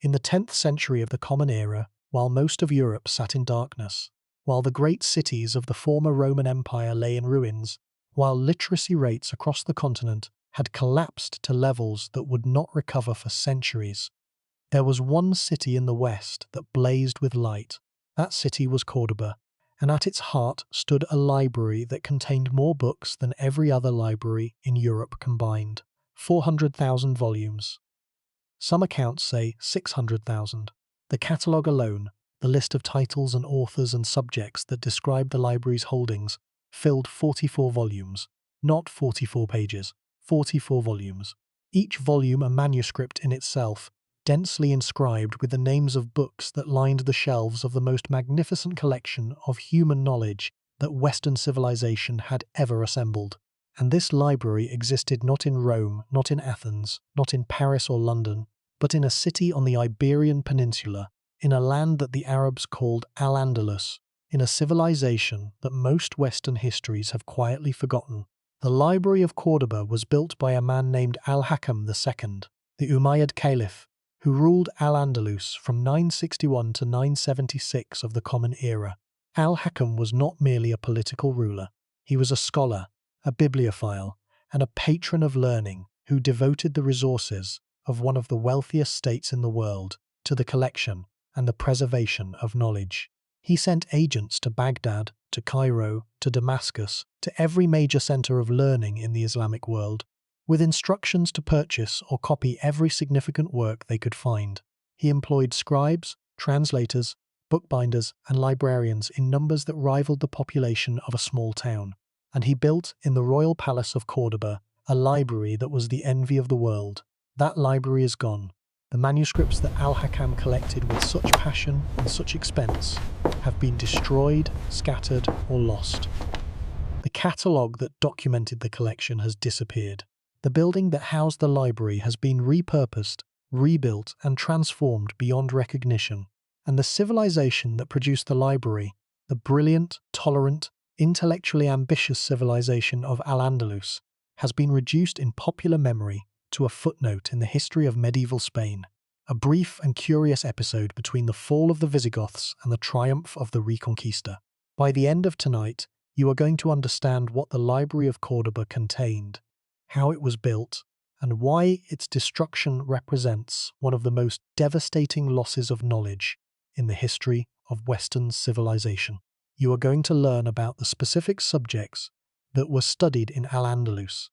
In the 10th century of the Common Era, while most of Europe sat in darkness, while the great cities of the former Roman Empire lay in ruins, while literacy rates across the continent had collapsed to levels that would not recover for centuries, there was one city in the west that blazed with light. That city was Cordoba, and at its heart stood a library that contained more books than every other library in Europe combined. 400,000 volumes. Some accounts say 600,000. The catalogue alone, the list of titles and authors and subjects that describe the library's holdings, filled 44 volumes. Not 44 pages, 44 volumes. Each volume a manuscript in itself, densely inscribed with the names of books that lined the shelves of the most magnificent collection of human knowledge that Western civilization had ever assembled. And this library existed not in Rome, not in Athens, not in Paris or London, but in a city on the Iberian Peninsula, in a land that the Arabs called Al-Andalus, in a civilization that most Western histories have quietly forgotten. The Library of Cordoba was built by a man named Al-Hakam II, the Umayyad Caliph, who ruled Al-Andalus from 961 to 976 of the Common Era. Al-Hakam was not merely a political ruler. He was a scholar, a bibliophile, and a patron of learning who devoted the resources of one of the wealthiest states in the world to the collection and the preservation of knowledge. He sent agents to Baghdad, to Cairo, to Damascus, to every major center of learning in the Islamic world, with instructions to purchase or copy every significant work they could find. He employed scribes, translators, bookbinders, and librarians in numbers that rivaled the population of a small town. And he built in the royal palace of Cordoba a library that was the envy of the world. That library is gone. The manuscripts that Al-Hakam collected with such passion and such expense have been destroyed, scattered, or lost. The catalogue that documented the collection has disappeared. The building that housed the library has been repurposed, rebuilt, and transformed beyond recognition. And the civilization that produced the library, the brilliant, tolerant, intellectually ambitious civilization of Al-Andalus, has been reduced in popular memory to a footnote in the history of medieval Spain, a brief and curious episode between the fall of the Visigoths and the triumph of the Reconquista. By the end of tonight, you are going to understand what the Library of Cordoba contained, how it was built, and why its destruction represents one of the most devastating losses of knowledge in the history of Western civilization. You are going to learn about the specific subjects that were studied in Al-Andalus,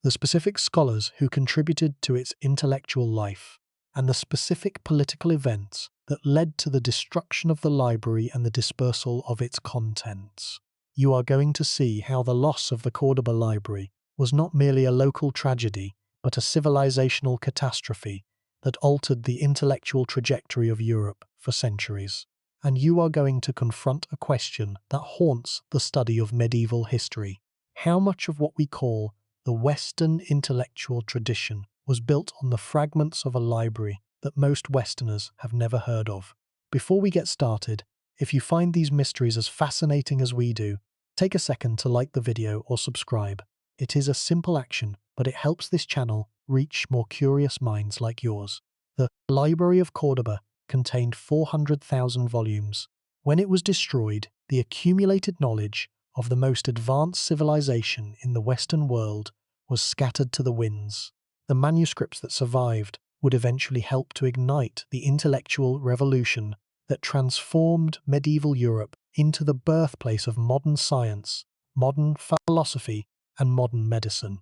the specific scholars who contributed to its intellectual life, and the specific political events that led to the destruction of the library and the dispersal of its contents. You are going to see how the loss of the Cordoba Library was not merely a local tragedy, but a civilizational catastrophe that altered the intellectual trajectory of Europe for centuries. And you are going to confront a question that haunts the study of medieval history. How much of what we call the Western intellectual tradition was built on the fragments of a library that most Westerners have never heard of? Before we get started, if you find these mysteries as fascinating as we do, take a second to like the video or subscribe. It is a simple action, but it helps this channel reach more curious minds like yours. The Library of Cordoba contained 400,000 volumes. When it was destroyed, the accumulated knowledge of the most advanced civilization in the Western world was scattered to the winds. The manuscripts that survived would eventually help to ignite the intellectual revolution that transformed medieval Europe into the birthplace of modern science, modern philosophy, and modern medicine.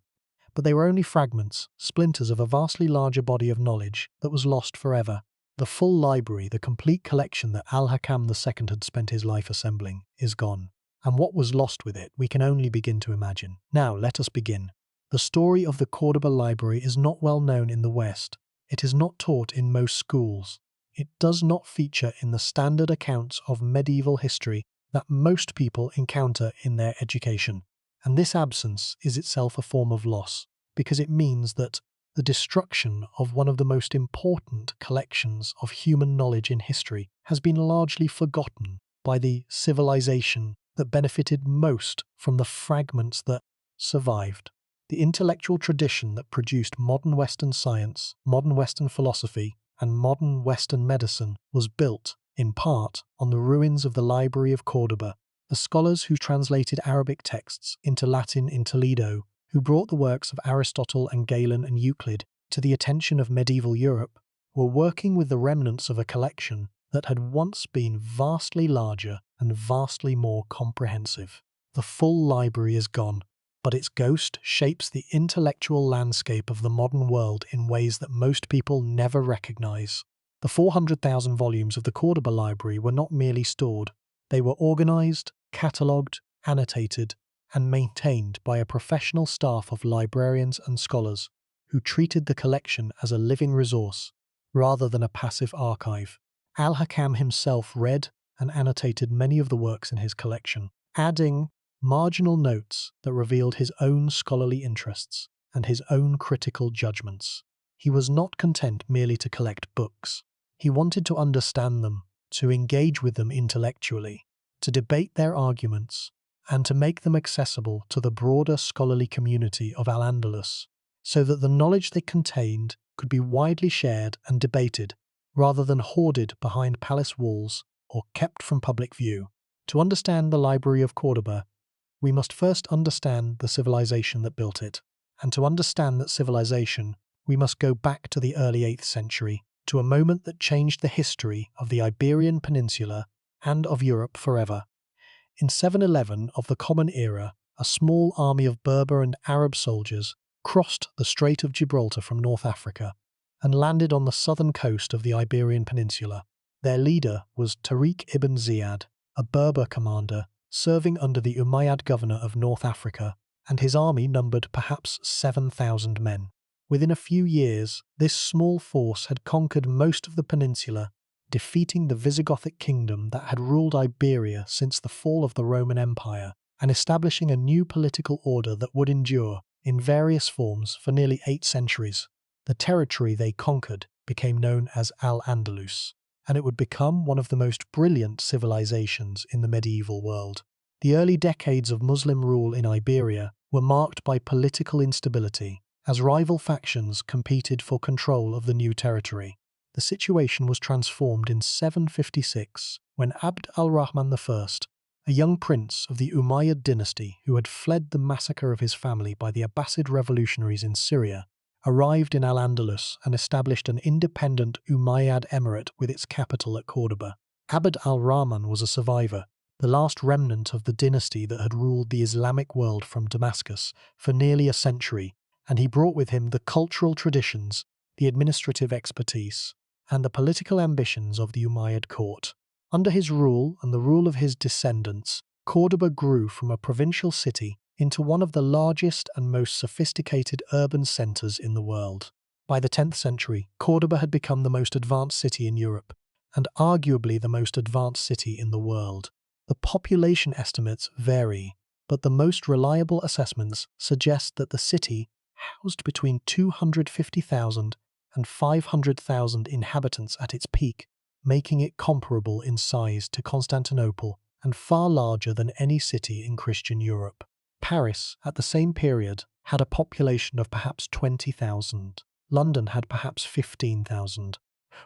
But they were only fragments, splinters of a vastly larger body of knowledge that was lost forever. The full library, the complete collection that Al-Hakam II had spent his life assembling, is gone. And what was lost with it, we can only begin to imagine. Now, let us begin. The story of the Cordoba Library is not well known in the West. It is not taught in most schools. It does not feature in the standard accounts of medieval history that most people encounter in their education. And this absence is itself a form of loss, because it means that the destruction of one of the most important collections of human knowledge in history has been largely forgotten by the civilization that benefited most from the fragments that survived. The intellectual tradition that produced modern Western science, modern Western philosophy, and modern Western medicine was built, in part, on the ruins of the Library of Cordoba. The scholars who translated Arabic texts into Latin in Toledo, who brought the works of Aristotle and Galen and Euclid to the attention of medieval Europe, were working with the remnants of a collection that had once been vastly larger and vastly more comprehensive. The full library is gone, but its ghost shapes the intellectual landscape of the modern world in ways that most people never recognize. The 400,000 volumes of the Cordoba Library were not merely stored, they were organized, catalogued, annotated, and maintained by a professional staff of librarians and scholars who treated the collection as a living resource rather than a passive archive. Al-Hakam himself read and annotated many of the works in his collection, adding marginal notes that revealed his own scholarly interests and his own critical judgments. He was not content merely to collect books. He wanted to understand them, to engage with them intellectually, to debate their arguments, and to make them accessible to the broader scholarly community of Al-Andalus, so that the knowledge they contained could be widely shared and debated, rather than hoarded behind palace walls or kept from public view. To understand the Library of Cordoba, we must first understand the civilization that built it, and to understand that civilization, we must go back to the early 8th century, to a moment that changed the history of the Iberian Peninsula and of Europe forever. In 711 of the Common Era, a small army of Berber and Arab soldiers crossed the Strait of Gibraltar from North Africa and landed on the southern coast of the Iberian Peninsula. Their leader was Tariq ibn Ziyad, a Berber commander serving under the Umayyad governor of North Africa, and his army numbered perhaps 7,000 men. Within a few years, this small force had conquered most of the peninsula, defeating the Visigothic kingdom that had ruled Iberia since the fall of the Roman Empire, and establishing a new political order that would endure, in various forms, for nearly 8 centuries. The territory they conquered became known as Al-Andalus, and it would become one of the most brilliant civilizations in the medieval world. The early decades of Muslim rule in Iberia were marked by political instability, as rival factions competed for control of the new territory. The situation was transformed in 756 when Abd al-Rahman I, a young prince of the Umayyad dynasty who had fled the massacre of his family by the Abbasid revolutionaries in Syria, arrived in Al-Andalus and established an independent Umayyad emirate with its capital at Cordoba. Abd al-Rahman was a survivor, the last remnant of the dynasty that had ruled the Islamic world from Damascus for nearly a century, and he brought with him the cultural traditions, the administrative expertise, and the political ambitions of the Umayyad court. Under his rule and the rule of his descendants, Cordoba grew from a provincial city into one of the largest and most sophisticated urban centers in the world. By the 10th century, Cordoba had become the most advanced city in Europe, and arguably the most advanced city in the world. The population estimates vary, but the most reliable assessments suggest that the city housed between 250,000 and 500,000 inhabitants at its peak, making it comparable in size to Constantinople and far larger than any city in Christian Europe. Paris, at the same period, had a population of perhaps 20,000. London had perhaps 15,000.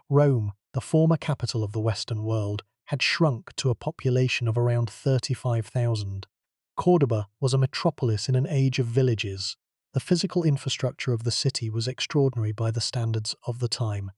Rome, the former capital of the Western world, had shrunk to a population of around 35,000. Cordoba was a metropolis in an age of villages. The physical infrastructure of the city was extraordinary by the standards of the time.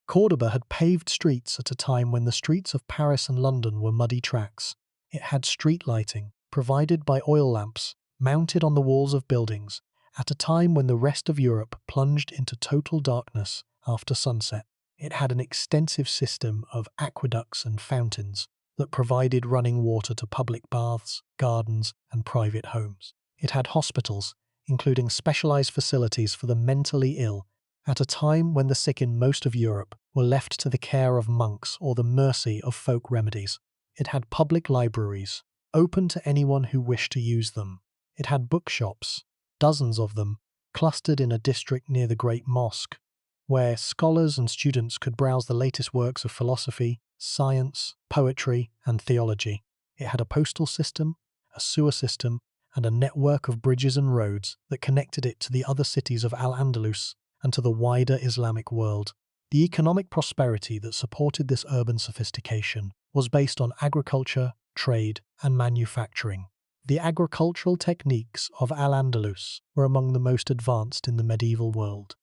Cordoba had paved streets at a time when the streets of Paris and London were muddy tracks. It had street lighting, provided by oil lamps, mounted on the walls of buildings, at a time when the rest of Europe plunged into total darkness after sunset. It had an extensive system of aqueducts and fountains that provided running water to public baths, gardens, and private homes. It had hospitals, including specialized facilities for the mentally ill, at a time when the sick in most of Europe were left to the care of monks or the mercy of folk remedies. It had public libraries, open to anyone who wished to use them. It had bookshops, dozens of them, clustered in a district near the Great Mosque, where scholars and students could browse the latest works of philosophy, science, poetry, and theology. It had a postal system, a sewer system, and a network of bridges and roads that connected it to the other cities of Al-Andalus and to the wider Islamic world. The economic prosperity that supported this urban sophistication was based on agriculture, trade, and manufacturing. The agricultural techniques of Al-Andalus were among the most advanced in the medieval world,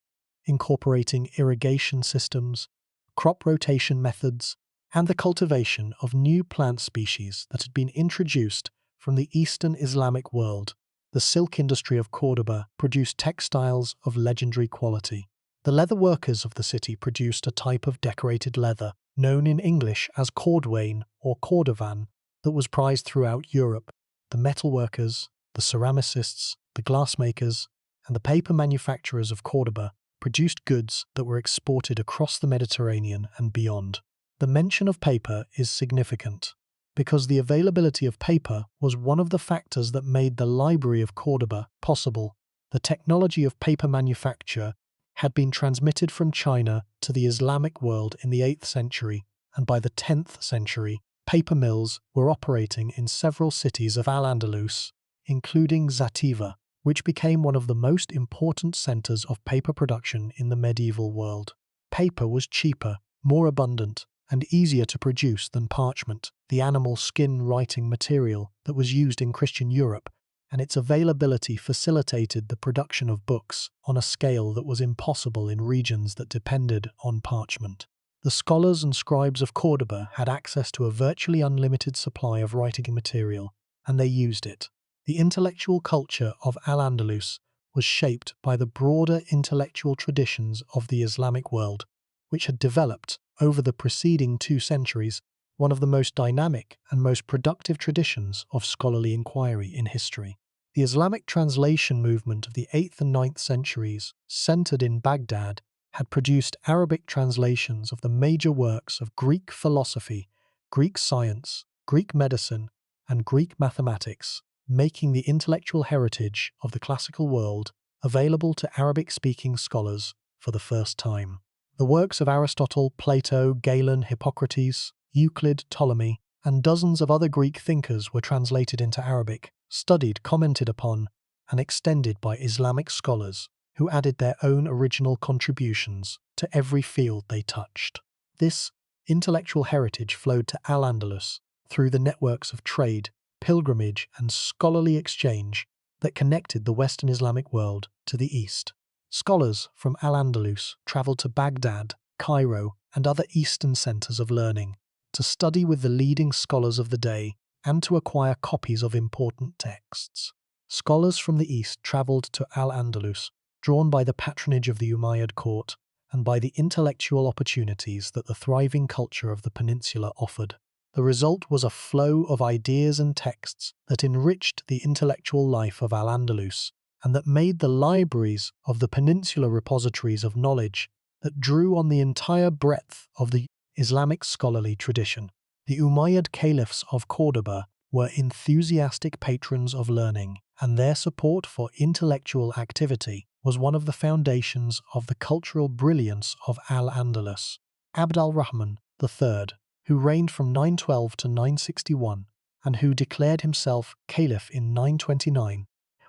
incorporating irrigation systems, crop rotation methods, and the cultivation of new plant species that had been introduced from the Eastern Islamic world. The silk industry of Cordoba produced textiles of legendary quality. The leather workers of the city produced a type of decorated leather, known in English as cordwain or cordovan, that was prized throughout Europe. The metal workers, the ceramicists, the glassmakers, and the paper manufacturers of Cordoba produced goods that were exported across the Mediterranean and beyond. The mention of paper is significant, because the availability of paper was one of the factors that made the Library of Cordoba possible. The technology of paper manufacture had been transmitted from China to the Islamic world in the 8th century, and by the 10th century, paper mills were operating in several cities of Al-Andalus, including Zativa, which became one of the most important centers of paper production in the medieval world. Paper was cheaper, more abundant, and easier to produce than parchment, the animal skin writing material that was used in Christian Europe, and its availability facilitated the production of books on a scale that was impossible in regions that depended on parchment. The scholars and scribes of Cordoba had access to a virtually unlimited supply of writing material, and they used it. The intellectual culture of Al-Andalus was shaped by the broader intellectual traditions of the Islamic world, which had developed over the preceding 2 centuries, one of the most dynamic and most productive traditions of scholarly inquiry in history. The Islamic translation movement of the 8th and 9th centuries, centered in Baghdad, had produced Arabic translations of the major works of Greek philosophy, Greek science, Greek medicine, and Greek mathematics, making the intellectual heritage of the classical world available to Arabic-speaking scholars for the first time. The works of Aristotle, Plato, Galen, Hippocrates, Euclid, Ptolemy, and dozens of other Greek thinkers were translated into Arabic, studied, commented upon, and extended by Islamic scholars who added their own original contributions to every field they touched. This intellectual heritage flowed to Al-Andalus through the networks of trade, pilgrimage, and scholarly exchange that connected the Western Islamic world to the East. Scholars from Al-Andalus traveled to Baghdad, Cairo, and other Eastern centers of learning to study with the leading scholars of the day and to acquire copies of important texts. Scholars from the East traveled to Al-Andalus, drawn by the patronage of the Umayyad court and by the intellectual opportunities that the thriving culture of the peninsula offered. The result was a flow of ideas and texts that enriched the intellectual life of Al-Andalus and that made the libraries of the peninsula repositories of knowledge that drew on the entire breadth of the Islamic scholarly tradition. The Umayyad caliphs of Cordoba were enthusiastic patrons of learning, and their support for intellectual activity was one of the foundations of the cultural brilliance of Al-Andalus. Abd al-Rahman III, who reigned from 912 to 961, and who declared himself caliph in 929,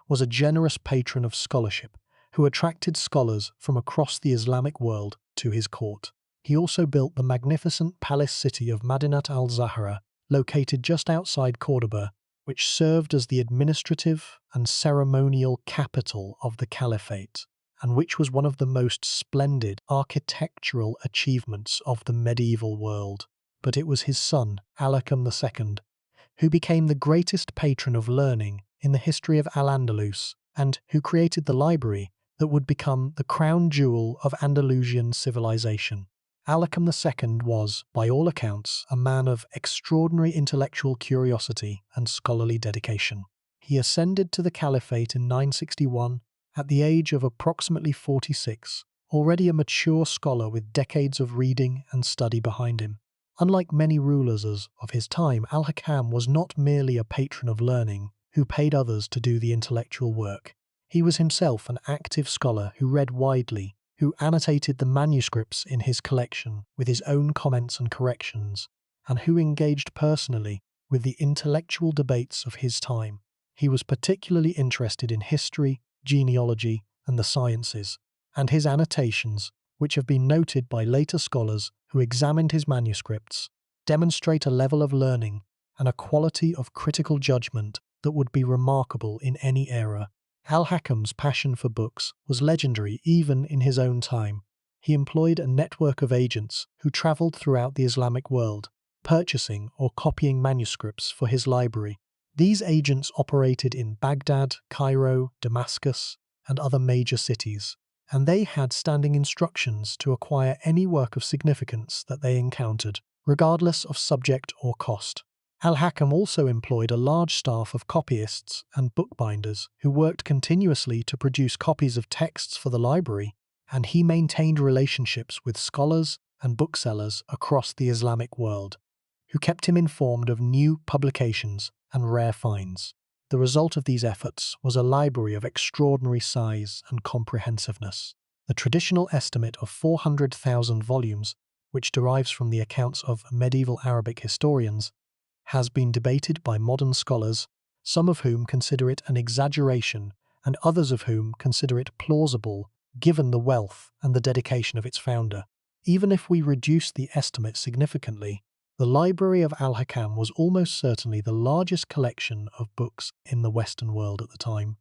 was a generous patron of scholarship who attracted scholars from across the Islamic world to his court. He also built the magnificent palace city of Madinat al-Zahra, located just outside Cordoba, which served as the administrative and ceremonial capital of the caliphate, and which was one of the most splendid architectural achievements of the medieval world. But it was his son, Alakam II, who became the greatest patron of learning in the history of Al-Andalus, and who created the library that would become the crown jewel of Andalusian civilization. Alakam II was, by all accounts, a man of extraordinary intellectual curiosity and scholarly dedication. He ascended to the caliphate in 961 at the age of approximately 46, already a mature scholar with decades of reading and study behind him. Unlike many rulers of his time, Al-Hakam was not merely a patron of learning who paid others to do the intellectual work. He was himself an active scholar who read widely, who annotated the manuscripts in his collection with his own comments and corrections, and who engaged personally with the intellectual debates of his time. He was particularly interested in history, genealogy, and the sciences, and his annotations which have been noted by later scholars who examined his manuscripts, demonstrate a level of learning and a quality of critical judgment that would be remarkable in any era. Al-Hakam's passion for books was legendary even in his own time. He employed a network of agents who travelled throughout the Islamic world, purchasing or copying manuscripts for his library. These agents operated in Baghdad, Cairo, Damascus, and other major cities, and they had standing instructions to acquire any work of significance that they encountered, regardless of subject or cost. Al-Hakam also employed a large staff of copyists and bookbinders who worked continuously to produce copies of texts for the library, and he maintained relationships with scholars and booksellers across the Islamic world, who kept him informed of new publications and rare finds. The result of these efforts was a library of extraordinary size and comprehensiveness. The traditional estimate of 400,000 volumes, which derives from the accounts of medieval Arabic historians, has been debated by modern scholars, some of whom consider it an exaggeration and others of whom consider it plausible given the wealth and the dedication of its founder. Even if we reduce the estimate significantly, the library of Al-Hakam was almost certainly the largest collection of books in the Western world at the time,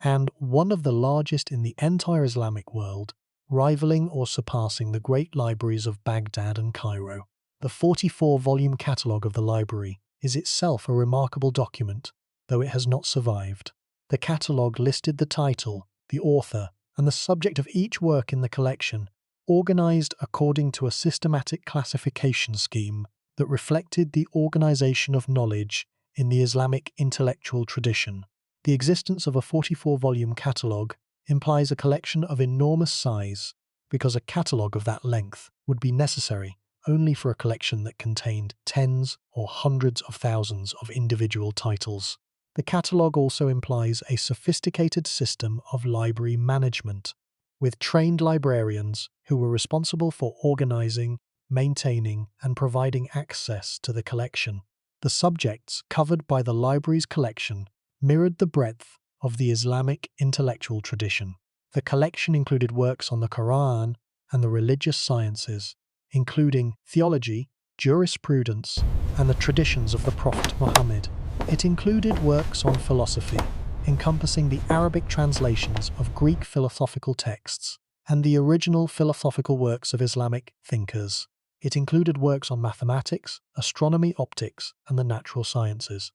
and one of the largest in the entire Islamic world, rivaling or surpassing the great libraries of Baghdad and Cairo. The 44-volume catalogue of the library is itself a remarkable document, though it has not survived. The catalogue listed the title, the author, and the subject of each work in the collection, organized according to a systematic classification scheme that reflected the organization of knowledge in the Islamic intellectual tradition. The existence of a 44-volume catalogue implies a collection of enormous size, because a catalogue of that length would be necessary only for a collection that contained tens or hundreds of thousands of individual titles. The catalogue also implies a sophisticated system of library management, with trained librarians who were responsible for organizing, maintaining, and providing access to the collection. The subjects covered by the library's collection mirrored the breadth of the Islamic intellectual tradition. The collection included works on the Quran and the religious sciences, including theology, jurisprudence, and the traditions of the Prophet Muhammad. It included works on philosophy, encompassing the Arabic translations of Greek philosophical texts and the original philosophical works of Islamic thinkers. It included works on mathematics, astronomy, optics, and the natural sciences.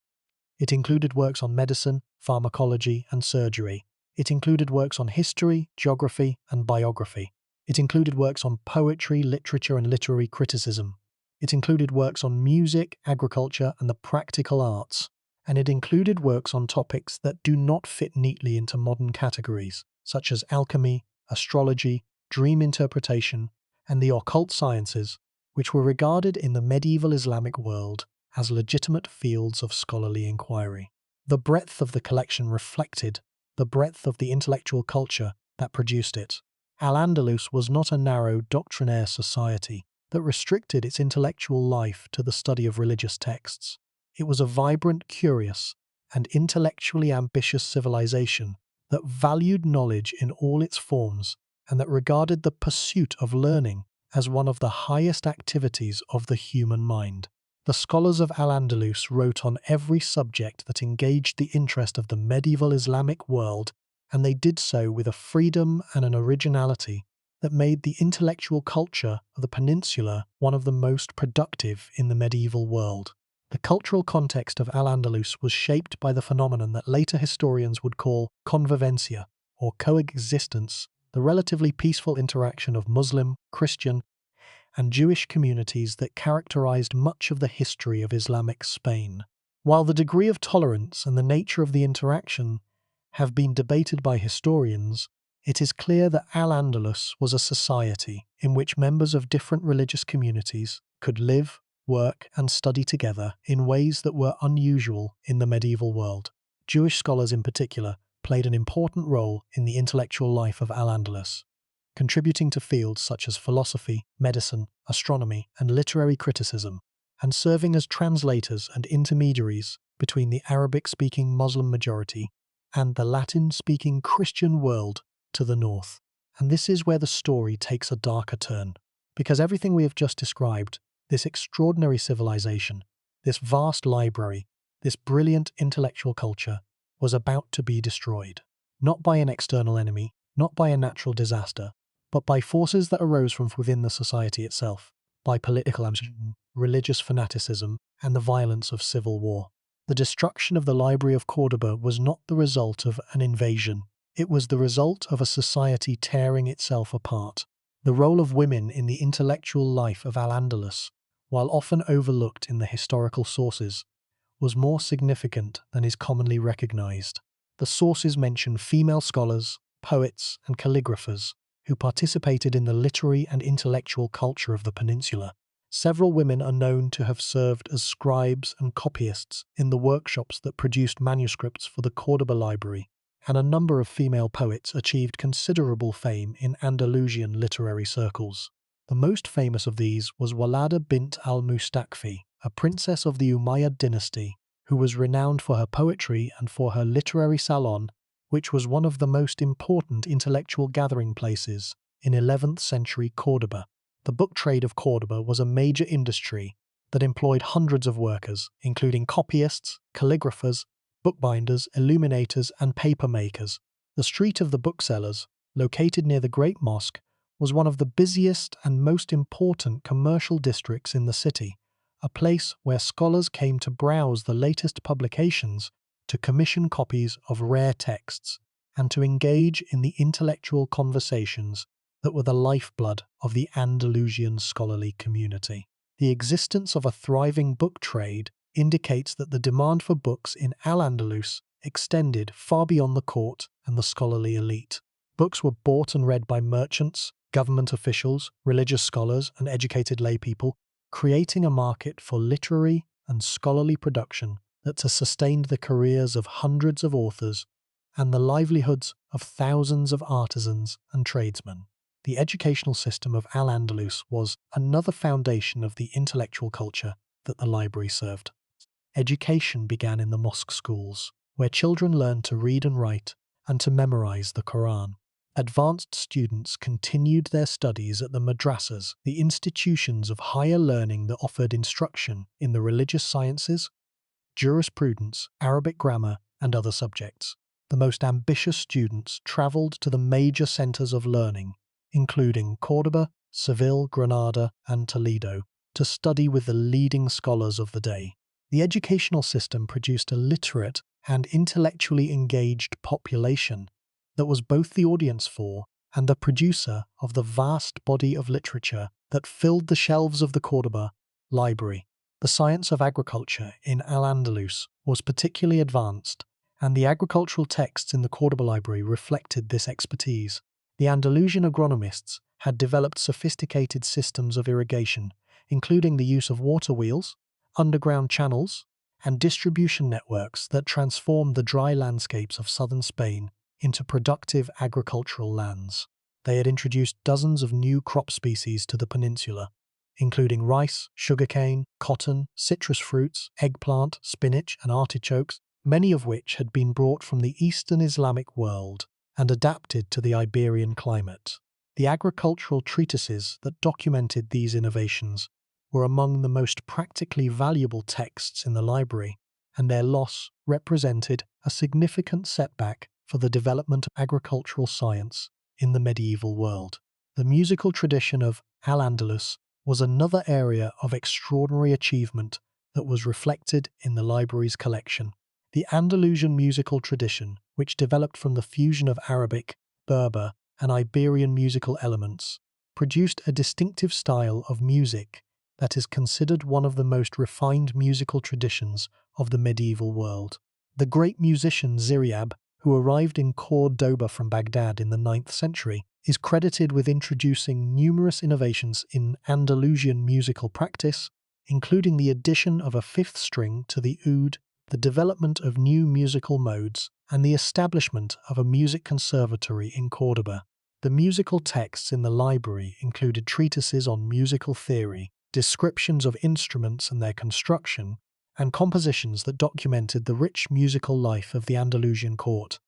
It included works on medicine, pharmacology, and surgery. It included works on history, geography, and biography. It included works on poetry, literature, and literary criticism. It included works on music, agriculture, and the practical arts. And it included works on topics that do not fit neatly into modern categories, such as alchemy, astrology, dream interpretation, and the occult sciences, which were regarded in the medieval Islamic world as legitimate fields of scholarly inquiry. The breadth of the collection reflected the breadth of the intellectual culture that produced it. Al-Andalus was not a narrow doctrinaire society that restricted its intellectual life to the study of religious texts. It was a vibrant, curious, and intellectually ambitious civilization that valued knowledge in all its forms and that regarded the pursuit of learning as one of the highest activities of the human mind. The scholars of Al-Andalus wrote on every subject that engaged the interest of the medieval Islamic world, and they did so with a freedom and an originality that made the intellectual culture of the peninsula one of the most productive in the medieval world. The cultural context of Al-Andalus was shaped by the phenomenon that later historians would call convivencia, or coexistence, the relatively peaceful interaction of Muslim, Christian, and Jewish communities that characterized much of the history of Islamic Spain. While the degree of tolerance and the nature of the interaction have been debated by historians, it is clear that Al-Andalus was a society in which members of different religious communities could live, work, and study together in ways that were unusual in the medieval world. Jewish scholars in particular played an important role in the intellectual life of Al-Andalus, contributing to fields such as philosophy, medicine, astronomy, and literary criticism, and serving as translators and intermediaries between the Arabic-speaking Muslim majority and the Latin-speaking Christian world to the north. And this is where the story takes a darker turn, because everything we have just described, this extraordinary civilization, this vast library, this brilliant intellectual culture, was about to be destroyed. Not by an external enemy, not by a natural disaster, but by forces that arose from within the society itself, by political ambition, religious fanaticism, and the violence of civil war. The destruction of the Library of Cordoba was not the result of an invasion. It was the result of a society tearing itself apart. The role of women in the intellectual life of Al-Andalus, while often overlooked in the historical sources, was more significant than is commonly recognized. The sources mention female scholars, poets, and calligraphers who participated in the literary and intellectual culture of the peninsula. Several women are known to have served as scribes and copyists in the workshops that produced manuscripts for the Cordoba Library, and a number of female poets achieved considerable fame in Andalusian literary circles. The most famous of these was Walada bint al-Mustakfi, a princess of the Umayyad dynasty, who was renowned for her poetry and for her literary salon, which was one of the most important intellectual gathering places in 11th century Cordoba. The book trade of Cordoba was a major industry that employed hundreds of workers, including copyists, calligraphers, bookbinders, illuminators, and paper makers. The Street of the Booksellers, located near the Great Mosque, was one of the busiest and most important commercial districts in the city, a place where scholars came to browse the latest publications, to commission copies of rare texts, and to engage in the intellectual conversations that were the lifeblood of the Andalusian scholarly community. The existence of a thriving book trade indicates that the demand for books in Al-Andalus extended far beyond the court and the scholarly elite. Books were bought and read by merchants, government officials, religious scholars, and educated laypeople, creating a market for literary and scholarly production that has sustained the careers of hundreds of authors and the livelihoods of thousands of artisans and tradesmen. The educational system of Al-Andalus was another foundation of the intellectual culture that the library served. Education began in the mosque schools, where children learned to read and write and to memorize the Quran. Advanced students continued their studies at the madrasas, the institutions of higher learning that offered instruction in the religious sciences, jurisprudence, Arabic grammar, and other subjects. The most ambitious students traveled to the major centers of learning, including Cordoba, Seville, Granada, and Toledo, to study with the leading scholars of the day. The educational system produced a literate and intellectually engaged population that was both the audience for and the producer of the vast body of literature that filled the shelves of the Cordoba library. The science of agriculture in Al-Andalus was particularly advanced, and the agricultural texts in the Cordoba library reflected this expertise. The Andalusian agronomists had developed sophisticated systems of irrigation, including the use of water wheels, underground channels, and distribution networks that transformed the dry landscapes of southern Spain into productive agricultural lands. They had introduced dozens of new crop species to the peninsula, including rice, sugarcane, cotton, citrus fruits, eggplant, spinach, and artichokes, many of which had been brought from the Eastern Islamic world and adapted to the Iberian climate. The agricultural treatises that documented these innovations were among the most practically valuable texts in the library, and their loss represented a significant setback for the development of agricultural science in the medieval world. The musical tradition of Al-Andalus was another area of extraordinary achievement that was reflected in the library's collection. The Andalusian musical tradition, which developed from the fusion of Arabic, Berber, and Iberian musical elements, produced a distinctive style of music that is considered one of the most refined musical traditions of the medieval world. The great musician Ziryab, who arrived in Cordoba from Baghdad in the 9th century, is credited with introducing numerous innovations in Andalusian musical practice, including the addition of a fifth string to the oud, the development of new musical modes, and the establishment of a music conservatory in Cordoba. The musical texts in the library included treatises on musical theory, descriptions of instruments and their construction, and compositions that documented the rich musical life of the Andalusian court.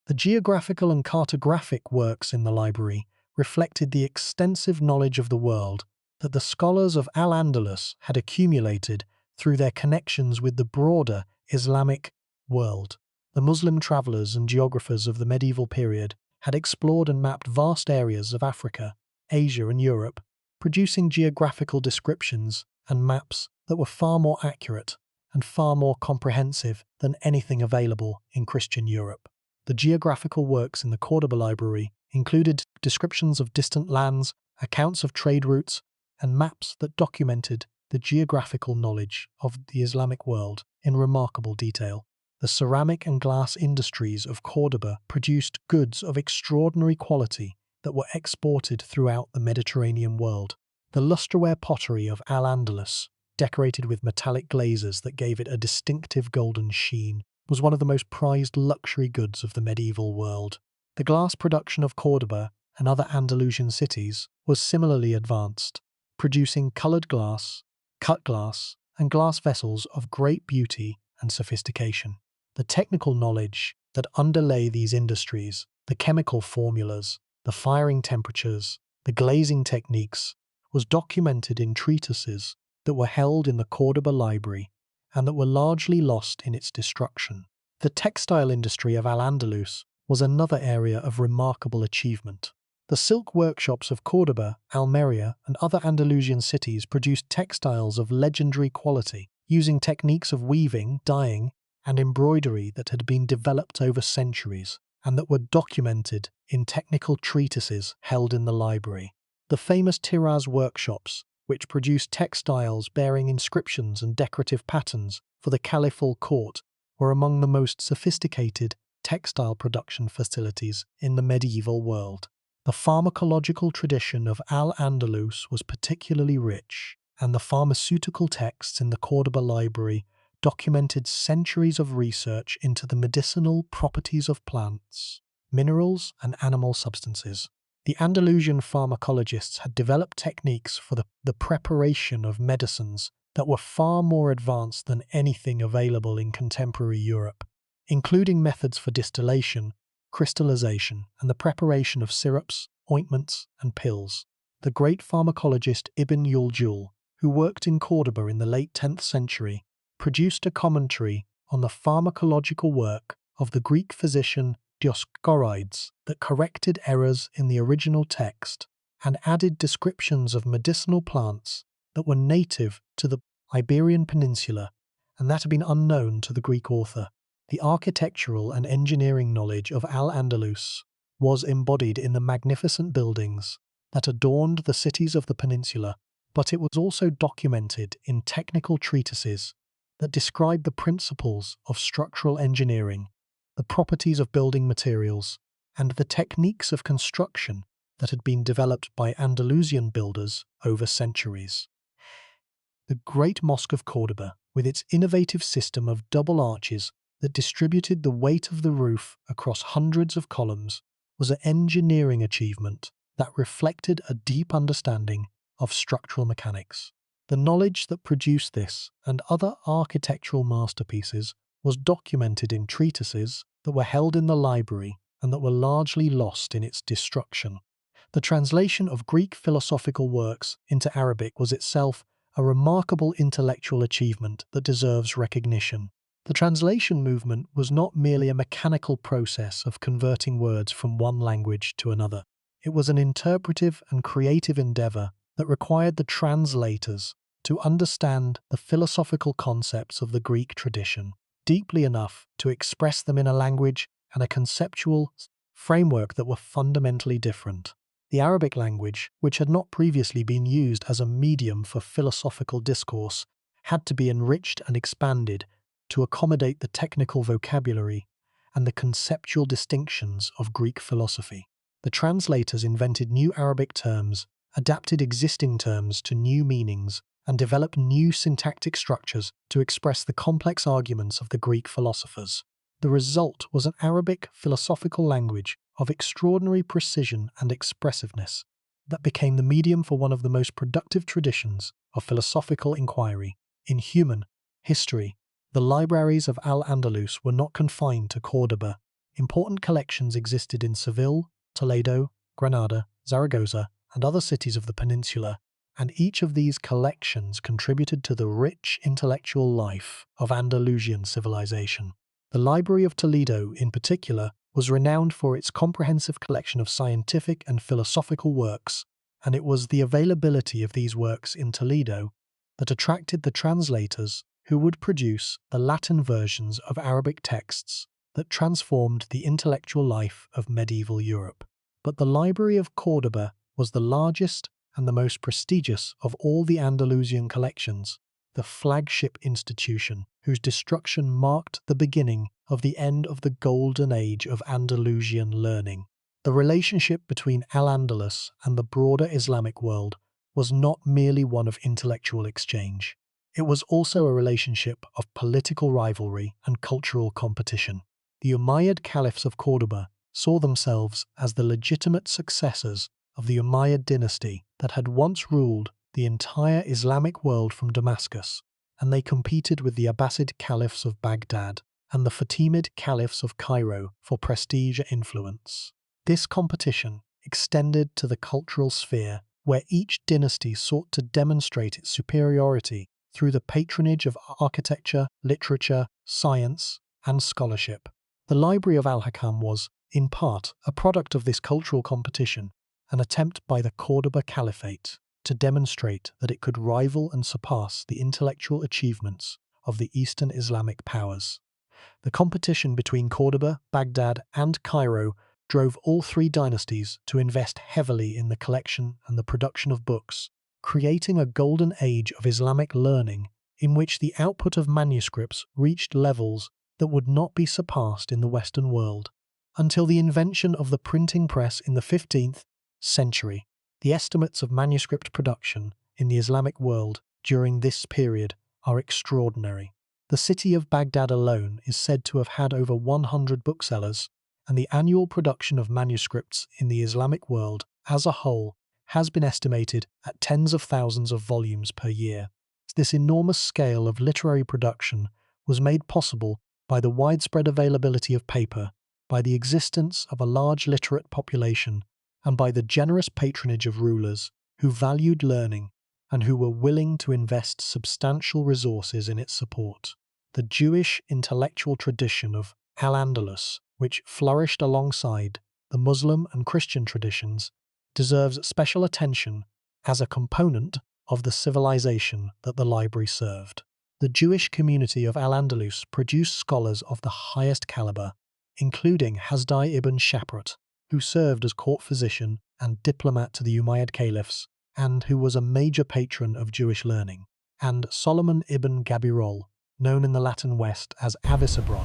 The geographical and cartographic works in the library reflected the extensive knowledge of the world that the scholars of Al-Andalus had accumulated through their connections with the broader Islamic world. The Muslim travelers and geographers of the medieval period had explored and mapped vast areas of Africa, Asia, and Europe, producing geographical descriptions and maps that were far more accurate and far more comprehensive than anything available in Christian Europe. The geographical works in the Cordoba library included descriptions of distant lands, accounts of trade routes, and maps that documented the geographical knowledge of the Islamic world in remarkable detail. The ceramic and glass industries of Cordoba produced goods of extraordinary quality that were exported throughout the Mediterranean world. The lustreware pottery of Al-Andalus, decorated with metallic glazes that gave it a distinctive golden sheen, was one of the most prized luxury goods of the medieval world. The glass production of Cordoba and other Andalusian cities was similarly advanced, producing coloured glass, cut glass, and glass vessels of great beauty and sophistication. The technical knowledge that underlay these industries, the chemical formulas, the firing temperatures, the glazing techniques, was documented in treatises that were held in the Cordoba library and that were largely lost in its destruction. The textile industry of Al-Andalus was another area of remarkable achievement. The silk workshops of Cordoba, Almeria, and other Andalusian cities produced textiles of legendary quality, using techniques of weaving, dyeing, and embroidery that had been developed over centuries, and that were documented in technical treatises held in the library. The famous Tiraz workshops, which produced textiles bearing inscriptions and decorative patterns for the caliphal court, were among the most sophisticated textile production facilities in the medieval world. The pharmacological tradition of Al-Andalus was particularly rich, and the pharmaceutical texts in the Cordoba library documented centuries of research into the medicinal properties of plants, minerals, and animal substances. The Andalusian pharmacologists had developed techniques for the preparation of medicines that were far more advanced than anything available in contemporary Europe, including methods for distillation, crystallization, and the preparation of syrups, ointments, and pills. The great pharmacologist Ibn Yuljul, who worked in Cordoba in the late 10th century, produced a commentary on the pharmacological work of the Greek physician Dioscorides that corrected errors in the original text and added descriptions of medicinal plants that were native to the Iberian Peninsula and that had been unknown to the Greek author. The architectural and engineering knowledge of Al-Andalus was embodied in the magnificent buildings that adorned the cities of the peninsula, but it was also documented in technical treatises that described the principles of structural engineering, the properties of building materials, and the techniques of construction that had been developed by Andalusian builders over centuries. The Great Mosque of Cordoba, with its innovative system of double arches that distributed the weight of the roof across hundreds of columns, was an engineering achievement that reflected a deep understanding of structural mechanics. The knowledge that produced this and other architectural masterpieces was documented in treatises that were held in the library and that were largely lost in its destruction. The translation of Greek philosophical works into Arabic was itself a remarkable intellectual achievement that deserves recognition. The translation movement was not merely a mechanical process of converting words from one language to another. It was an interpretive and creative endeavor that required the translators to understand the philosophical concepts of the Greek tradition deeply enough to express them in a language and a conceptual framework that were fundamentally different. The Arabic language, which had not previously been used as a medium for philosophical discourse, had to be enriched and expanded to accommodate the technical vocabulary and the conceptual distinctions of Greek philosophy. The translators invented new Arabic terms, adapted existing terms to new meanings, and developed new syntactic structures to express the complex arguments of the Greek philosophers. The result was an Arabic philosophical language of extraordinary precision and expressiveness that became the medium for one of the most productive traditions of philosophical inquiry in human history. The libraries of Al-Andalus were not confined to Cordoba. Important collections existed in Seville, Toledo, Granada, Zaragoza, and other cities of the peninsula, and each of these collections contributed to the rich intellectual life of Andalusian civilization. The Library of Toledo, in particular, was renowned for its comprehensive collection of scientific and philosophical works, and it was the availability of these works in Toledo that attracted the translators who would produce the Latin versions of Arabic texts that transformed the intellectual life of medieval Europe. But the Library of Cordoba was the largest and the most prestigious of all the Andalusian collections, the flagship institution whose destruction marked the beginning of the end of the golden age of Andalusian learning. The relationship between Al-Andalus and the broader Islamic world was not merely one of intellectual exchange. It was also a relationship of political rivalry and cultural competition. The Umayyad caliphs of Cordoba saw themselves as the legitimate successors of the Umayyad dynasty that had once ruled the entire Islamic world from Damascus, and they competed with the Abbasid caliphs of Baghdad and the Fatimid caliphs of Cairo for prestige and influence. This competition extended to the cultural sphere, where each dynasty sought to demonstrate its superiority through the patronage of architecture, literature, science, and scholarship. The Library of Al-Hakam was, in part, a product of this cultural competition, an attempt by the Cordoba Caliphate to demonstrate that it could rival and surpass the intellectual achievements of the Eastern Islamic powers. The competition between Cordoba, Baghdad, and Cairo drove all three dynasties to invest heavily in the collection and the production of books, creating a golden age of Islamic learning in which the output of manuscripts reached levels that would not be surpassed in the Western world. Until the invention of the printing press in the 15th century, the estimates of manuscript production in the Islamic world during this period are extraordinary. The city of Baghdad alone is said to have had over 100 booksellers, and the annual production of manuscripts in the Islamic world as a whole has been estimated at tens of thousands of volumes per year. This enormous scale of literary production was made possible by the widespread availability of paper, by the existence of a large literate population, and by the generous patronage of rulers who valued learning and who were willing to invest substantial resources in its support. The Jewish intellectual tradition of Al-Andalus, which flourished alongside the Muslim and Christian traditions, deserves special attention as a component of the civilization that the library served. The Jewish community of Al-Andalus produced scholars of the highest caliber, including Hasdai ibn Shaprat, who served as court physician and diplomat to the Umayyad caliphs, and who was a major patron of Jewish learning, and Solomon ibn Gabirol, known in the Latin West as Avicenna,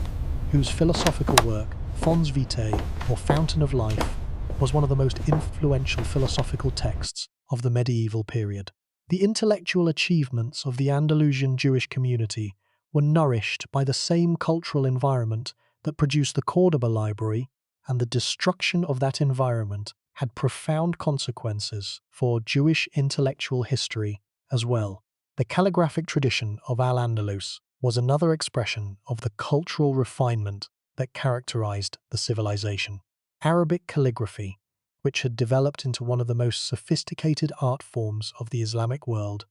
whose philosophical work, Fons Vitae, or Fountain of Life, was one of the most influential philosophical texts of the medieval period. The intellectual achievements of the Andalusian Jewish community were nourished by the same cultural environment that produced the Cordoba Library, and the destruction of that environment had profound consequences for Jewish intellectual history as well. The calligraphic tradition of Al-Andalus was another expression of the cultural refinement that characterized the civilization. Arabic calligraphy, which had developed into one of the most sophisticated art forms of the Islamic world,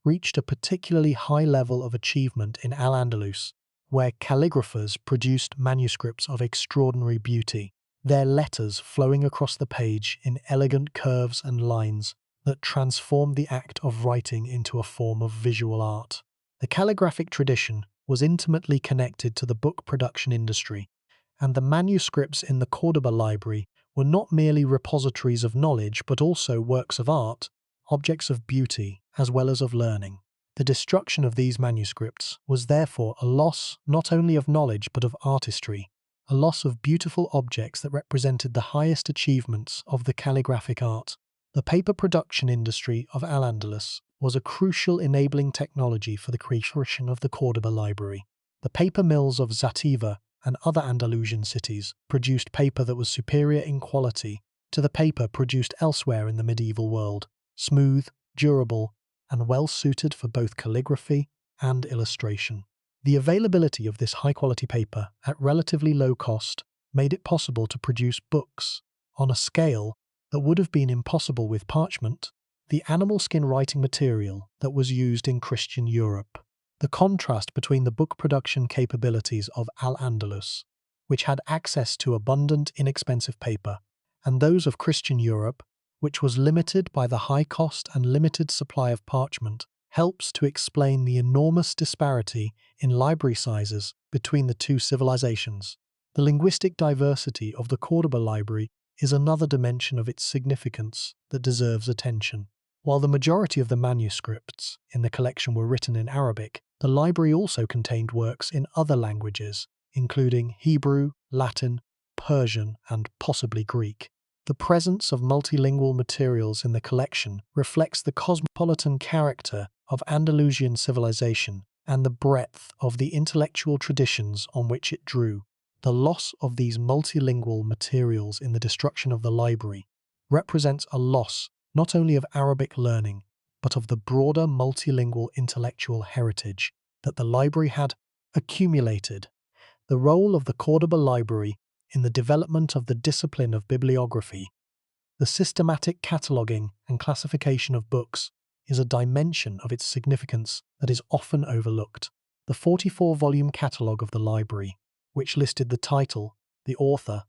reached a particularly high level of achievement in Al-Andalus, where calligraphers produced manuscripts of extraordinary beauty, their letters flowing across the page in elegant curves and lines that transformed the act of writing into a form of visual art. The calligraphic tradition was intimately connected to the book production industry, and the manuscripts in the Cordoba Library were not merely repositories of knowledge but also works of art, objects of beauty, as well as of learning. The destruction of these manuscripts was therefore a loss not only of knowledge but of artistry, a loss of beautiful objects that represented the highest achievements of the calligraphic art. The paper production industry of Al-Andalus was a crucial enabling technology for the creation of the Cordoba Library. The paper mills of Zativa and other Andalusian cities produced paper that was superior in quality to the paper produced elsewhere in the medieval world, smooth, durable, and well suited for both calligraphy and illustration. The availability of this high-quality paper at relatively low cost made it possible to produce books on a scale that would have been impossible with parchment, the animal skin writing material that was used in Christian Europe. The contrast between the book production capabilities of Al-Andalus, which had access to abundant, inexpensive paper, and those of Christian Europe, which was limited by the high cost and limited supply of parchment, helps to explain the enormous disparity in library sizes between the two civilizations. The linguistic diversity of the Cordoba library is another dimension of its significance that deserves attention. While the majority of the manuscripts in the collection were written in Arabic, the library also contained works in other languages, including Hebrew, Latin, Persian, and possibly Greek. The presence of multilingual materials in the collection reflects the cosmopolitan character of Andalusian civilization and the breadth of the intellectual traditions on which it drew. The loss of these multilingual materials in the destruction of the library represents a loss not only of Arabic learning, but of the broader multilingual intellectual heritage that the library had accumulated. The role of the Cordoba library in the development of the discipline of bibliography, the systematic cataloguing and classification of books, is a dimension of its significance that is often overlooked. The 44-volume catalogue of the library, which listed the title, the author,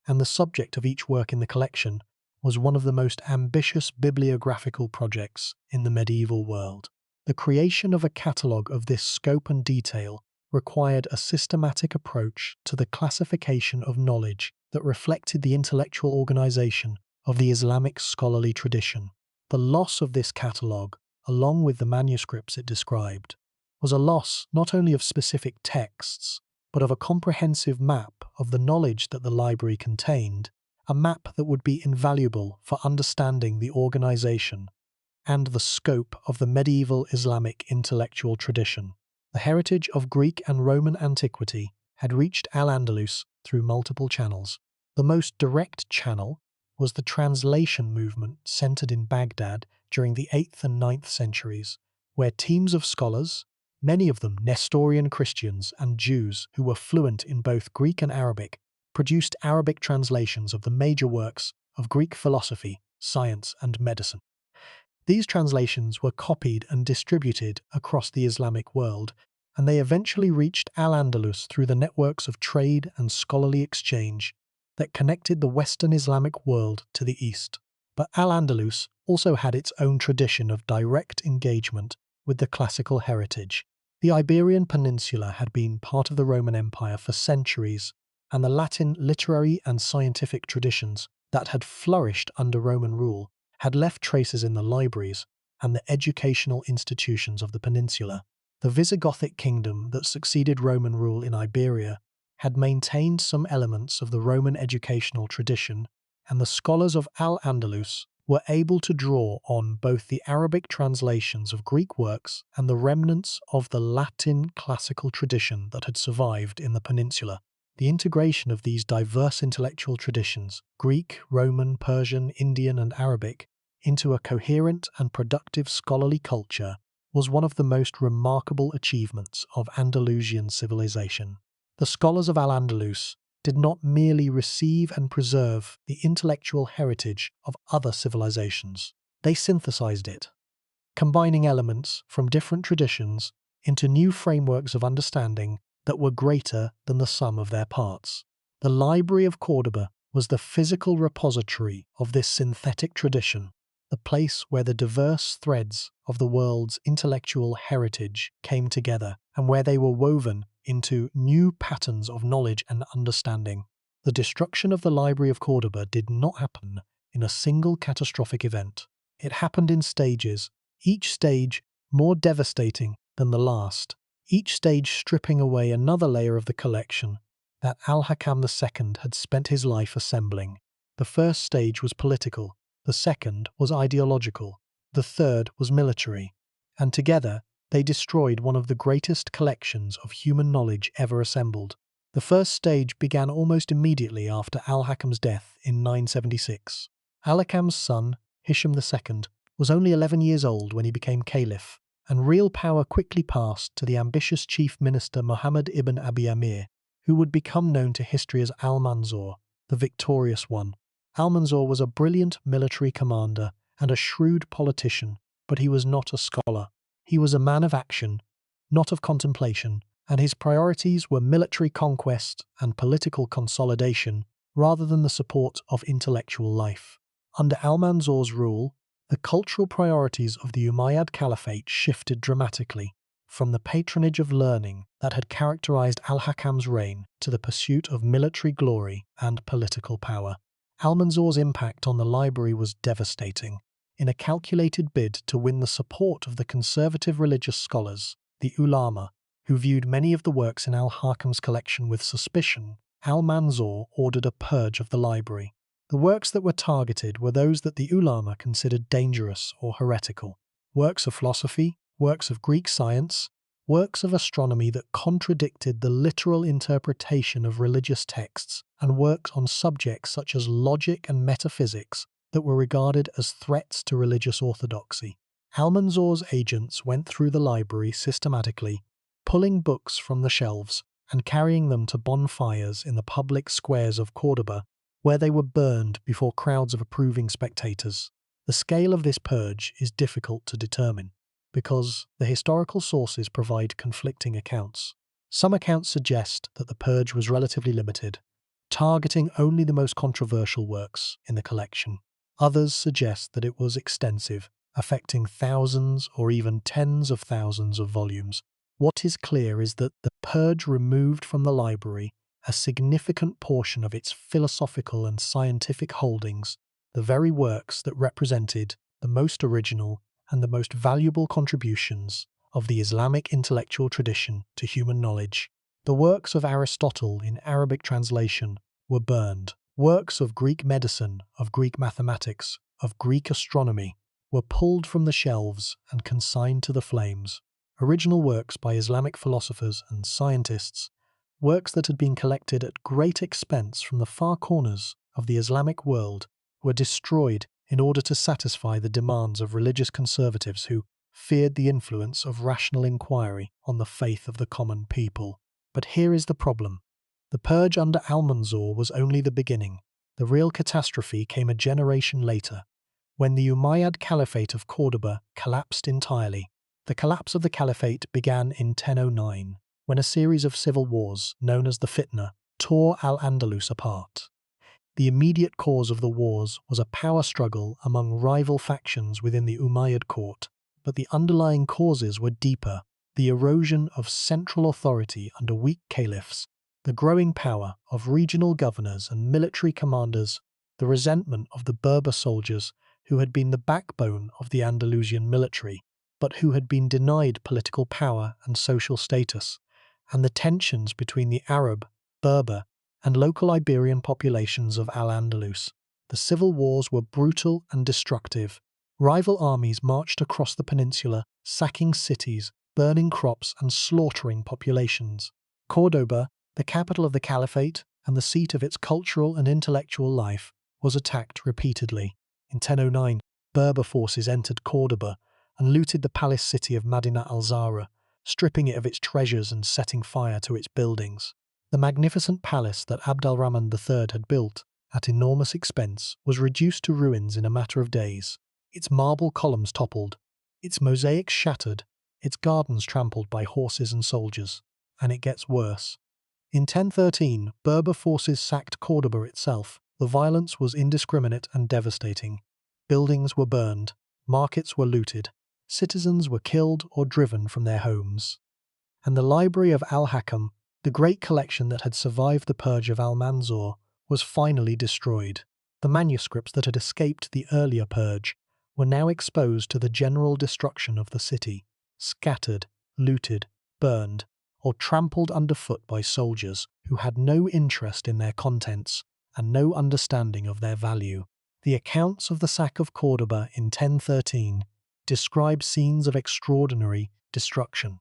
and the subject of each work in the collection, was one of the most ambitious bibliographical projects in the medieval world. The creation of a catalogue of this scope and detail required a systematic approach to the classification of knowledge that reflected the intellectual organization of the Islamic scholarly tradition. The loss of this catalogue, along with the manuscripts it described, was a loss not only of specific texts, but of a comprehensive map of the knowledge that the library contained, a map that would be invaluable for understanding the organization and the scope of the medieval Islamic intellectual tradition. The heritage of Greek and Roman antiquity had reached Al-Andalus through multiple channels. The most direct channel was the translation movement centered in Baghdad during the 8th and 9th centuries, where teams of scholars, many of them Nestorian Christians and Jews who were fluent in both Greek and Arabic, produced Arabic translations of the major works of Greek philosophy, science, and medicine. These translations were copied and distributed across the Islamic world, and they eventually reached Al-Andalus through the networks of trade and scholarly exchange that connected the Western Islamic world to the East. But Al-Andalus also had its own tradition of direct engagement with the classical heritage. The Iberian Peninsula had been part of the Roman Empire for centuries, and the Latin literary and scientific traditions that had flourished under Roman rule had left traces in the libraries and the educational institutions of the peninsula. The Visigothic kingdom that succeeded Roman rule in Iberia had maintained some elements of the Roman educational tradition, and the scholars of Al-Andalus were able to draw on both the Arabic translations of Greek works and the remnants of the Latin classical tradition that had survived in the peninsula. The integration of these diverse intellectual traditions, Greek, Roman, Persian, Indian, and Arabic, into a coherent and productive scholarly culture was one of the most remarkable achievements of Andalusian civilization. The scholars of Al-Andalus did not merely receive and preserve the intellectual heritage of other civilizations. They synthesized it, combining elements from different traditions into new frameworks of understanding that were greater than the sum of their parts. The Library of Cordoba was the physical repository of this synthetic tradition, the place where the diverse threads of the world's intellectual heritage came together and where they were woven into new patterns of knowledge and understanding. The destruction of the Library of Cordoba did not happen in a single catastrophic event. It happened in stages, each stage more devastating than the last, each stage stripping away another layer of the collection that Al-Hakam II had spent his life assembling. The first stage was political, the second was ideological, the third was military, and together they destroyed one of the greatest collections of human knowledge ever assembled. The first stage began almost immediately after Al-Hakam's death in 976. Al-Hakam's son, Hisham II, was only 11 years old when he became caliph, and real power quickly passed to the ambitious chief minister Muhammad ibn Abi Amir. who would become known to history as Almanzor, the victorious one. Almanzor was a brilliant military commander and a shrewd politician, but he was not a scholar. He was a man of action, not of contemplation, and his priorities were military conquest and political consolidation rather than the support of intellectual life. Under Almanzor's rule, the cultural priorities of the Umayyad Caliphate shifted dramatically, from the patronage of learning that had characterized Al-Hakam's reign to the pursuit of military glory and political power. Almanzor's impact on the library was devastating. In a calculated bid to win the support of the conservative religious scholars, the ulama, who viewed many of the works in Al-Hakam's collection with suspicion, Almanzor ordered a purge of the library. The works that were targeted were those that the ulama considered dangerous or heretical. Works of philosophy, works of Greek science, works of astronomy that contradicted the literal interpretation of religious texts, and works on subjects such as logic and metaphysics that were regarded as threats to religious orthodoxy. Almanzor's agents went through the library systematically, pulling books from the shelves and carrying them to bonfires in the public squares of Cordoba, where they were burned before crowds of approving spectators. The scale of this purge is difficult to determine, because the historical sources provide conflicting accounts. Some accounts suggest that the purge was relatively limited, targeting only the most controversial works in the collection. Others suggest that it was extensive, affecting thousands or even tens of thousands of volumes. What is clear is that the purge removed from the library a significant portion of its philosophical and scientific holdings, the very works that represented the most original and the most valuable contributions of the Islamic intellectual tradition to human knowledge. The works of Aristotle in Arabic translation were burned. Works of Greek medicine, of Greek mathematics, of Greek astronomy were pulled from the shelves and consigned to the flames. Original works by Islamic philosophers and scientists, works that had been collected at great expense from the far corners of the Islamic world, were destroyed in order to satisfy the demands of religious conservatives who feared the influence of rational inquiry on the faith of the common people. But here is the problem. The purge under Almanzor was only the beginning. The real catastrophe came a generation later, when the Umayyad Caliphate of Cordoba collapsed entirely. The collapse of the caliphate began in 1009, when a series of civil wars, known as the Fitna, tore Al-Andalus apart. The immediate cause of the wars was a power struggle among rival factions within the Umayyad court, but the underlying causes were deeper: the erosion of central authority under weak caliphs, the growing power of regional governors and military commanders, the resentment of the Berber soldiers who had been the backbone of the Andalusian military, but who had been denied political power and social status, and the tensions between the Arab, Berber, and local Iberian populations of Al-Andalus. The civil wars were brutal and destructive. Rival armies marched across the peninsula, sacking cities, burning crops, and slaughtering populations. Cordoba, the capital of the caliphate and the seat of its cultural and intellectual life, was attacked repeatedly. In 1009, Berber forces entered Cordoba and looted the palace city of Madinat al-Zahra, stripping it of its treasures and setting fire to its buildings. The magnificent palace that Abd al-Rahman III had built at enormous expense was reduced to ruins in a matter of days. Its marble columns toppled, its mosaics shattered, its gardens trampled by horses and soldiers. And it gets worse. In 1013, Berber forces sacked Cordoba itself. The violence was indiscriminate and devastating. Buildings were burned, markets were looted, citizens were killed or driven from their homes. And the library of Al-Hakam, the great collection that had survived the purge of Almanzor, was finally destroyed. The manuscripts that had escaped the earlier purge were now exposed to the general destruction of the city, scattered, looted, burned, or trampled underfoot by soldiers who had no interest in their contents and no understanding of their value. The accounts of the sack of Cordoba in 1013 describe scenes of extraordinary destruction.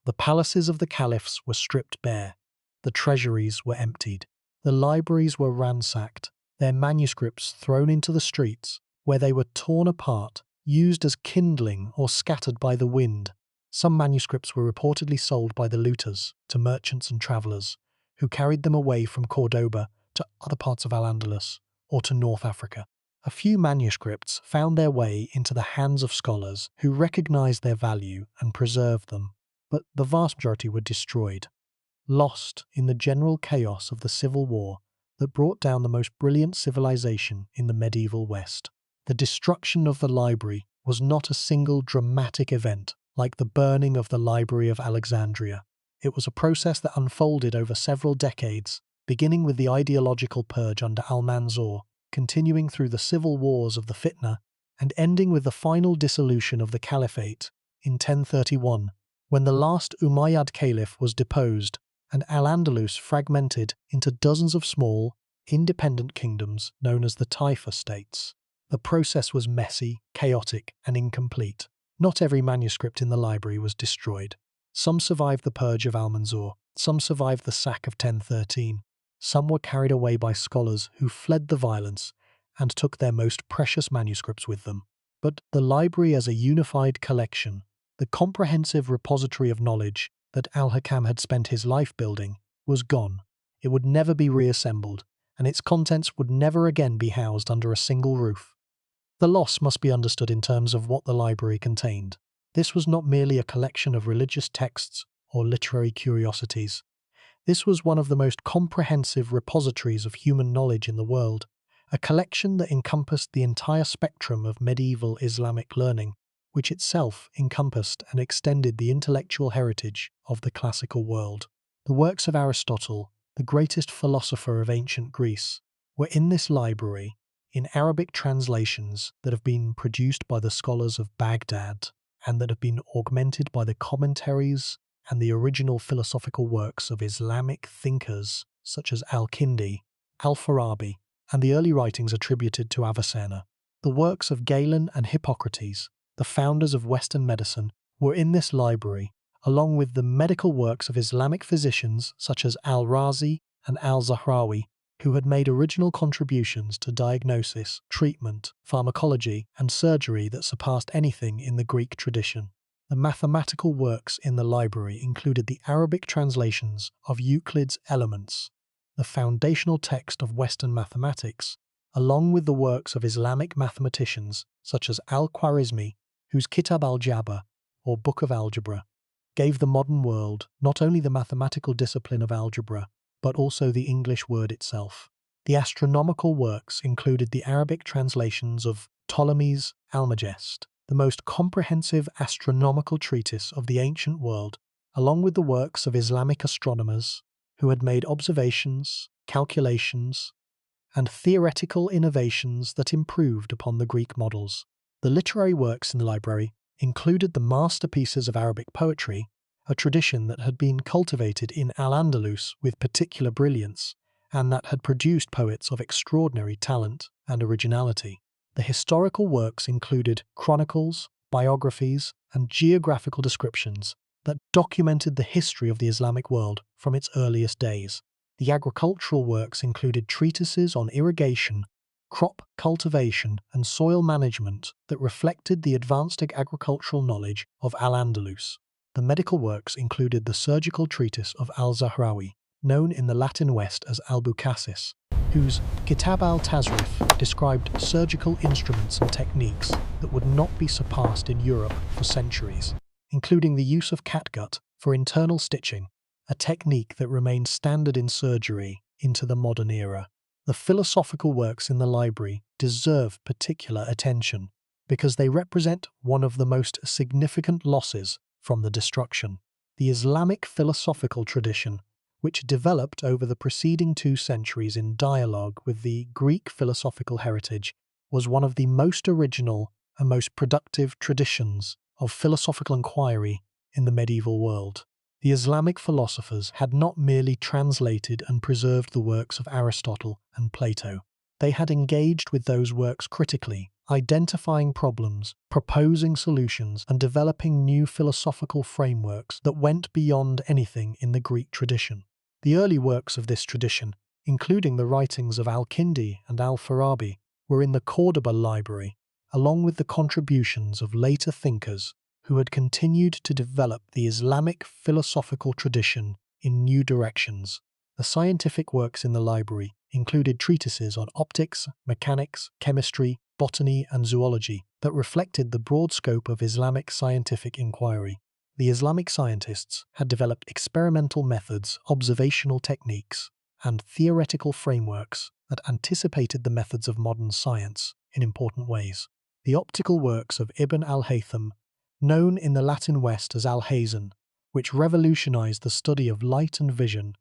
The palaces of the caliphs were stripped bare, the treasuries were emptied, the libraries were ransacked, their manuscripts thrown into the streets, where they were torn apart, used as kindling or scattered by the wind. Some manuscripts were reportedly sold by the looters to merchants and travellers, who carried them away from Cordoba to other parts of Al-Andalus or to North Africa. A few manuscripts found their way into the hands of scholars who recognized their value and preserved them, but the vast majority were destroyed, lost in the general chaos of the civil war that brought down the most brilliant civilization in the medieval West. The destruction of the library was not a single dramatic event like the burning of the Library of Alexandria. It was a process that unfolded over several decades, beginning with the ideological purge under Al-Mansur, continuing through the civil wars of the Fitna, and ending with the final dissolution of the Caliphate in 1031, when the last Umayyad Caliph was deposed and Al-Andalus fragmented into dozens of small, independent kingdoms known as the Taifa states. The process was messy, chaotic, and incomplete. Not every manuscript in the library was destroyed. Some survived the purge of Al-Mansur, some survived the sack of 1013. Some were carried away by scholars who fled the violence and took their most precious manuscripts with them. But the library as a unified collection, the comprehensive repository of knowledge that Al-Hakam had spent his life building, was gone. It would never be reassembled, and its contents would never again be housed under a single roof. The loss must be understood in terms of what the library contained. This was not merely a collection of religious texts or literary curiosities. This was one of the most comprehensive repositories of human knowledge in the world, a collection that encompassed the entire spectrum of medieval Islamic learning, which itself encompassed and extended the intellectual heritage of the classical world. The works of Aristotle, the greatest philosopher of ancient Greece, were in this library in Arabic translations that have been produced by the scholars of Baghdad and that have been augmented by the commentaries and the original philosophical works of Islamic thinkers such as Al-Kindi, Al-Farabi, and the early writings attributed to Avicenna. The works of Galen and Hippocrates, the founders of Western medicine, were in this library, along with the medical works of Islamic physicians such as Al-Razi and Al-Zahrawi, who had made original contributions to diagnosis, treatment, pharmacology, and surgery that surpassed anything in the Greek tradition. The mathematical works in the library included the Arabic translations of Euclid's Elements, the foundational text of Western mathematics, along with the works of Islamic mathematicians such as Al-Khwarizmi, whose Kitab al-Jabr, or Book of Algebra, gave the modern world not only the mathematical discipline of algebra, but also the English word itself. The astronomical works included the Arabic translations of Ptolemy's Almagest, the most comprehensive astronomical treatise of the ancient world, along with the works of Islamic astronomers who had made observations, calculations, and theoretical innovations that improved upon the Greek models. The literary works in the library included the masterpieces of Arabic poetry, a tradition that had been cultivated in Al-Andalus with particular brilliance, and that had produced poets of extraordinary talent and originality. The historical works included chronicles, biographies, and geographical descriptions that documented the history of the Islamic world from its earliest days. The agricultural works included treatises on irrigation, crop cultivation, and soil management that reflected the advanced agricultural knowledge of Al-Andalus. The medical works included the surgical treatise of Al-Zahrawi, known in the Latin West as Albucasis, whose Kitab al-Tazrif described surgical instruments and techniques that would not be surpassed in Europe for centuries, including the use of catgut for internal stitching, a technique that remained standard in surgery into the modern era. The philosophical works in the library deserve particular attention because they represent one of the most significant losses from the destruction. The Islamic philosophical tradition, which developed over the preceding 2 centuries in dialogue with the Greek philosophical heritage, was one of the most original and most productive traditions of philosophical inquiry in the medieval world. The Islamic philosophers had not merely translated and preserved the works of Aristotle and Plato. They had engaged with those works critically, identifying problems, proposing solutions, and developing new philosophical frameworks that went beyond anything in the Greek tradition. The early works of this tradition, including the writings of Al-Kindi and Al-Farabi, were in the Cordoba library, along with the contributions of later thinkers who had continued to develop the Islamic philosophical tradition in new directions. The scientific works in the library included treatises on optics, mechanics, chemistry, botany, and zoology that reflected the broad scope of Islamic scientific inquiry. The Islamic scientists had developed experimental methods, observational techniques, and theoretical frameworks that anticipated the methods of modern science in important ways. The optical works of Ibn al-Haytham, known in the Latin West as Alhazen, which revolutionized the study of light and vision,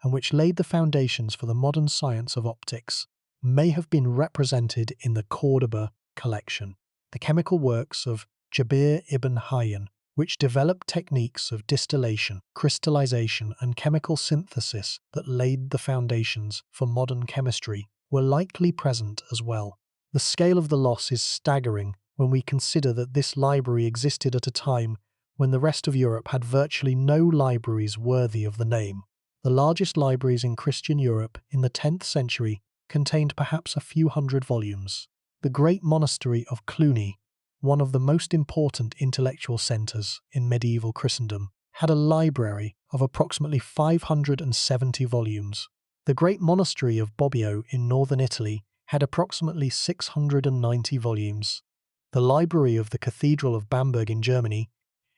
and which laid the foundations for the modern science of optics, may have been represented in the Cordoba collection. The chemical works of Jabir ibn Hayyan, which developed techniques of distillation, crystallization, and chemical synthesis that laid the foundations for modern chemistry, were likely present as well. The scale of the loss is staggering when we consider that this library existed at a time when the rest of Europe had virtually no libraries worthy of the name. The largest libraries in Christian Europe in the 10th century contained perhaps a few hundred volumes. The great monastery of Cluny, one of the most important intellectual centres in medieval Christendom, had a library of approximately 570 volumes. The great monastery of Bobbio in northern Italy had approximately 690 volumes. The library of the Cathedral of Bamberg in Germany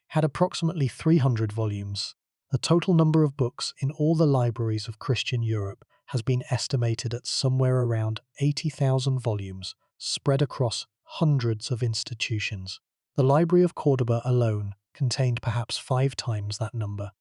had approximately 300 volumes. The total number of books in all the libraries of Christian Europe has been estimated at somewhere around 80,000 volumes, spread across hundreds of institutions. The Library of Cordoba alone contained perhaps 5 times that number.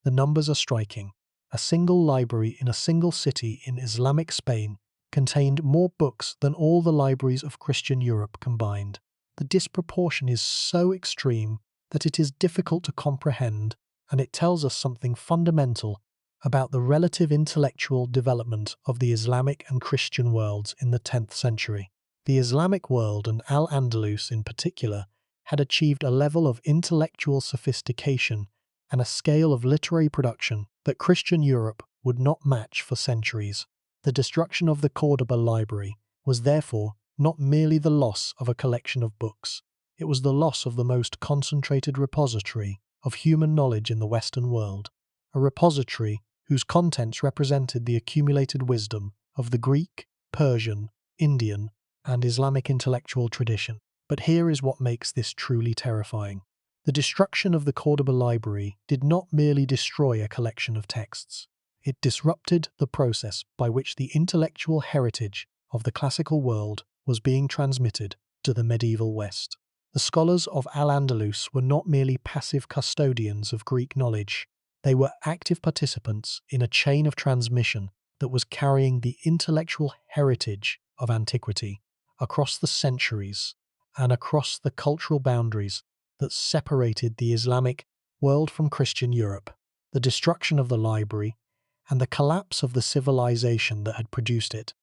The numbers are striking. A single library in a single city in Islamic Spain contained more books than all the libraries of Christian Europe combined. The disproportion is so extreme that it is difficult to comprehend, and it tells us something fundamental about the relative intellectual development of the Islamic and Christian worlds in the 10th century. The Islamic world, and Al-Andalus in particular, had achieved a level of intellectual sophistication and a scale of literary production that Christian Europe would not match for centuries. The destruction of the Cordoba library was therefore not merely the loss of a collection of books, it was the loss of the most concentrated repository of human knowledge in the Western world, a repository whose contents represented the accumulated wisdom of the Greek, Persian, Indian, and Islamic intellectual tradition. But here is what makes this truly terrifying. The destruction of the Cordoba library did not merely destroy a collection of texts. It disrupted the process by which the intellectual heritage of the classical world was being transmitted to the medieval West. The scholars of Al-Andalus were not merely passive custodians of Greek knowledge, they were active participants in a chain of transmission that was carrying the intellectual heritage of antiquity across the centuries and across the cultural boundaries that separated the Islamic world from Christian Europe. The destruction of the library and the collapse of the civilization that had produced it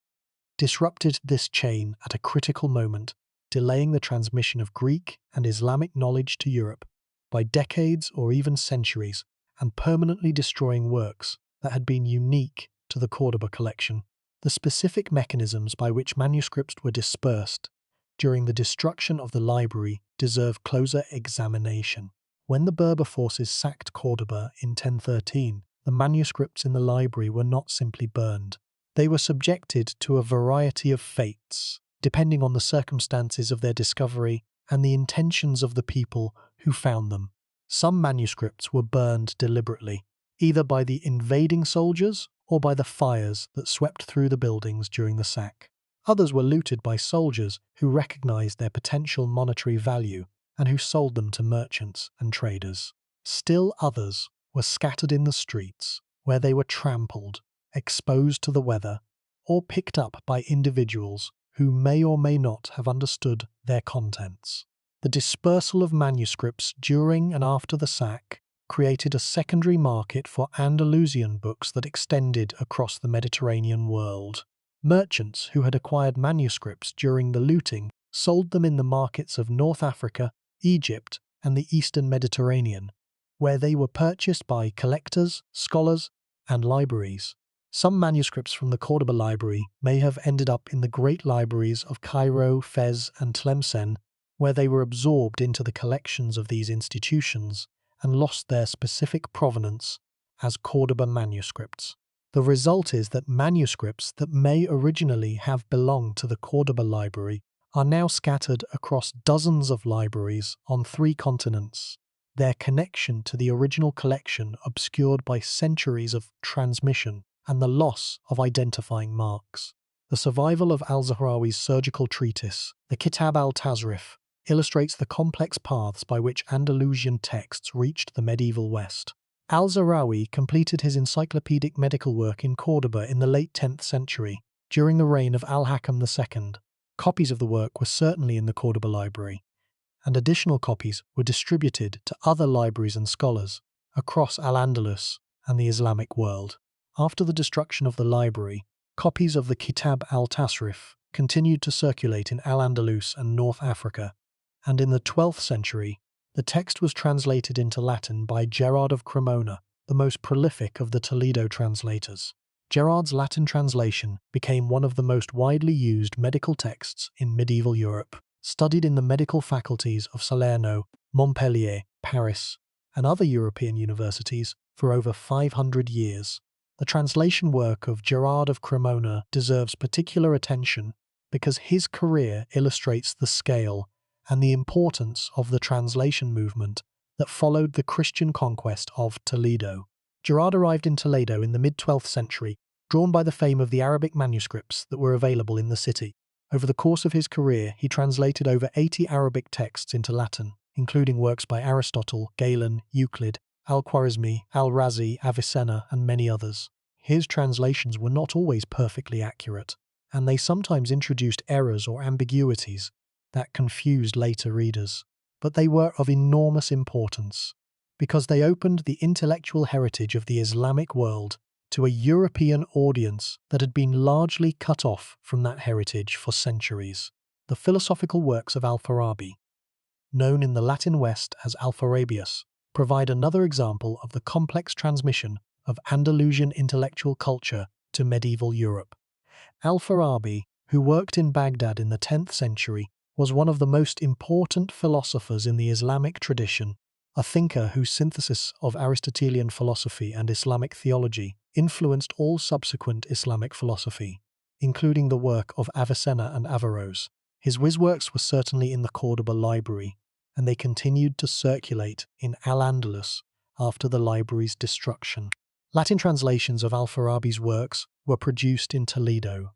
disrupted this chain at a critical moment, delaying the transmission of Greek and Islamic knowledge to Europe by decades or even centuries, and permanently destroying works that had been unique to the Cordoba collection. The specific mechanisms by which manuscripts were dispersed during the destruction of the library deserve closer examination. When the Berber forces sacked Cordoba in 1013, the manuscripts in the library were not simply burned. They were subjected to a variety of fates, depending on the circumstances of their discovery and the intentions of the people who found them. Some manuscripts were burned deliberately, either by the invading soldiers or by the fires that swept through the buildings during the sack. Others were looted by soldiers who recognized their potential monetary value and who sold them to merchants and traders. Still others were scattered in the streets, where they were trampled, exposed to the weather, or picked up by individuals who may or may not have understood their contents. The dispersal of manuscripts during and after the sack created a secondary market for Andalusian books that extended across the Mediterranean world. Merchants who had acquired manuscripts during the looting sold them in the markets of North Africa, Egypt, and the Eastern Mediterranean, where they were purchased by collectors, scholars, and libraries. Some manuscripts from the Cordoba library may have ended up in the great libraries of Cairo, Fez, and Tlemcen, where they were absorbed into the collections of these institutions and lost their specific provenance as Cordoba manuscripts. The result is that manuscripts that may originally have belonged to the Cordoba library are now scattered across dozens of libraries on 3 continents, their connection to the original collection obscured by centuries of transmission and the loss of identifying marks. The survival of al-Zahrawi's surgical treatise, the Kitab al-Tazrif, illustrates the complex paths by which Andalusian texts reached the medieval West. Al-Zahrawi completed his encyclopedic medical work in Cordoba in the late 10th century, during the reign of Al-Hakam II. Copies of the work were certainly in the Cordoba library, and additional copies were distributed to other libraries and scholars across Al-Andalus and the Islamic world. After the destruction of the library, copies of the Kitab al-Tasrif continued to circulate in Al-Andalus and North Africa, and in the 12th century, the text was translated into Latin by Gerard of Cremona, the most prolific of the Toledo translators. Gerard's Latin translation became one of the most widely used medical texts in medieval Europe, studied in the medical faculties of Salerno, Montpellier, Paris, and other European universities for over 500 years. The translation work of Gerard of Cremona deserves particular attention because his career illustrates the scale and the importance of the translation movement that followed the Christian conquest of Toledo. Gerard arrived in Toledo in the mid-12th century, drawn by the fame of the Arabic manuscripts that were available in the city. Over the course of his career, he translated over 80 Arabic texts into Latin, including works by Aristotle, Galen, Euclid, Al-Khwarizmi, Al-Razi, Avicenna, and many others. His translations were not always perfectly accurate, and they sometimes introduced errors or ambiguities that confused later readers. But they were of enormous importance, because they opened the intellectual heritage of the Islamic world to a European audience that had been largely cut off from that heritage for centuries. The philosophical works of Al-Farabi, known in the Latin West as Alpharabius, provide another example of the complex transmission of Andalusian intellectual culture to medieval Europe. Al-Farabi, who worked in Baghdad in the 10th century, was one of the most important philosophers in the Islamic tradition, a thinker whose synthesis of Aristotelian philosophy and Islamic theology influenced all subsequent Islamic philosophy, including the work of Avicenna and Averroes. His works were certainly in the Cordoba library, and they continued to circulate in Al-Andalus after the library's destruction. Latin translations of Al-Farabi's works were produced in Toledo,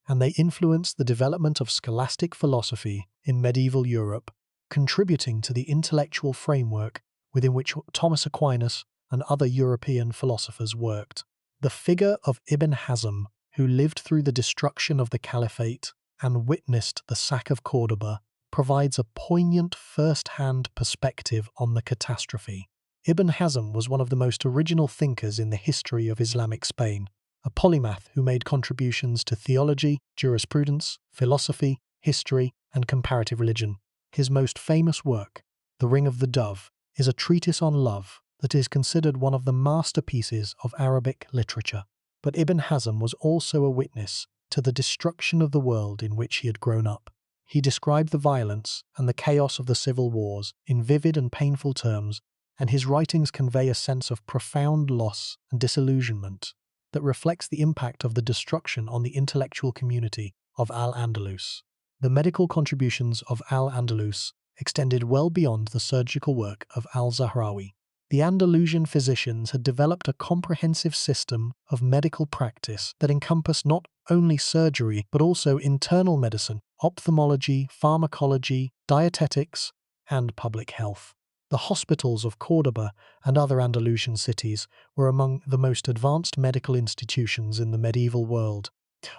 and they influenced the development of scholastic philosophy in medieval Europe, contributing to the intellectual framework within which Thomas Aquinas and other European philosophers worked. The figure of Ibn Hazm, who lived through the destruction of the Caliphate and witnessed the sack of Cordoba, provides a poignant first-hand perspective on the catastrophe. Ibn Hazm was one of the most original thinkers in the history of Islamic Spain, a polymath who made contributions to theology, jurisprudence, philosophy, history, and comparative religion. His most famous work, The Ring of the Dove, is a treatise on love that is considered one of the masterpieces of Arabic literature. But Ibn Hazm was also a witness to the destruction of the world in which he had grown up. He described the violence and the chaos of the civil wars in vivid and painful terms, and his writings convey a sense of profound loss and disillusionment that reflects the impact of the destruction on the intellectual community of Al-Andalus. The medical contributions of Al-Andalus extended well beyond the surgical work of Al-Zahrawi. The Andalusian physicians had developed a comprehensive system of medical practice that encompassed not only surgery but also internal medicine, ophthalmology, pharmacology, dietetics, and public health. The hospitals of Cordoba and other Andalusian cities were among the most advanced medical institutions in the medieval world,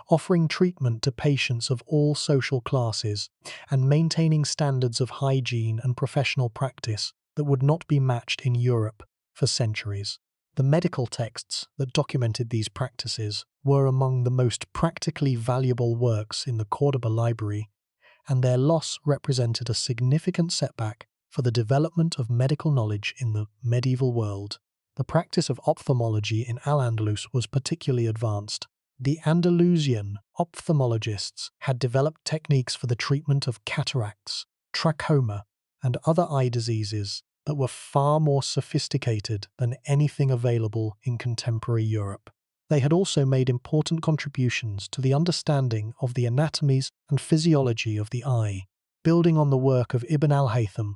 offering treatment to patients of all social classes and maintaining standards of hygiene and professional practice that would not be matched in Europe for centuries. The medical texts that documented these practices were among the most practically valuable works in the Cordoba library, and their loss represented a significant setback for the development of medical knowledge in the medieval world. The practice of ophthalmology in Al-Andalus was particularly advanced. The Andalusian ophthalmologists had developed techniques for the treatment of cataracts, trachoma, and other eye diseases that were far more sophisticated than anything available in contemporary Europe. They had also made important contributions to the understanding of the anatomies and physiology of the eye, building on the work of Ibn al-Haytham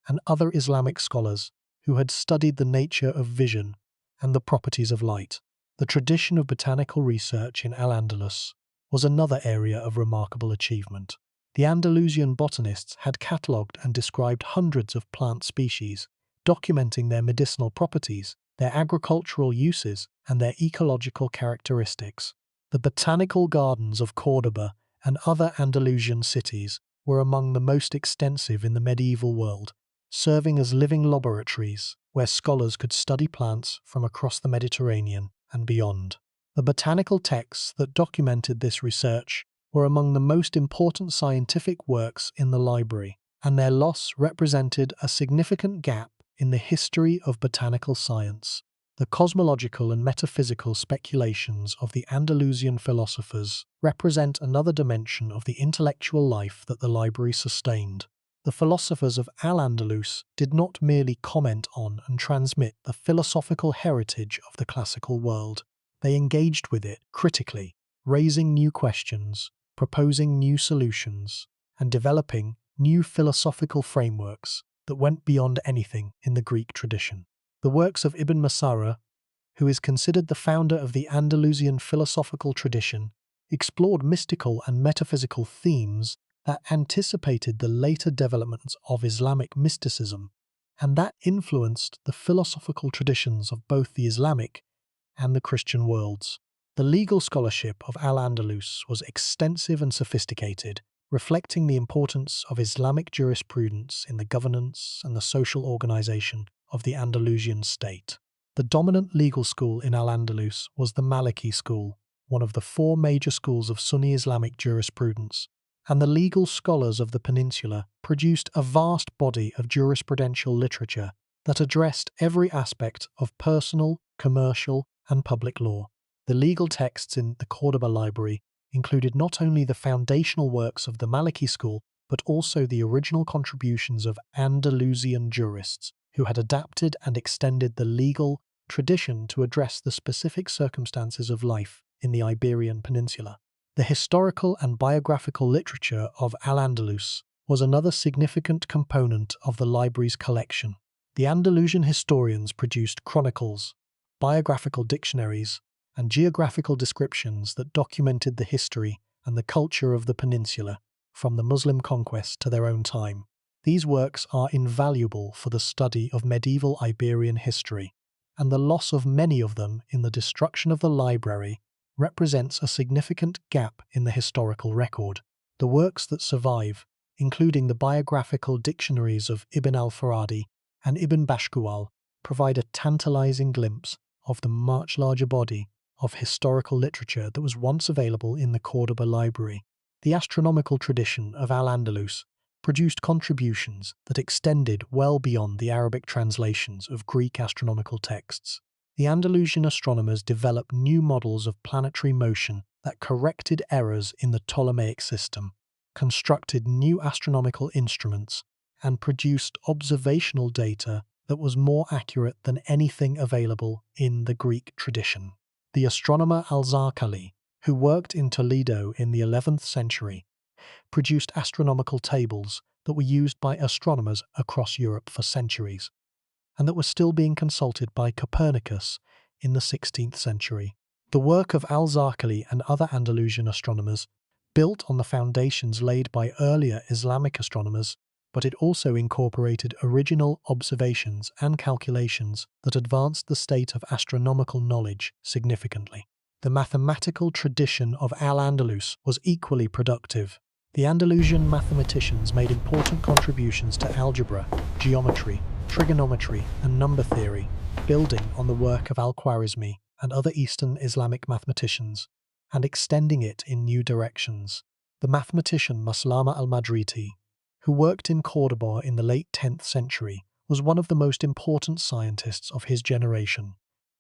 and other Islamic scholars who had studied the nature of vision and the properties of light. The tradition of botanical research in Al-Andalus was another area of remarkable achievement. The Andalusian botanists had catalogued and described hundreds of plant species, documenting their medicinal properties, their agricultural uses, and their ecological characteristics. The botanical gardens of Cordoba and other Andalusian cities were among the most extensive in the medieval world, serving as living laboratories where scholars could study plants from across the Mediterranean and beyond. The botanical texts that documented this research were among the most important scientific works in the library, and their loss represented a significant gap in the history of botanical science. The cosmological and metaphysical speculations of the Andalusian philosophers represent another dimension of the intellectual life that the library sustained. The philosophers of Al-Andalus did not merely comment on and transmit the philosophical heritage of the classical world. They engaged with it critically, raising new questions, proposing new solutions, and developing new philosophical frameworks that went beyond anything in the Greek tradition. The works of Ibn Masara, who is considered the founder of the Andalusian philosophical tradition, explored mystical and metaphysical themes that anticipated the later developments of Islamic mysticism, and that influenced the philosophical traditions of both the Islamic and the Christian worlds. The legal scholarship of Al-Andalus was extensive and sophisticated, reflecting the importance of Islamic jurisprudence in the governance and the social organization of the Andalusian state. The dominant legal school in Al-Andalus was the Maliki school, one of the four major schools of Sunni Islamic jurisprudence, and the legal scholars of the peninsula produced a vast body of jurisprudential literature that addressed every aspect of personal, commercial, and public law. The legal texts in the Cordoba library included not only the foundational works of the Maliki school, but also the original contributions of Andalusian jurists who had adapted and extended the legal tradition to address the specific circumstances of life in the Iberian Peninsula. The historical and biographical literature of Al-Andalus was another significant component of the library's collection. The Andalusian historians produced chronicles, biographical dictionaries, and geographical descriptions that documented the history and the culture of the peninsula, from the Muslim conquest to their own time. These works are invaluable for the study of medieval Iberian history, and the loss of many of them in the destruction of the library represents a significant gap in the historical record. The works that survive, including the biographical dictionaries of Ibn al-Faradi and Ibn Bashkuwal, provide a tantalizing glimpse of the much larger body of historical literature that was once available in the Cordoba library. The astronomical tradition of Al-Andalus produced contributions that extended well beyond the Arabic translations of Greek astronomical texts. The Andalusian astronomers developed new models of planetary motion that corrected errors in the Ptolemaic system, constructed new astronomical instruments, and produced observational data that was more accurate than anything available in the Greek tradition. The astronomer Al-Zarqali, who worked in Toledo in the 11th century, produced astronomical tables that were used by astronomers across Europe for centuries, and that were still being consulted by Copernicus in the 16th century. The work of Al-Zarqali and other Andalusian astronomers built on the foundations laid by earlier Islamic astronomers, but it also incorporated original observations and calculations that advanced the state of astronomical knowledge significantly. The mathematical tradition of Al-Andalus was equally productive. The Andalusian mathematicians made important contributions to algebra, geometry, trigonometry, and number theory, building on the work of Al-Khwarizmi and other Eastern Islamic mathematicians, and extending it in new directions. The mathematician Maslama al-Madriti, who worked in Cordoba in the late 10th century, was one of the most important scientists of his generation,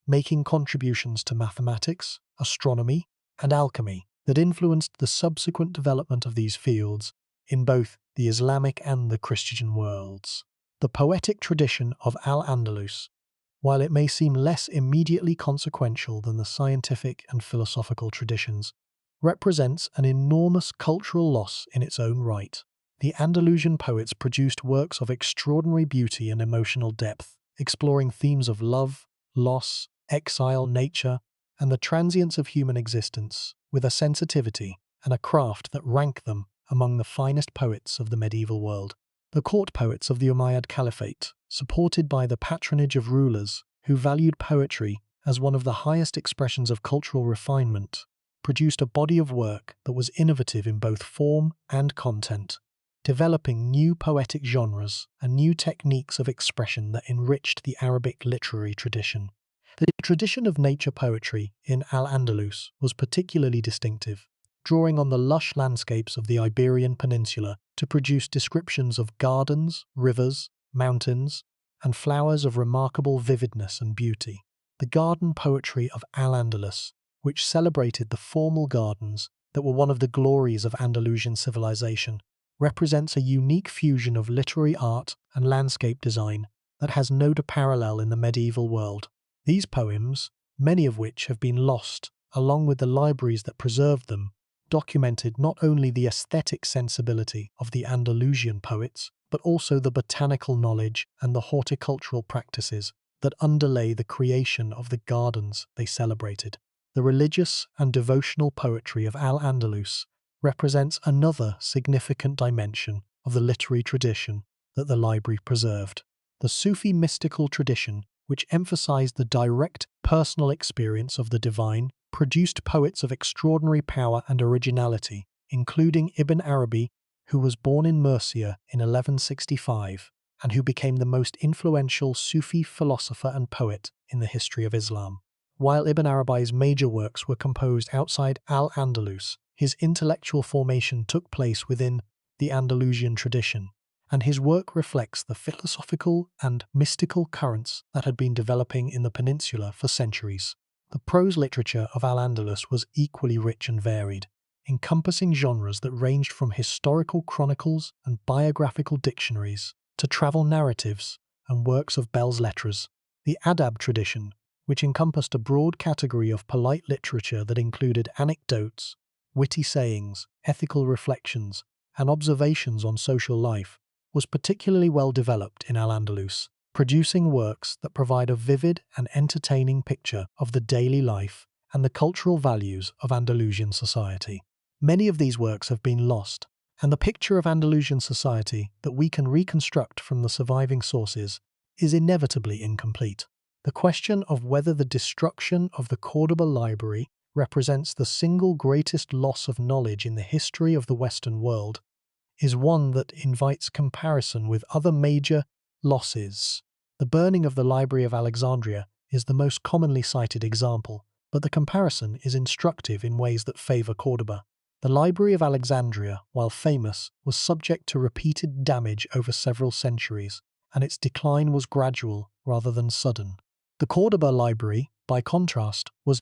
making contributions to mathematics, astronomy, and alchemy that influenced the subsequent development of these fields in both the Islamic and the Christian worlds. The poetic tradition of Al-Andalus while it may seem less immediately consequential than the scientific and philosophical traditions, represents an enormous cultural loss in its own right. The Andalusian poets produced works of extraordinary beauty and emotional depth, exploring themes of love, loss, exile, nature, and the transience of human existence, with a sensitivity and a craft that rank them among the finest poets of the medieval world. The court poets of the Umayyad Caliphate, supported by the patronage of rulers who valued poetry as one of the highest expressions of cultural refinement, produced a body of work that was innovative in both form and content, developing new poetic genres and new techniques of expression that enriched the Arabic literary tradition. The tradition of nature poetry in Al-Andalus was particularly distinctive, drawing on the lush landscapes of the Iberian Peninsula to produce descriptions of gardens, rivers, mountains, and flowers of remarkable vividness and beauty. The garden poetry of Al-Andalus, which celebrated the formal gardens that were one of the glories of Andalusian civilization, represents a unique fusion of literary art and landscape design that has no parallel in the medieval world. These poems, many of which have been lost, along with the libraries that preserved them, documented not only the aesthetic sensibility of the Andalusian poets, but also the botanical knowledge and the horticultural practices that underlay the creation of the gardens they celebrated. The religious and devotional poetry of Al-Andalus represents another significant dimension of the literary tradition that the library preserved. The Sufi mystical tradition, which emphasized the direct personal experience of the divine, produced poets of extraordinary power and originality, including Ibn Arabi, who was born in Murcia in 1165, and who became the most influential Sufi philosopher and poet in the history of Islam. While Ibn Arabi's major works were composed outside Al-Andalus, his intellectual formation took place within the Andalusian tradition, and his work reflects the philosophical and mystical currents that had been developing in the peninsula for centuries. The prose literature of Al-Andalus was equally rich and varied, encompassing genres that ranged from historical chronicles and biographical dictionaries to travel narratives and works of belles lettres. The Adab tradition, which encompassed a broad category of polite literature that included anecdotes, witty sayings, ethical reflections, and observations on social life, was particularly well developed in Al-Andalus, producing works that provide a vivid and entertaining picture of the daily life and the cultural values of Andalusian society. Many of these works have been lost, and the picture of Andalusian society that we can reconstruct from the surviving sources is inevitably incomplete. The question of whether the destruction of the Cordoba library represents the single greatest loss of knowledge in the history of the Western world is one that invites comparison with other major losses. The burning of the Library of Alexandria is the most commonly cited example, but the comparison is instructive in ways that favor Cordoba. The Library of Alexandria, while famous, was subject to repeated damage over several centuries, and its decline was gradual rather than sudden. The Cordoba library, by contrast, was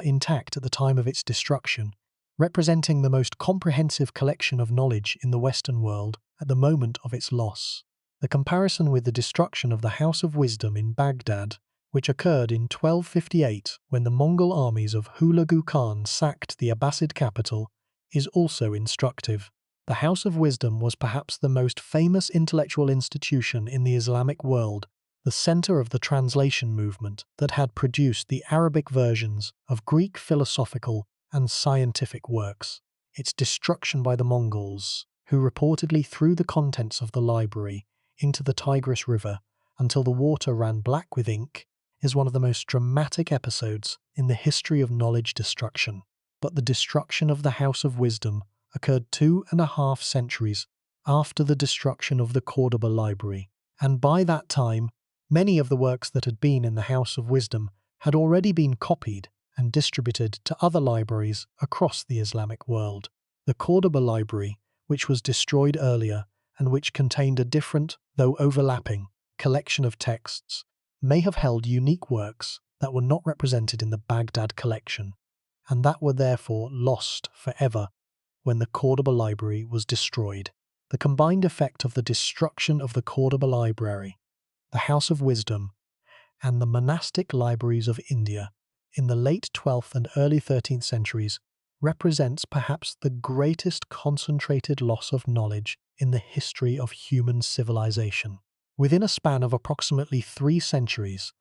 intact at the time of its destruction, representing the most comprehensive collection of knowledge in the Western world at the moment of its loss. The comparison with the destruction of the House of Wisdom in Baghdad, which occurred in 1258 when the Mongol armies of Hulagu Khan sacked the Abbasid capital, is also instructive. The House of Wisdom was perhaps the most famous intellectual institution in the Islamic world, the center of the translation movement that had produced the Arabic versions of Greek philosophical and scientific works. Its destruction by the Mongols, who reportedly threw the contents of the library into the Tigris River until the water ran black with ink, is one of the most dramatic episodes in the history of knowledge destruction. But the destruction of the House of Wisdom occurred 2.5 centuries after the destruction of the Cordoba library, and by that time, many of the works that had been in the House of Wisdom had already been copied and distributed to other libraries across the Islamic world. The Cordoba library, which was destroyed earlier and which contained a different, though overlapping, collection of texts, may have held unique works that were not represented in the Baghdad collection, and that were therefore lost forever when the Cordoba library was destroyed. The combined effect of the destruction of the Cordoba library, the House of Wisdom, and the monastic libraries of India in the late 12th and early 13th centuries represents perhaps the greatest concentrated loss of knowledge in the history of human civilization. Within a span of approximately 3 centuries,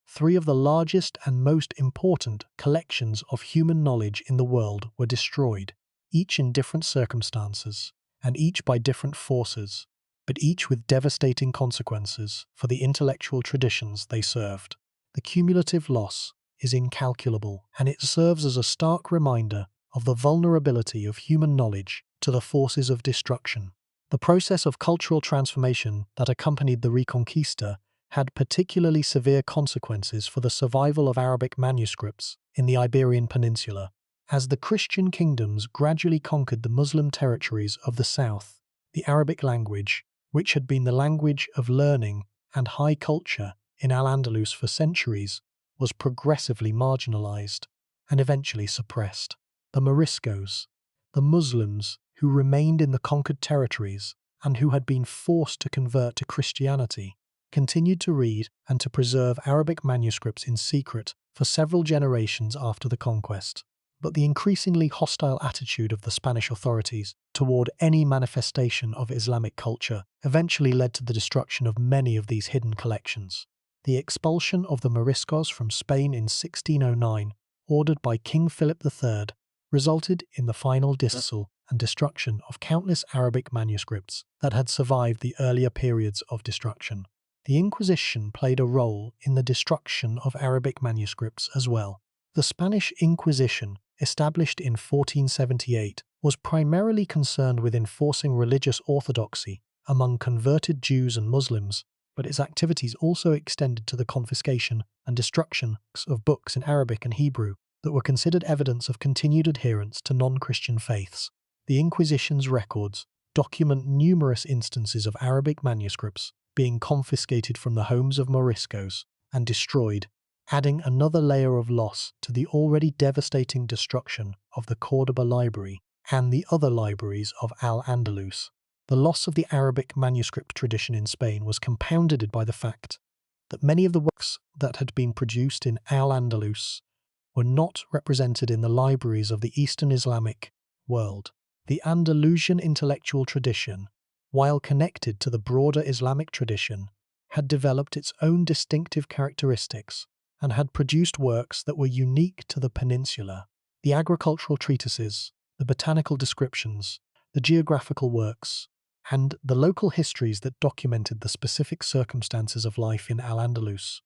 three of the largest and most important collections of human knowledge in the world were destroyed, each in different circumstances, and each by different forces, but each with devastating consequences for the intellectual traditions they served. The cumulative loss is incalculable, and it serves as a stark reminder of the vulnerability of human knowledge to the forces of destruction. The process of cultural transformation that accompanied the Reconquista had particularly severe consequences for the survival of Arabic manuscripts in the Iberian Peninsula. As the Christian kingdoms gradually conquered the Muslim territories of the south, the Arabic language, which had been the language of learning and high culture in Al-Andalus for centuries, was progressively marginalized and eventually suppressed. The Moriscos, the Muslims who remained in the conquered territories and who had been forced to convert to Christianity, continued to read and to preserve Arabic manuscripts in secret for several generations after the conquest. But the increasingly hostile attitude of the Spanish authorities toward any manifestation of Islamic culture eventually led to the destruction of many of these hidden collections. The expulsion of the Moriscos from Spain in 1609, ordered by King Philip III, resulted in the final dismissal and destruction of countless Arabic manuscripts that had survived the earlier periods of destruction. The Inquisition played a role in the destruction of Arabic manuscripts as well. The Spanish Inquisition, established in 1478, was primarily concerned with enforcing religious orthodoxy among converted Jews and Muslims, but its activities also extended to the confiscation and destruction of books in Arabic and Hebrew that were considered evidence of continued adherence to non-Christian faiths. The Inquisition's records document numerous instances of Arabic manuscripts being confiscated from the homes of Moriscos and destroyed, adding another layer of loss to the already devastating destruction of the Cordoba library and the other libraries of Al-Andalus. The loss of the Arabic manuscript tradition in Spain was compounded by the fact that many of the works that had been produced in Al-Andalus were not represented in the libraries of the Eastern Islamic world. The Andalusian intellectual tradition, while connected to the broader Islamic tradition, had developed its own distinctive characteristics and had produced works that were unique to the peninsula. The agricultural treatises, the botanical descriptions, the geographical works, and the local histories that documented the specific circumstances of life in Al-Andalus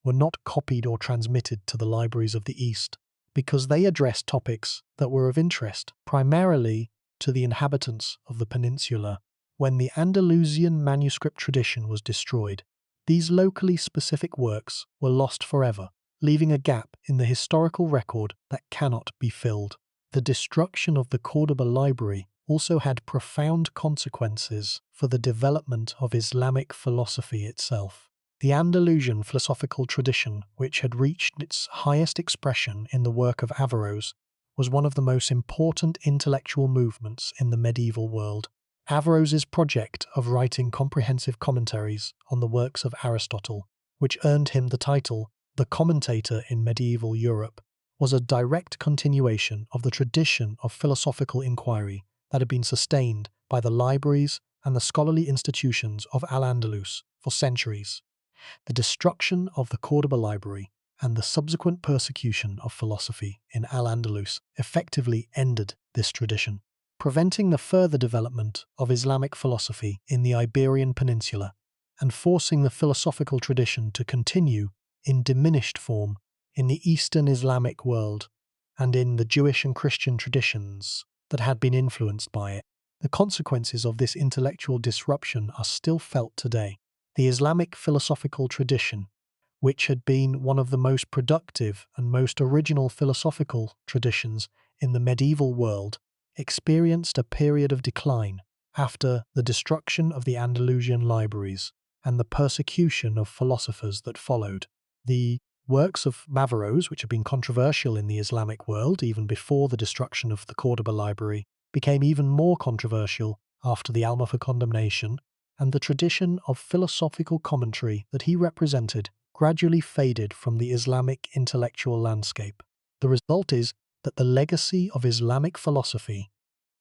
were not copied or transmitted to the libraries of the East because they addressed topics that were of interest primarily to the inhabitants of the peninsula. When the Andalusian manuscript tradition was destroyed, these locally specific works were lost forever, leaving a gap in the historical record that cannot be filled. The destruction of the Cordoba library also had profound consequences for the development of Islamic philosophy itself. The Andalusian philosophical tradition, which had reached its highest expression in the work of Averroes, was one of the most important intellectual movements in the medieval world. Averroes's project of writing comprehensive commentaries on the works of Aristotle, which earned him the title the commentator in medieval Europe, was a direct continuation of the tradition of philosophical inquiry that had been sustained by the libraries and the scholarly institutions of Al-Andalus for centuries. The destruction of the Cordoba library and the subsequent persecution of philosophy in Al-Andalus effectively ended this tradition, preventing the further development of Islamic philosophy in the Iberian Peninsula and forcing the philosophical tradition to continue in diminished form in the Eastern Islamic world and in the Jewish and Christian traditions that had been influenced by it. The consequences of this intellectual disruption are still felt today. The Islamic philosophical tradition, which had been one of the most productive and most original philosophical traditions in the medieval world, experienced a period of decline after the destruction of the Andalusian libraries and the persecution of philosophers that followed. The works of Averroes, which had been controversial in the Islamic world even before the destruction of the Cordoba library, became even more controversial after the Almohad condemnation, and the tradition of philosophical commentary that he represented gradually faded from the Islamic intellectual landscape. The result is that the legacy of Islamic philosophy,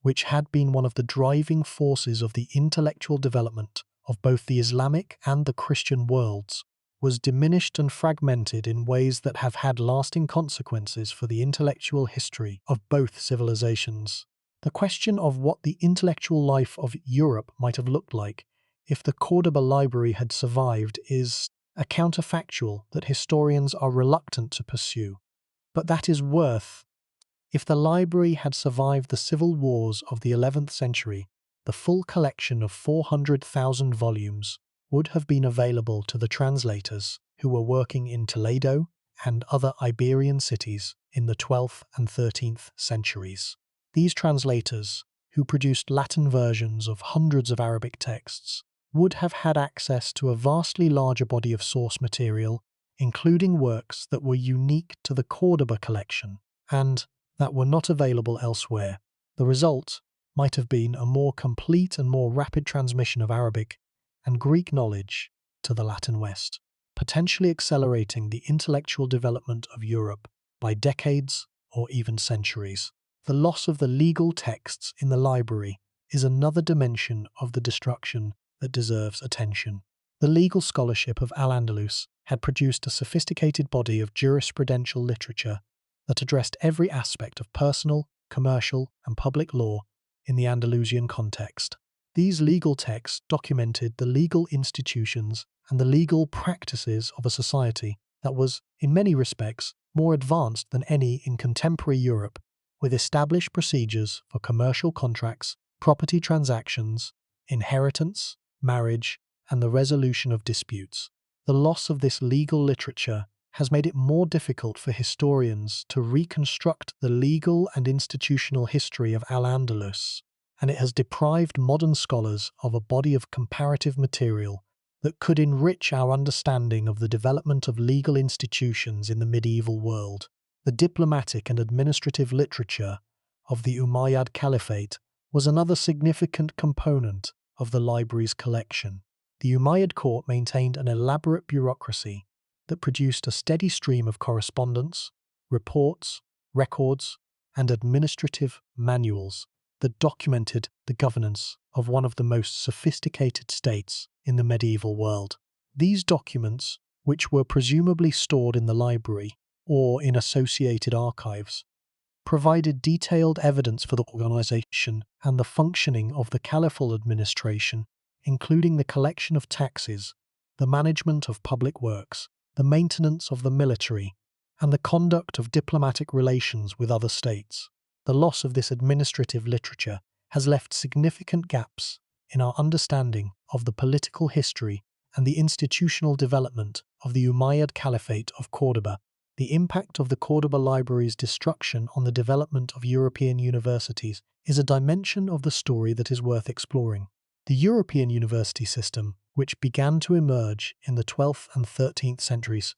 which had been one of the driving forces of the intellectual development of both the Islamic and the Christian worlds, was diminished and fragmented in ways that have had lasting consequences for the intellectual history of both civilizations. The question of what the intellectual life of Europe might have looked like if the Cordoba library had survived is a counterfactual that historians are reluctant to pursue. But that is worth. If the library had survived the civil wars of the 11th century, the full collection of 400,000 volumes would have been available to the translators who were working in Toledo and other Iberian cities in the 12th and 13th centuries. These translators, who produced Latin versions of hundreds of Arabic texts, would have had access to a vastly larger body of source material, including works that were unique to the Cordoba collection and that were not available elsewhere. The result might have been a more complete and more rapid transmission of Arabic and Greek knowledge to the Latin West, potentially accelerating the intellectual development of Europe by decades or even centuries. The loss of the legal texts in the library is another dimension of the destruction that deserves attention. The legal scholarship of Al-Andalus had produced a sophisticated body of jurisprudential literature that addressed every aspect of personal, commercial, and public law in the Andalusian context. These legal texts documented the legal institutions and the legal practices of a society that was, in many respects, more advanced than any in contemporary Europe, with established procedures for commercial contracts, property transactions, inheritance, marriage, and the resolution of disputes. The loss of this legal literature has made it more difficult for historians to reconstruct the legal and institutional history of Al-Andalus, and it has deprived modern scholars of a body of comparative material that could enrich our understanding of the development of legal institutions in the medieval world. The diplomatic and administrative literature of the Umayyad Caliphate was another significant component of the library's collection. The Umayyad court maintained an elaborate bureaucracy that produced a steady stream of correspondence, reports, records, and administrative manuals that documented the governance of one of the most sophisticated states in the medieval world. These documents, which were presumably stored in the library or in associated archives, provided detailed evidence for the organization and the functioning of the caliphal administration, including the collection of taxes, the management of public works, the maintenance of the military, and the conduct of diplomatic relations with other states. The loss of this administrative literature has left significant gaps in our understanding of the political history and the institutional development of the Umayyad Caliphate of Cordoba. The impact of the Cordoba Library's destruction on the development of European universities is a dimension of the story that is worth exploring. The European university system, which began to emerge in the 12th and 13th centuries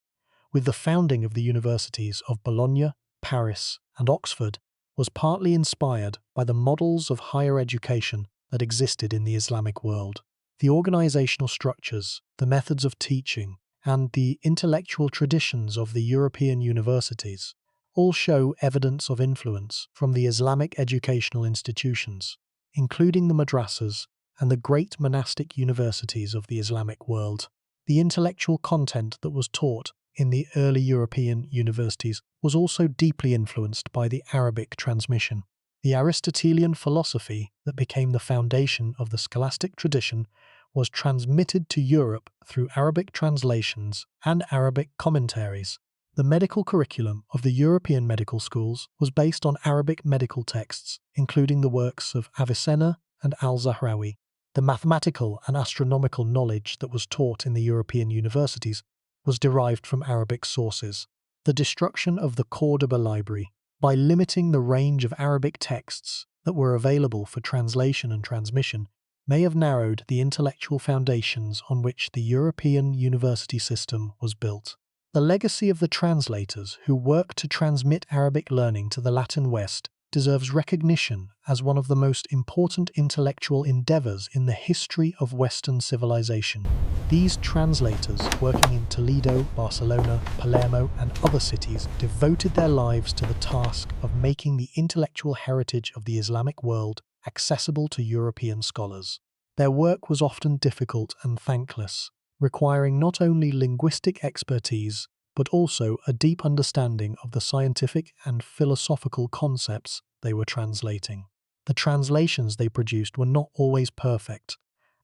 with the founding of the universities of Bologna, Paris, and Oxford, was partly inspired by the models of higher education that existed in the Islamic world. The organizational structures, the methods of teaching, and the intellectual traditions of the European universities all show evidence of influence from the Islamic educational institutions, including the madrasas and the great monastic universities of the Islamic world. The intellectual content that was taught in the early European universities was also deeply influenced by the Arabic transmission. The Aristotelian philosophy that became the foundation of the scholastic tradition was transmitted to Europe through Arabic translations and Arabic commentaries. The medical curriculum of the European medical schools was based on Arabic medical texts, including the works of Avicenna and al-Zahrawi. The mathematical and astronomical knowledge that was taught in the European universities was derived from Arabic sources. The destruction of the Cordoba library, by limiting the range of Arabic texts that were available for translation and transmission, may have narrowed the intellectual foundations on which the European university system was built. The legacy of the translators who worked to transmit Arabic learning to the Latin West deserves recognition as one of the most important intellectual endeavors in the history of Western civilization. These translators, working in Toledo, Barcelona, Palermo, and other cities, devoted their lives to the task of making the intellectual heritage of the Islamic world accessible to European scholars. Their work was often difficult and thankless, requiring not only linguistic expertise, but also a deep understanding of the scientific and philosophical concepts they were translating. The translations they produced were not always perfect,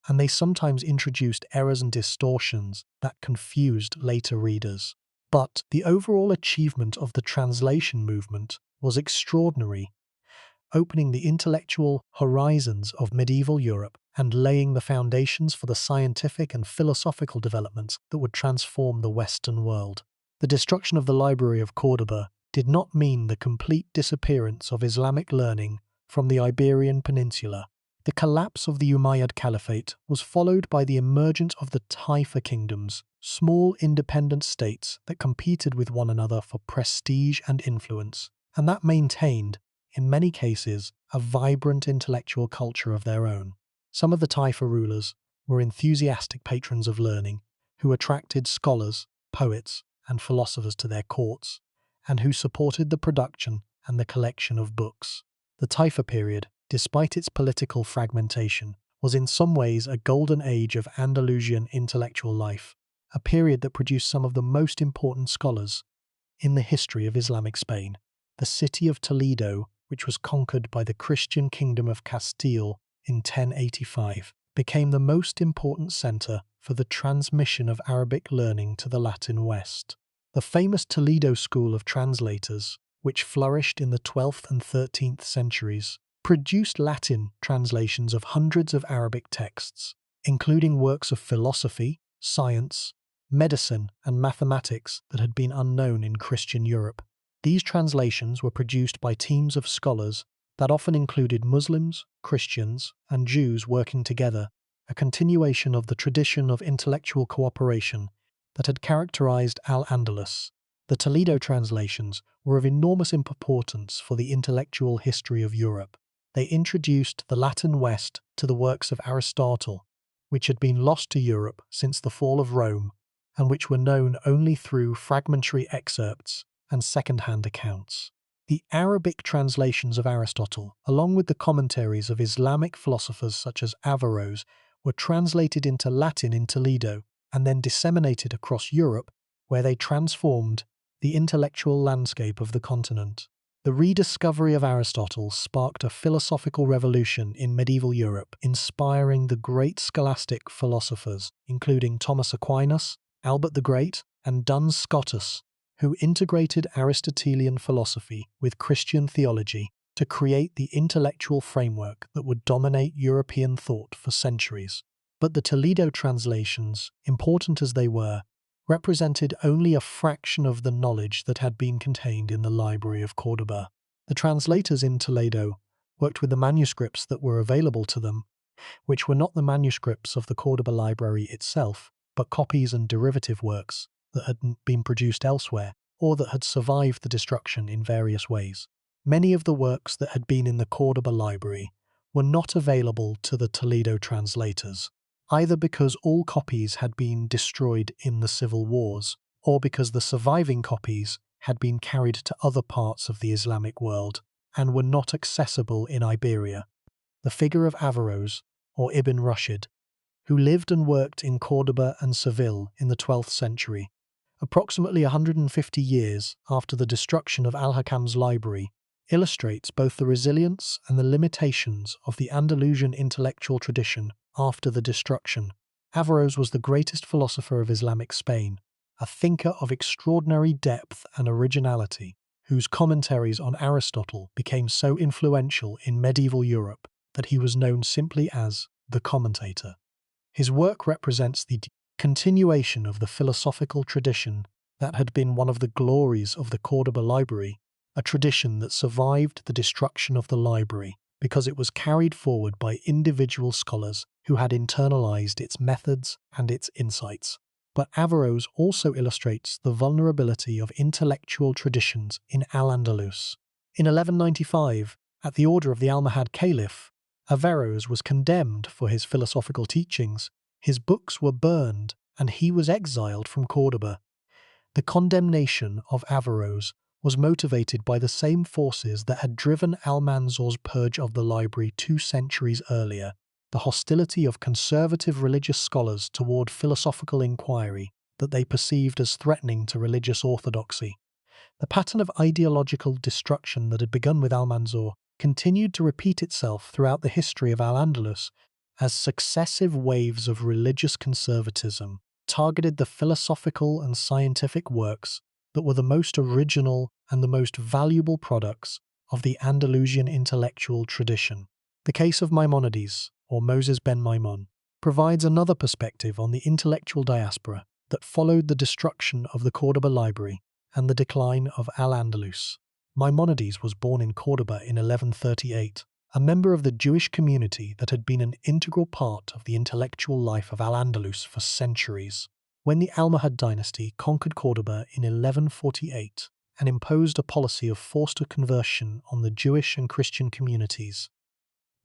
and they sometimes introduced errors and distortions that confused later readers. But the overall achievement of the translation movement was extraordinary, opening the intellectual horizons of medieval Europe and laying the foundations for the scientific and philosophical developments that would transform the Western world. The destruction of the Library of Cordoba did not mean the complete disappearance of Islamic learning from the Iberian Peninsula. The collapse of the Umayyad Caliphate was followed by the emergence of the Taifa kingdoms, small independent states that competed with one another for prestige and influence, and that maintained, in many cases, a vibrant intellectual culture of their own. Some of the Taifa rulers were enthusiastic patrons of learning, who attracted scholars, poets, and philosophers to their courts, and who supported the production and the collection of books. The Taifa period, despite its political fragmentation, was in some ways a golden age of Andalusian intellectual life, a period that produced some of the most important scholars in the history of Islamic Spain. The city of Toledo, which was conquered by the Christian kingdom of Castile in 1085, became the most important centre for the transmission of Arabic learning to the Latin West. The famous Toledo school of translators, which flourished in the 12th and 13th centuries, produced Latin translations of hundreds of Arabic texts, including works of philosophy, science, medicine, and mathematics that had been unknown in Christian Europe. These translations were produced by teams of scholars that often included Muslims, Christians, and Jews working together, a continuation of the tradition of intellectual cooperation that had characterized Al-Andalus. The Toledo translations were of enormous importance for the intellectual history of Europe. They introduced the Latin West to the works of Aristotle, which had been lost to Europe since the fall of Rome, and which were known only through fragmentary excerpts and second-hand accounts. The Arabic translations of Aristotle, along with the commentaries of Islamic philosophers such as Averroes, were translated into Latin in Toledo and then disseminated across Europe, where they transformed the intellectual landscape of the continent. The rediscovery of Aristotle sparked a philosophical revolution in medieval Europe, inspiring the great scholastic philosophers, including Thomas Aquinas, Albert the Great, and Duns Scotus, who integrated Aristotelian philosophy with Christian theology to create the intellectual framework that would dominate European thought for centuries. But the Toledo translations, important as they were, represented only a fraction of the knowledge that had been contained in the Library of Cordoba. The translators in Toledo worked with the manuscripts that were available to them, which were not the manuscripts of the Cordoba Library itself, but copies and derivative works that had been produced elsewhere, or that had survived the destruction in various ways. Many of the works that had been in the Cordoba Library were not available to the Toledo translators, either because all copies had been destroyed in the civil wars, or because the surviving copies had been carried to other parts of the Islamic world and were not accessible in Iberia. The figure of Averroes, or Ibn Rushd, who lived and worked in Cordoba and Seville in the 12th century, approximately 150 years after the destruction of Al-Hakam's library, illustrates both the resilience and the limitations of the Andalusian intellectual tradition after the destruction. Averroes was the greatest philosopher of Islamic Spain, a thinker of extraordinary depth and originality, whose commentaries on Aristotle became so influential in medieval Europe that he was known simply as the commentator. His work represents the continuation of the philosophical tradition that had been one of the glories of the Cordoba Library, a tradition that survived the destruction of the library because it was carried forward by individual scholars who had internalized its methods and its insights. But Averroes also illustrates the vulnerability of intellectual traditions in Al-Andalus. In 1195, at the order of the Almohad Caliph, Averroes was condemned for his philosophical teachings, his books were burned, and he was exiled from Cordoba. The condemnation of Averroes was motivated by the same forces that had driven Almanzor's purge of the library 2 centuries earlier, the hostility of conservative religious scholars toward philosophical inquiry that they perceived as threatening to religious orthodoxy. The pattern of ideological destruction that had begun with Almanzor continued to repeat itself throughout the history of Al-Andalus as successive waves of religious conservatism targeted the philosophical and scientific works that were the most original and the most valuable products of the Andalusian intellectual tradition. The case of Maimonides, or Moses ben Maimon, provides another perspective on the intellectual diaspora that followed the destruction of the Cordoba library and the decline of Al-Andalus. Maimonides was born in Cordoba in 1138, a member of the Jewish community that had been an integral part of the intellectual life of Al-Andalus for centuries. When the Almohad dynasty conquered Cordoba in 1148 and imposed a policy of forced conversion on the Jewish and Christian communities,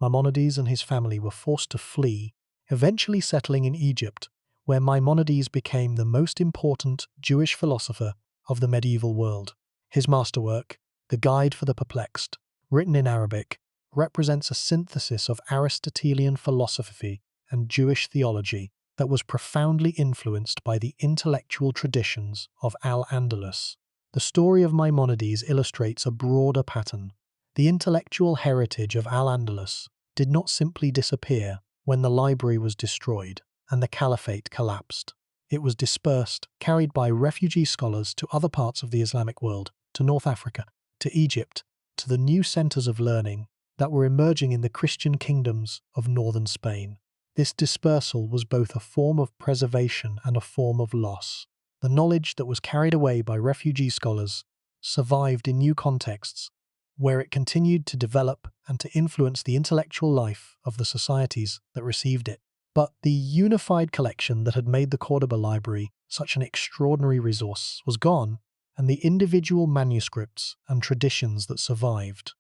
Maimonides and his family were forced to flee, eventually settling in Egypt, where Maimonides became the most important Jewish philosopher of the medieval world. His masterwork, The Guide for the Perplexed, written in Arabic, represents a synthesis of Aristotelian philosophy and Jewish theology that was profoundly influenced by the intellectual traditions of Al-Andalus. The story of Maimonides illustrates a broader pattern. The intellectual heritage of Al-Andalus did not simply disappear when the library was destroyed and the caliphate collapsed. It was dispersed, carried by refugee scholars to other parts of the Islamic world, to North Africa, to Egypt, to the new centers of learning that were emerging in the Christian kingdoms of northern Spain. This dispersal was both a form of preservation and a form of loss. The knowledge that was carried away by refugee scholars survived in new contexts, where it continued to develop and to influence the intellectual life of the societies that received it. But the unified collection that had made the Cordoba Library such an extraordinary resource was gone, and the individual manuscripts and traditions that survived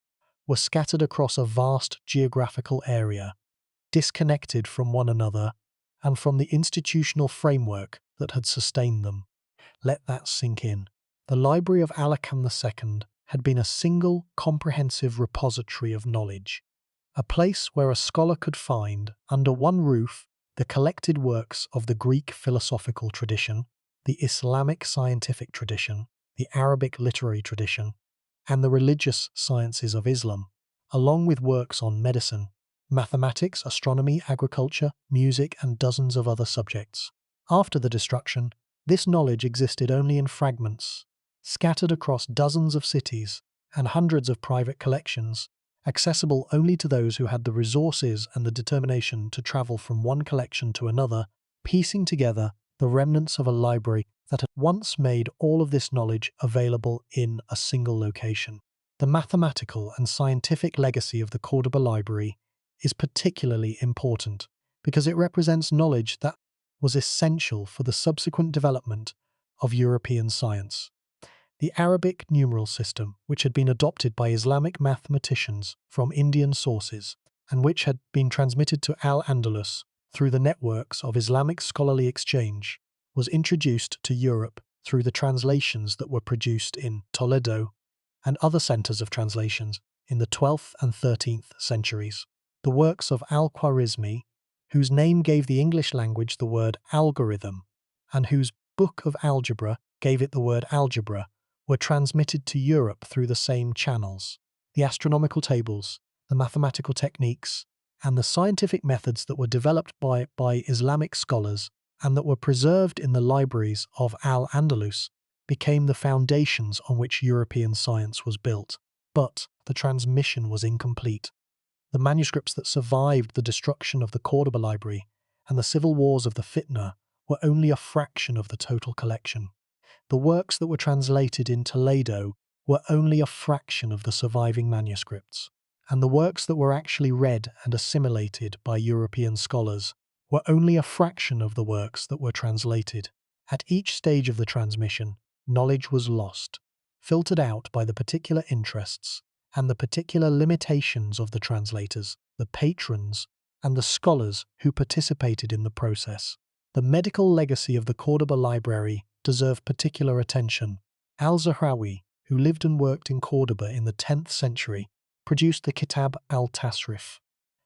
were scattered across a vast geographical area, disconnected from one another and from the institutional framework that had sustained them. Let that sink in. The Library of Alakam II had been a single, comprehensive repository of knowledge, a place where a scholar could find, under one roof, the collected works of the Greek philosophical tradition, the Islamic scientific tradition, the Arabic literary tradition, and the religious sciences of Islam, along with works on medicine, mathematics, astronomy, agriculture, music, and dozens of other subjects. After the destruction, this knowledge existed only in fragments, scattered across dozens of cities and hundreds of private collections, accessible only to those who had the resources and the determination to travel from one collection to another, piecing together the remnants of a library that had once made all of this knowledge available in a single location. The mathematical and scientific legacy of the Cordoba Library is particularly important because it represents knowledge that was essential for the subsequent development of European science. The Arabic numeral system, which had been adopted by Islamic mathematicians from Indian sources, and which had been transmitted to Al-Andalus through the networks of Islamic scholarly exchange, was introduced to Europe through the translations that were produced in Toledo and other centers of translations in the 12th and 13th centuries. The works of Al-Khwarizmi, whose name gave the English language the word algorithm, and whose book of algebra gave it the word algebra, were transmitted to Europe through the same channels. The astronomical tables, the mathematical techniques, and the scientific methods that were developed by Islamic scholars and that were preserved in the libraries of Al-Andalus became the foundations on which European science was built. But the transmission was incomplete. The manuscripts that survived the destruction of the Cordoba Library and the civil wars of the Fitna were only a fraction of the total collection. The works that were translated in Toledo were only a fraction of the surviving manuscripts, and the works that were actually read and assimilated by European scholars were only a fraction of the works that were translated. At each stage of the transmission, knowledge was lost, filtered out by the particular interests and the particular limitations of the translators, the patrons, and the scholars who participated in the process. The medical legacy of the Cordoba library deserved particular attention. Al-Zahrawi, who lived and worked in Cordoba in the 10th century, produced the Kitab al-Tasrif,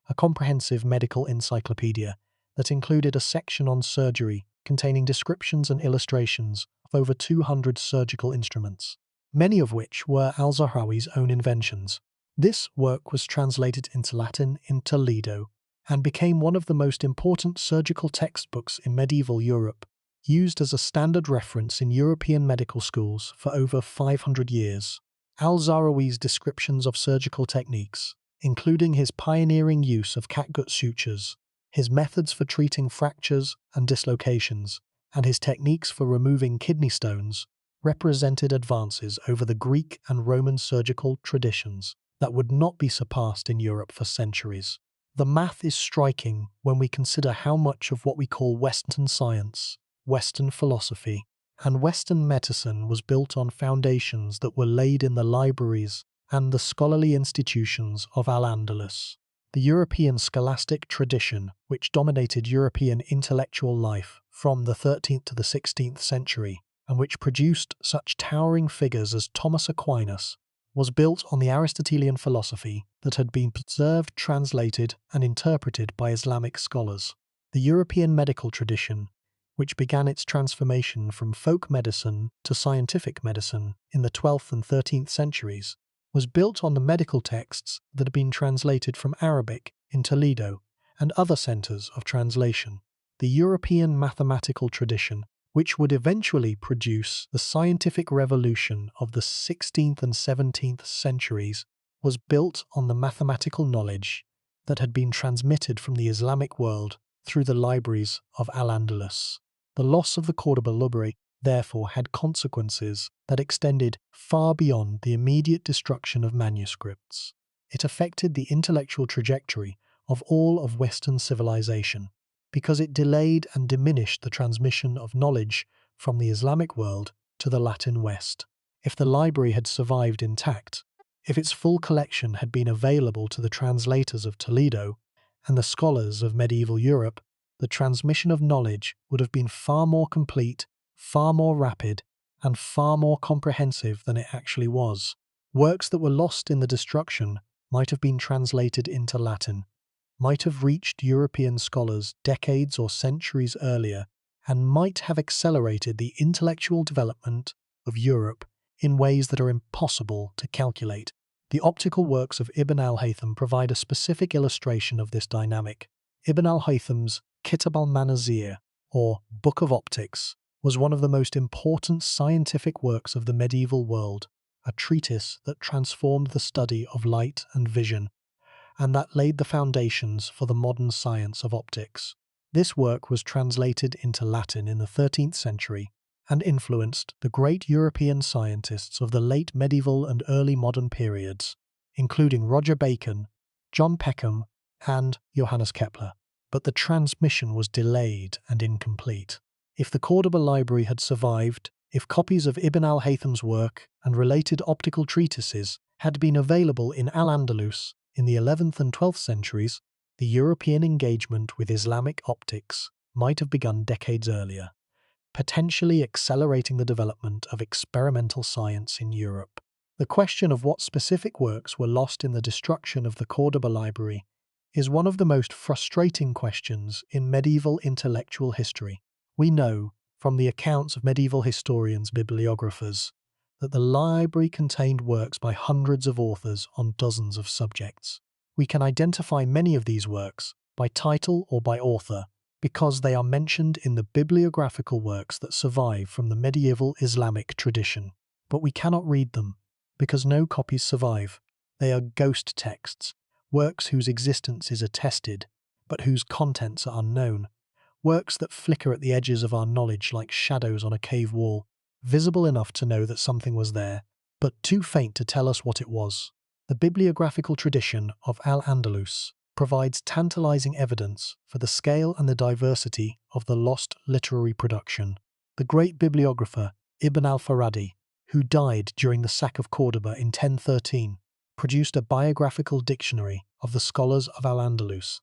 a comprehensive medical encyclopedia that included a section on surgery containing descriptions and illustrations of over 200 surgical instruments, many of which were al-Zahrawi's own inventions. This work was translated into Latin in Toledo and became one of the most important surgical textbooks in medieval Europe, used as a standard reference in European medical schools for over 500 years. Al-Zahrawi's descriptions of surgical techniques, including his pioneering use of catgut sutures, his methods for treating fractures and dislocations, and his techniques for removing kidney stones, represented advances over the Greek and Roman surgical traditions that would not be surpassed in Europe for centuries. The math is striking when we consider how much of what we call Western science, Western philosophy, and Western medicine was built on foundations that were laid in the libraries and the scholarly institutions of Al-Andalus. The European scholastic tradition, which dominated European intellectual life from the 13th to the 16th century, and which produced such towering figures as Thomas Aquinas, was built on the Aristotelian philosophy that had been preserved, translated, and interpreted by Islamic scholars. The European medical tradition, which began its transformation from folk medicine to scientific medicine in the 12th and 13th centuries, was built on the medical texts that had been translated from Arabic in Toledo and other centers of translation. The European mathematical tradition, which would eventually produce the scientific revolution of the 16th and 17th centuries, was built on the mathematical knowledge that had been transmitted from the Islamic world through the libraries of Al-Andalus. The loss of the Cordoba library, therefore, had consequences that extended far beyond the immediate destruction of manuscripts. It affected the intellectual trajectory of all of Western civilization, because it delayed and diminished the transmission of knowledge from the Islamic world to the Latin West. If the library had survived intact, if its full collection had been available to the translators of Toledo and the scholars of medieval Europe, the transmission of knowledge would have been far more complete, far more rapid, and far more comprehensive than it actually was. Works that were lost in the destruction might have been translated into Latin, might have reached European scholars decades or centuries earlier, and might have accelerated the intellectual development of Europe in ways that are impossible to calculate. The optical works of Ibn al-Haytham provide a specific illustration of this dynamic. Ibn al-Haytham's Kitab al-Manazir, or Book of Optics, was one of the most important scientific works of the medieval world, a treatise that transformed the study of light and vision, and that laid the foundations for the modern science of optics. This work was translated into Latin in the 13th century and influenced the great European scientists of the late medieval and early modern periods, including Roger Bacon, John Peckham, and Johannes Kepler. But the transmission was delayed and incomplete. If the Cordoba library had survived, if copies of Ibn al-Haytham's work and related optical treatises had been available in Al-Andalus in the 11th and 12th centuries, the European engagement with Islamic optics might have begun decades earlier, potentially accelerating the development of experimental science in Europe. The question of what specific works were lost in the destruction of the Cordoba library is one of the most frustrating questions in medieval intellectual history. We know, from the accounts of medieval historians and bibliographers, that the library contained works by hundreds of authors on dozens of subjects. We can identify many of these works by title or by author because they are mentioned in the bibliographical works that survive from the medieval Islamic tradition. But we cannot read them because no copies survive. They are ghost texts, works whose existence is attested, but whose contents are unknown, works that flicker at the edges of our knowledge like shadows on a cave wall, visible enough to know that something was there, but too faint to tell us what it was. The bibliographical tradition of Al-Andalus provides tantalizing evidence for the scale and the diversity of the lost literary production. The great bibliographer Ibn al-Farabi, who died during the sack of Cordoba in 1013, produced a biographical dictionary of the scholars of Al-Andalus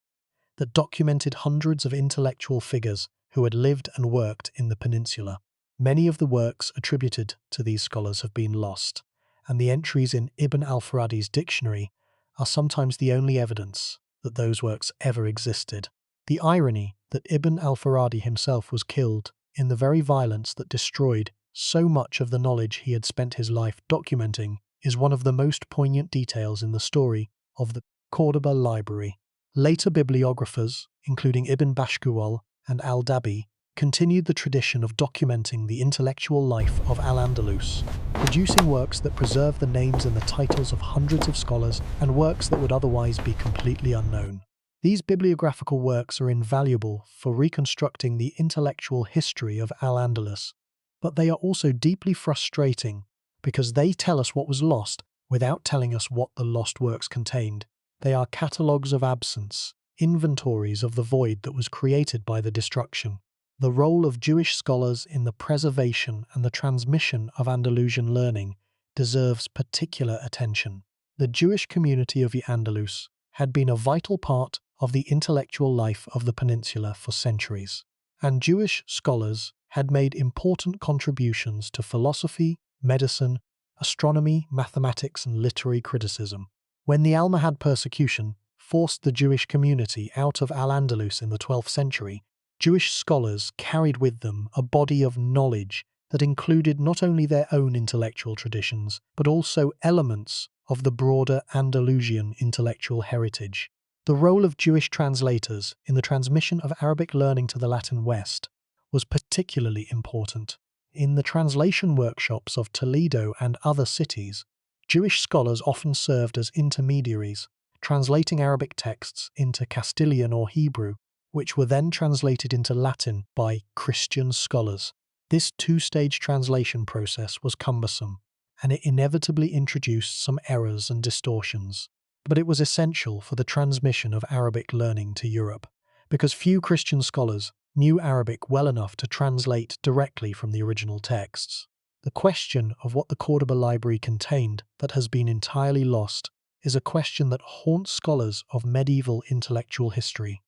that documented hundreds of intellectual figures who had lived and worked in the peninsula. Many of the works attributed to these scholars have been lost, and the entries in Ibn al-Faradi's dictionary are sometimes the only evidence that those works ever existed. The irony that Ibn al-Faradi himself was killed in the very violence that destroyed so much of the knowledge he had spent his life documenting is one of the most poignant details in the story of the Cordoba library. Later bibliographers, including Ibn Bashkuwal and al-Dabi, continued the tradition of documenting the intellectual life of Al-Andalus, producing works that preserve the names and the titles of hundreds of scholars and works that would otherwise be completely unknown. These bibliographical works are invaluable for reconstructing the intellectual history of Al-Andalus, but they are also deeply frustrating because they tell us what was lost without telling us what the lost works contained. They are catalogues of absence, inventories of the void that was created by the destruction. The role of Jewish scholars in the preservation and the transmission of Andalusian learning deserves particular attention. The Jewish community of the Andalus had been a vital part of the intellectual life of the peninsula for centuries, and Jewish scholars had made important contributions to philosophy, medicine, astronomy, mathematics, and literary criticism. When the Almohad persecution forced the Jewish community out of Al-Andalus in the 12th century, Jewish scholars carried with them a body of knowledge that included not only their own intellectual traditions, but also elements of the broader Andalusian intellectual heritage. The role of Jewish translators in the transmission of Arabic learning to the Latin West was particularly important. In the translation workshops of Toledo and other cities, Jewish scholars often served as intermediaries, translating Arabic texts into Castilian or Hebrew, which were then translated into Latin by Christian scholars. This two-stage translation process was cumbersome, and it inevitably introduced some errors and distortions. But it was essential for the transmission of Arabic learning to Europe, because few Christian scholars knew Arabic well enough to translate directly from the original texts. The question of what the Cordoba library contained that has been entirely lost is a question that haunts scholars of medieval intellectual history.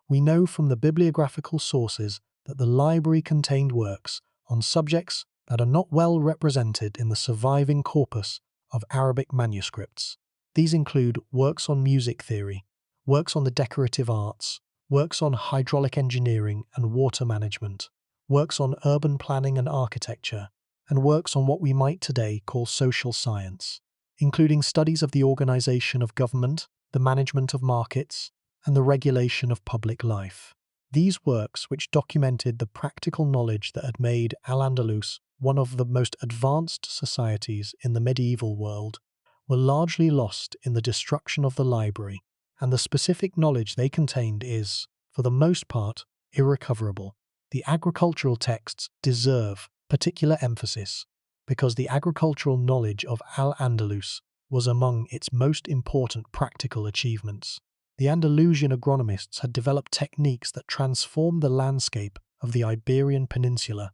We know from the bibliographical sources that the library contained works on subjects that are not well represented in the surviving corpus of Arabic manuscripts. These include works on music theory, works on the decorative arts, works on hydraulic engineering and water management, works on urban planning and architecture, and works on what we might today call social science, including studies of the organization of government, the management of markets, and the regulation of public life. These works, which documented the practical knowledge that had made Al-Andalus one of the most advanced societies in the medieval world, were largely lost in the destruction of the library, and the specific knowledge they contained is, for the most part, irrecoverable. The agricultural texts deserve particular emphasis because the agricultural knowledge of Al-Andalus was among its most important practical achievements. The Andalusian agronomists had developed techniques that transformed the landscape of the Iberian Peninsula,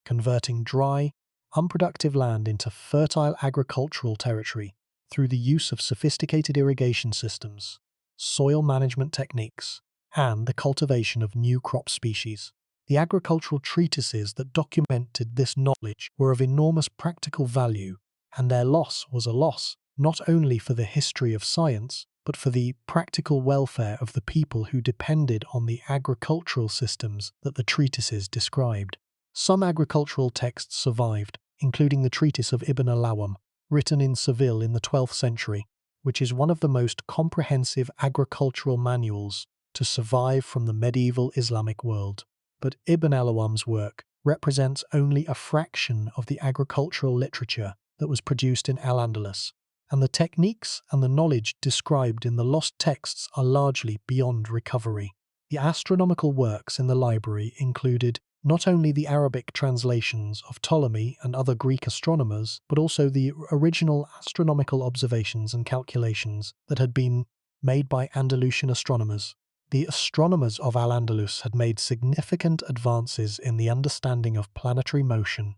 converting dry, unproductive land into fertile agricultural territory through the use of sophisticated irrigation systems, soil management techniques, and the cultivation of new crop species. The agricultural treatises that documented this knowledge were of enormous practical value, and their loss was a loss not only for the history of science, but for the practical welfare of the people who depended on the agricultural systems that the treatises described. Some agricultural texts survived, including the treatise of Ibn al-Awam, written in Seville in the 12th century, which is one of the most comprehensive agricultural manuals to survive from the medieval Islamic world. But Ibn al-Awam's work represents only a fraction of the agricultural literature that was produced in Al-Andalus, and the techniques and the knowledge described in the lost texts are largely beyond recovery. The astronomical works in the library included not only the Arabic translations of Ptolemy and other Greek astronomers, but also the original astronomical observations and calculations that had been made by Andalusian astronomers. The astronomers of Al-Andalus had made significant advances in the understanding of planetary motion,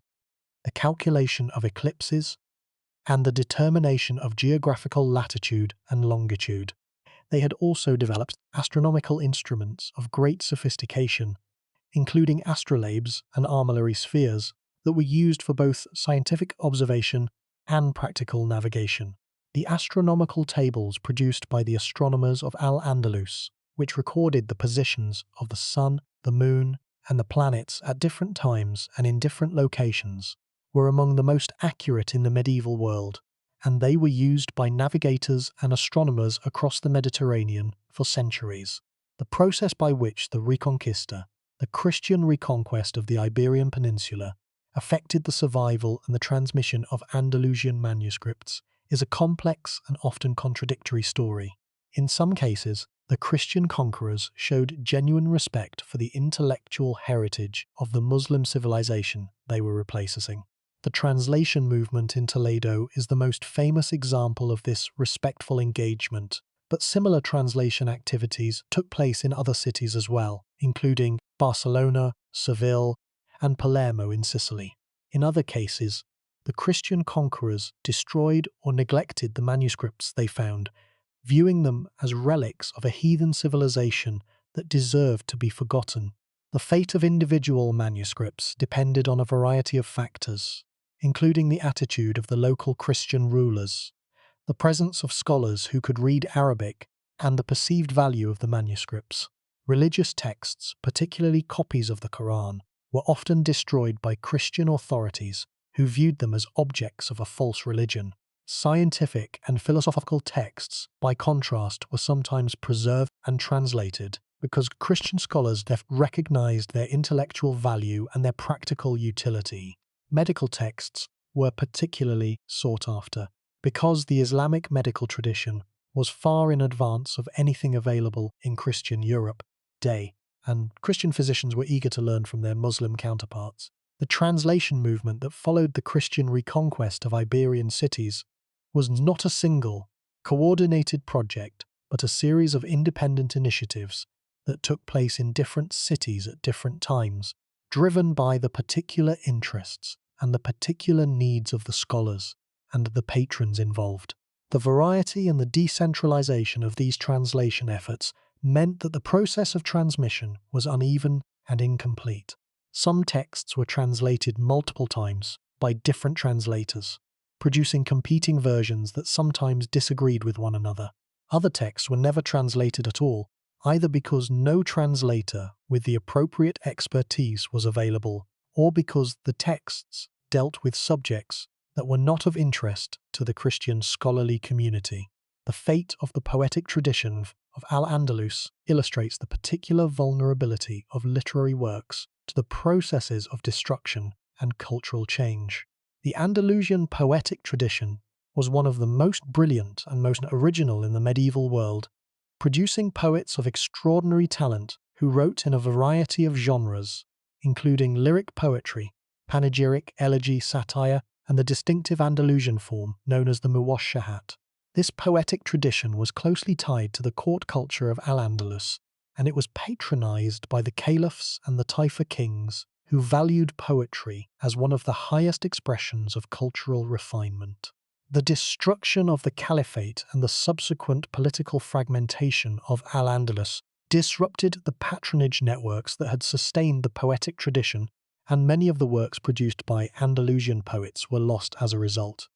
the calculation of eclipses, and the determination of geographical latitude and longitude. They had also developed astronomical instruments of great sophistication, including astrolabes and armillary spheres, that were used for both scientific observation and practical navigation. The astronomical tables produced by the astronomers of Al-Andalus, which recorded the positions of the sun, the moon, and the planets at different times and in different locations, were among the most accurate in the medieval world, and they were used by navigators and astronomers across the Mediterranean for centuries. The process by which the Reconquista, the Christian reconquest of the Iberian Peninsula, affected the survival and the transmission of Andalusian manuscripts is a complex and often contradictory story. In some cases, the Christian conquerors showed genuine respect for the intellectual heritage of the Muslim civilization they were replacing. The translation movement in Toledo is the most famous example of this respectful engagement, but similar translation activities took place in other cities as well, including Barcelona, Seville, and Palermo in Sicily. In other cases, the Christian conquerors destroyed or neglected the manuscripts they found, viewing them as relics of a heathen civilization that deserved to be forgotten. The fate of individual manuscripts depended on a variety of factors, including the attitude of the local Christian rulers, the presence of scholars who could read Arabic, and the perceived value of the manuscripts. Religious texts, particularly copies of the Quran, were often destroyed by Christian authorities who viewed them as objects of a false religion. Scientific and philosophical texts, by contrast, were sometimes preserved and translated because Christian scholars recognized their intellectual value and their practical utility. Medical texts were particularly sought after because the Islamic medical tradition was far in advance of anything available in Christian Europe day, and Christian physicians were eager to learn from their Muslim counterparts. The translation movement that followed the Christian reconquest of Iberian cities was not a single, coordinated project, but a series of independent initiatives that took place in different cities at different times, driven by the particular interests and the particular needs of the scholars and the patrons involved. The variety and the decentralization of these translation efforts meant that the process of transmission was uneven and incomplete. Some texts were translated multiple times by different translators, producing competing versions that sometimes disagreed with one another. Other texts were never translated at all, either because no translator with the appropriate expertise was available, or because the texts dealt with subjects that were not of interest to the Christian scholarly community. The fate of the poetic tradition of Al-Andalus illustrates the particular vulnerability of literary works to the processes of destruction and cultural change. The Andalusian poetic tradition was one of the most brilliant and most original in the medieval world, producing poets of extraordinary talent who wrote in a variety of genres, including lyric poetry, panegyric, elegy, satire, and the distinctive Andalusian form known as the muwashshahat. This poetic tradition was closely tied to the court culture of Al-Andalus, and it was patronized by the caliphs and the Taifa kings, who valued poetry as one of the highest expressions of cultural refinement. The destruction of the caliphate and the subsequent political fragmentation of Al-Andalus disrupted the patronage networks that had sustained the poetic tradition, and many of the works produced by Andalusian poets were lost as a result.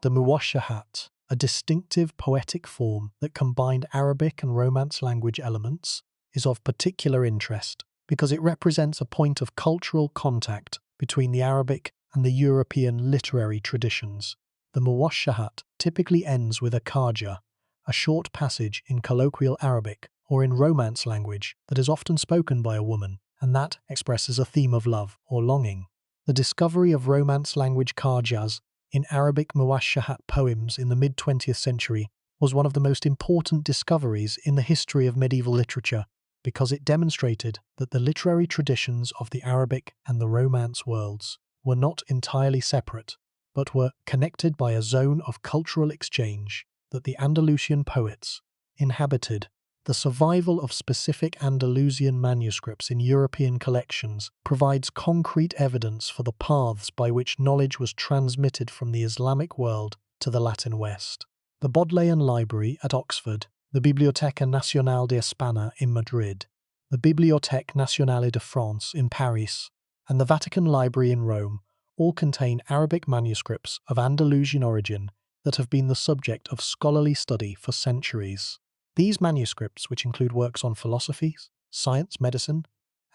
The muwashshahat, a distinctive poetic form that combined Arabic and Romance language elements, is of particular interest because it represents a point of cultural contact between the Arabic and the European literary traditions. The muwashshahat typically ends with a khaja, a short passage in colloquial Arabic or in Romance language that is often spoken by a woman, and that expresses a theme of love or longing. The discovery of Romance language khajas in Arabic muwashshahat poems in the mid-20th century was one of the most important discoveries in the history of medieval literature, because it demonstrated that the literary traditions of the Arabic and the Romance worlds were not entirely separate, but were connected by a zone of cultural exchange that the Andalusian poets inhabited. The survival of specific Andalusian manuscripts in European collections provides concrete evidence for the paths by which knowledge was transmitted from the Islamic world to the Latin West. The Bodleian Library at Oxford, the Biblioteca Nacional de España in Madrid, the Bibliothèque Nationale de France in Paris, and the Vatican Library in Rome all contain Arabic manuscripts of Andalusian origin that have been the subject of scholarly study for centuries. These manuscripts, which include works on philosophy, science, medicine,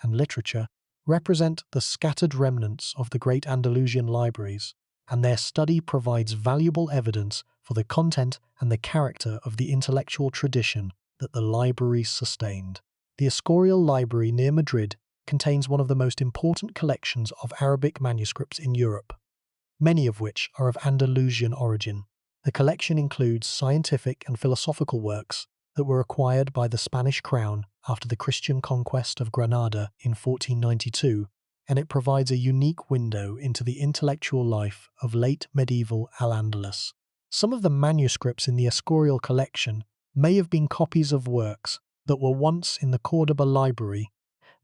and literature, represent the scattered remnants of the great Andalusian libraries, and their study provides valuable evidence for the content and the character of the intellectual tradition that the libraries sustained. The Escorial Library near Madrid contains one of the most important collections of Arabic manuscripts in Europe, many of which are of Andalusian origin. The collection includes scientific and philosophical works that were acquired by the Spanish crown after the Christian conquest of Granada in 1492, and it provides a unique window into the intellectual life of late medieval Al-Andalus. Some of the manuscripts in the Escorial collection may have been copies of works that were once in the Cordoba library,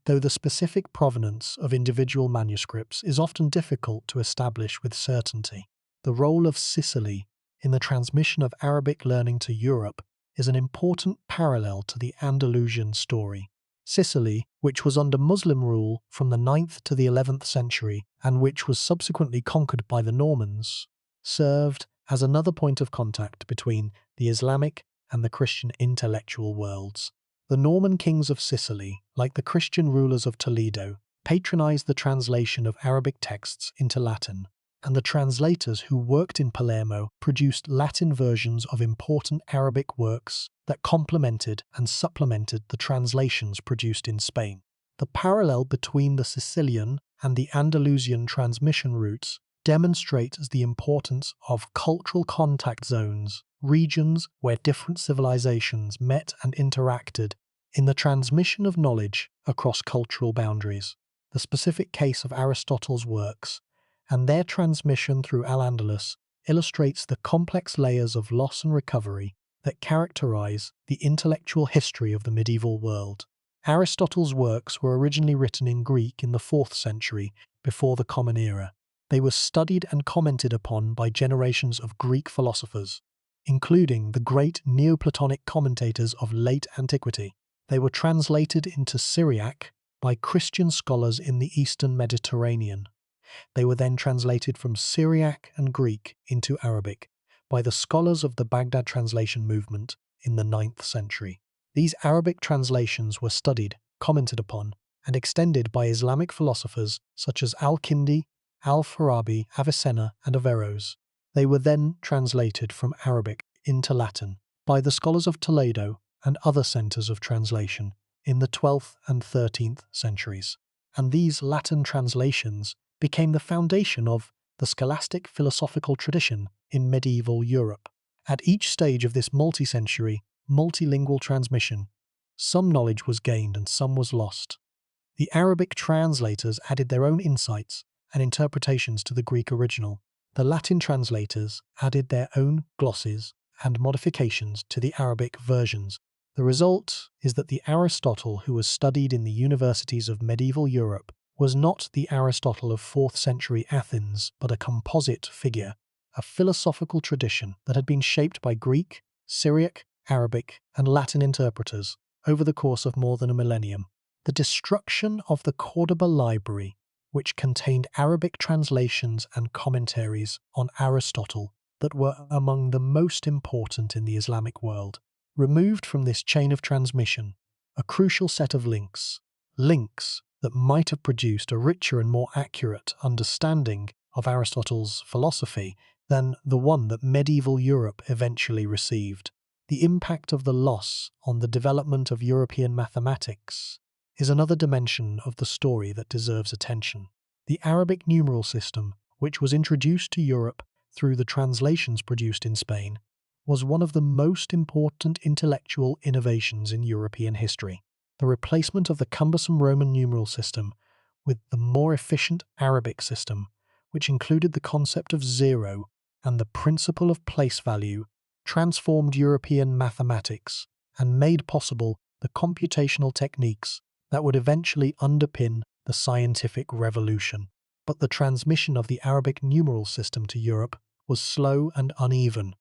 though the specific provenance of individual manuscripts is often difficult to establish with certainty. The role of Sicily in the transmission of Arabic learning to Europe is an important parallel to the Andalusian story. Sicily, which was under Muslim rule from the 9th to the 11th century and which was subsequently conquered by the Normans, served as another point of contact between the Islamic and the Christian intellectual worlds. The Norman kings of Sicily, like the Christian rulers of Toledo, patronized the translation of Arabic texts into Latin, and the translators who worked in Palermo produced Latin versions of important Arabic works that complemented and supplemented the translations produced in Spain. The parallel between the Sicilian and the Andalusian transmission routes demonstrates the importance of cultural contact zones, regions where different civilizations met and interacted in the transmission of knowledge across cultural boundaries. The specific case of Aristotle's works and their transmission through Al-Andalus illustrates the complex layers of loss and recovery that characterize the intellectual history of the medieval world. Aristotle's works were originally written in Greek in the 4th century before the Common Era. They were studied and commented upon by generations of Greek philosophers, including the great Neoplatonic commentators of late antiquity. They were translated into Syriac by Christian scholars in the Eastern Mediterranean. They were then translated from Syriac and Greek into Arabic by the scholars of the Baghdad translation movement in the 9th century. These Arabic translations were studied, commented upon, and extended by Islamic philosophers such as Al-Kindi, Al-Farabi, Avicenna, and Averroes. They were then translated from Arabic into Latin by the scholars of Toledo and other centers of translation in the 12th and 13th centuries. And these Latin translations became the foundation of the scholastic philosophical tradition in medieval Europe. At each stage of this multi-century, multilingual transmission, some knowledge was gained and some was lost. The Arabic translators added their own insights and interpretations to the Greek original. The Latin translators added their own glosses and modifications to the Arabic versions. The result is that the Aristotle who was studied in the universities of medieval Europe was not the Aristotle of 4th century Athens, but a composite figure, a philosophical tradition that had been shaped by Greek, Syriac, Arabic, and Latin interpreters over the course of more than a millennium. The destruction of the Cordoba library, which contained Arabic translations and commentaries on Aristotle that were among the most important in the Islamic world, removed from this chain of transmission a crucial set of links that might have produced a richer and more accurate understanding of Aristotle's philosophy than the one that medieval Europe eventually received. The impact of the loss on the development of European mathematics is another dimension of the story that deserves attention. The Arabic numeral system, which was introduced to Europe through the translations produced in Spain, was one of the most important intellectual innovations in European history. The replacement of the cumbersome Roman numeral system with the more efficient Arabic system, which included the concept of zero and the principle of place value, transformed European mathematics and made possible the computational techniques that would eventually underpin the scientific revolution. But the transmission of the Arabic numeral system to Europe was slow and uneven,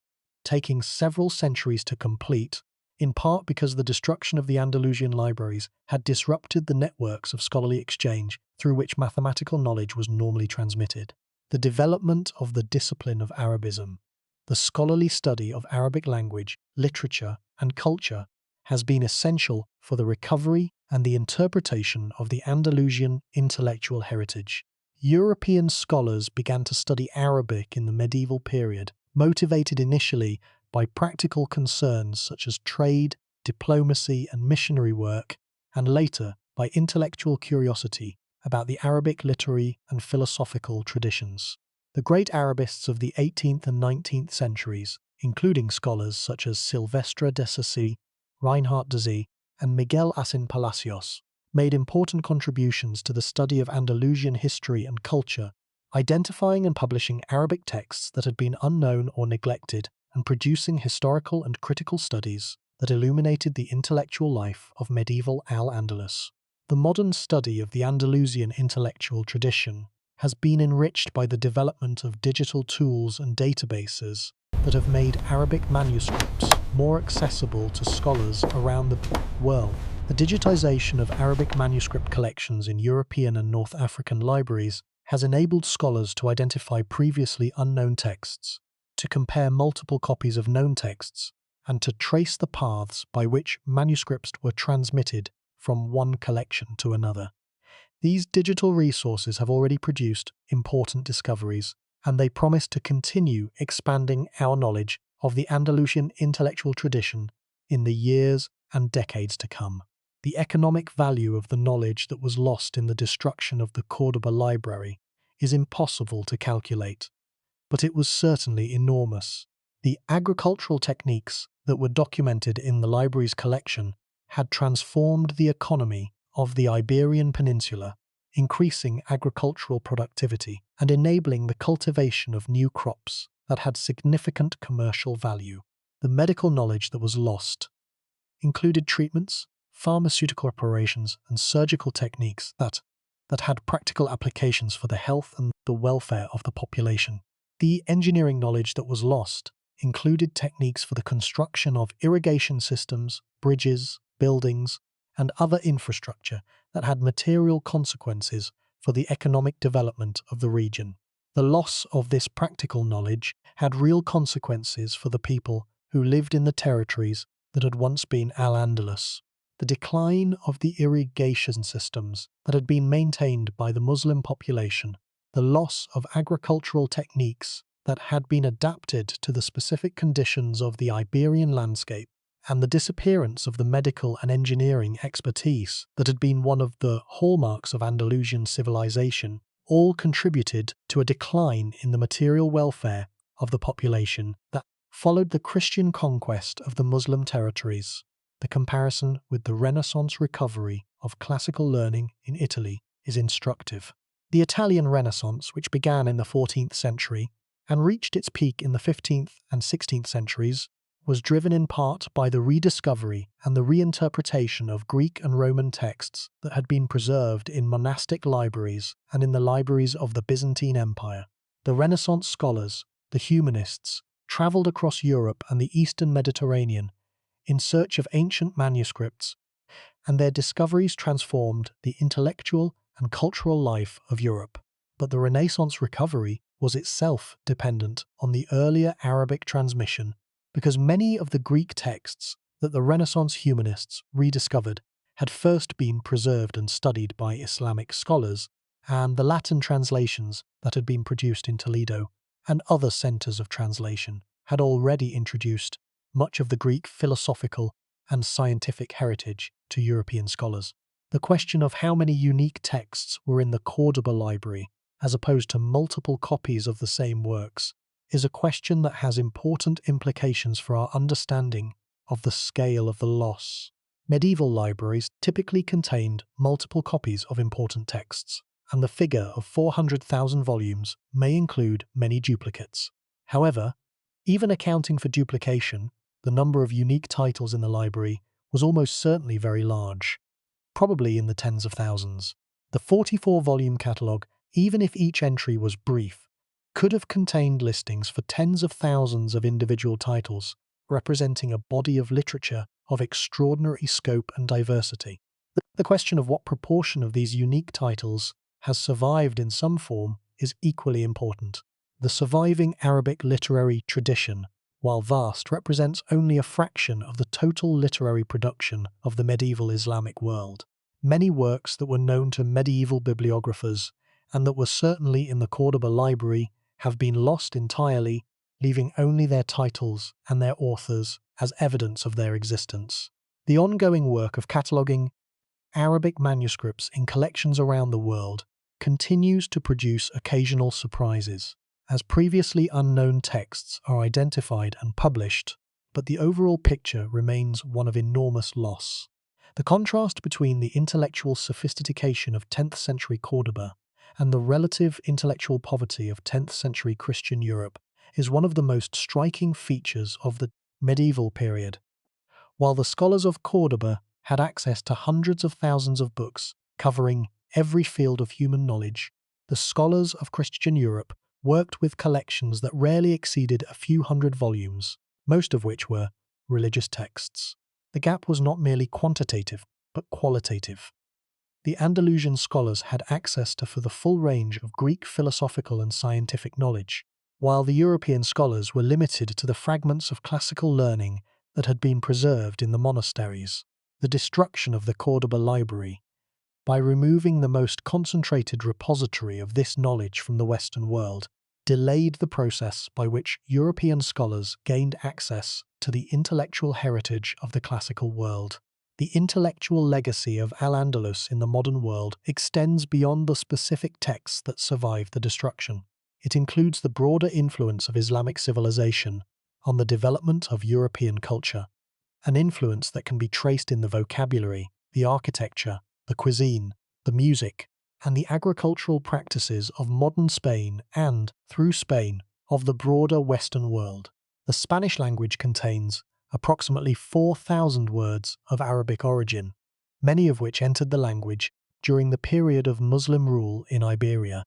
taking several centuries to complete, in part because the destruction of the Andalusian libraries had disrupted the networks of scholarly exchange through which mathematical knowledge was normally transmitted. The development of the discipline of Arabism, the scholarly study of Arabic language, literature, and culture, has been essential for the recovery and the interpretation of the Andalusian intellectual heritage. European scholars began to study Arabic in the medieval period, motivated initially by practical concerns such as trade, diplomacy, and missionary work, and later by intellectual curiosity about the Arabic literary and philosophical traditions. The great Arabists of the 18th and 19th centuries, including scholars such as Silvestre de Sacy, Reinhard de Zee, and Miguel Asin Palacios, made important contributions to the study of Andalusian history and culture, identifying and publishing Arabic texts that had been unknown or neglected, and producing historical and critical studies that illuminated the intellectual life of medieval Al-Andalus. The modern study of the Andalusian intellectual tradition has been enriched by the development of digital tools and databases that have made Arabic manuscripts more accessible to scholars around the world. The digitization of Arabic manuscript collections in European and North African libraries has enabled scholars to identify previously unknown texts, to compare multiple copies of known texts, and to trace the paths by which manuscripts were transmitted from one collection to another. These digital resources have already produced important discoveries, and they promise to continue expanding our knowledge of the Andalusian intellectual tradition in the years and decades to come. The economic value of the knowledge that was lost in the destruction of the Cordoba library is impossible to calculate, but it was certainly enormous. The agricultural techniques that were documented in the library's collection had transformed the economy of the Iberian Peninsula, increasing agricultural productivity and enabling the cultivation of new crops that had significant commercial value. The medical knowledge that was lost included treatments, pharmaceutical operations, and surgical techniques that had practical applications for the health and the welfare of the population. The engineering knowledge that was lost included techniques for the construction of irrigation systems, bridges, buildings, and other infrastructure that had material consequences for the economic development of the region. The loss of this practical knowledge had real consequences for the people who lived in the territories that had once been Al-Andalus. The decline of the irrigation systems that had been maintained by the Muslim population, the loss of agricultural techniques that had been adapted to the specific conditions of the Iberian landscape, and the disappearance of the medical and engineering expertise that had been one of the hallmarks of Andalusian civilization, all contributed to a decline in the material welfare of the population that followed the Christian conquest of the Muslim territories. The comparison with the Renaissance recovery of classical learning in Italy is instructive. The Italian Renaissance, which began in the 14th century and reached its peak in the 15th and 16th centuries, was driven in part by the rediscovery and the reinterpretation of Greek and Roman texts that had been preserved in monastic libraries and in the libraries of the Byzantine Empire. The Renaissance scholars, the humanists, travelled across Europe and the Eastern Mediterranean in search of ancient manuscripts, and their discoveries transformed the intellectual and cultural life of Europe. But the Renaissance recovery was itself dependent on the earlier Arabic transmission, because many of the Greek texts that the Renaissance humanists rediscovered had first been preserved and studied by Islamic scholars, and the Latin translations that had been produced in Toledo and other centres of translation had already introduced much of the Greek philosophical and scientific heritage to European scholars. The question of how many unique texts were in the Cordoba library, as opposed to multiple copies of the same works, is a question that has important implications for our understanding of the scale of the loss. Medieval libraries typically contained multiple copies of important texts, and the figure of 400,000 volumes may include many duplicates. However, even accounting for duplication, the number of unique titles in the library was almost certainly very large, probably in the tens of thousands. The 44-volume catalogue, even if each entry was brief, could have contained listings for tens of thousands of individual titles, representing a body of literature of extraordinary scope and diversity. The question of what proportion of these unique titles has survived in some form is equally important. The surviving Arabic literary tradition, while vast, represents only a fraction of the total literary production of the medieval Islamic world. Many works that were known to medieval bibliographers, and that were certainly in the Cordoba library, have been lost entirely, leaving only their titles and their authors as evidence of their existence. The ongoing work of cataloguing Arabic manuscripts in collections around the world continues to produce occasional surprises, as previously unknown texts are identified and published, but the overall picture remains one of enormous loss. The contrast between the intellectual sophistication of 10th century Cordoba and the relative intellectual poverty of 10th century Christian Europe is one of the most striking features of the medieval period. While the scholars of Cordoba had access to hundreds of thousands of books covering every field of human knowledge, the scholars of Christian Europe worked with collections that rarely exceeded a few hundred volumes, most of which were religious texts. The gap was not merely quantitative, but qualitative. The Andalusian scholars had access to the full range of Greek philosophical and scientific knowledge, while the European scholars were limited to the fragments of classical learning that had been preserved in the monasteries. The destruction of the Cordoba library, by removing the most concentrated repository of this knowledge from the Western world, delayed the process by which European scholars gained access to the intellectual heritage of the classical world. The intellectual legacy of Al-Andalus in the modern world extends beyond the specific texts that survived the destruction. It includes the broader influence of Islamic civilization on the development of European culture, an influence that can be traced in the vocabulary, the architecture, the cuisine, the music, and the agricultural practices of modern Spain and, through Spain, of the broader Western world. The Spanish language contains approximately 4,000 words of Arabic origin, many of which entered the language during the period of Muslim rule in Iberia.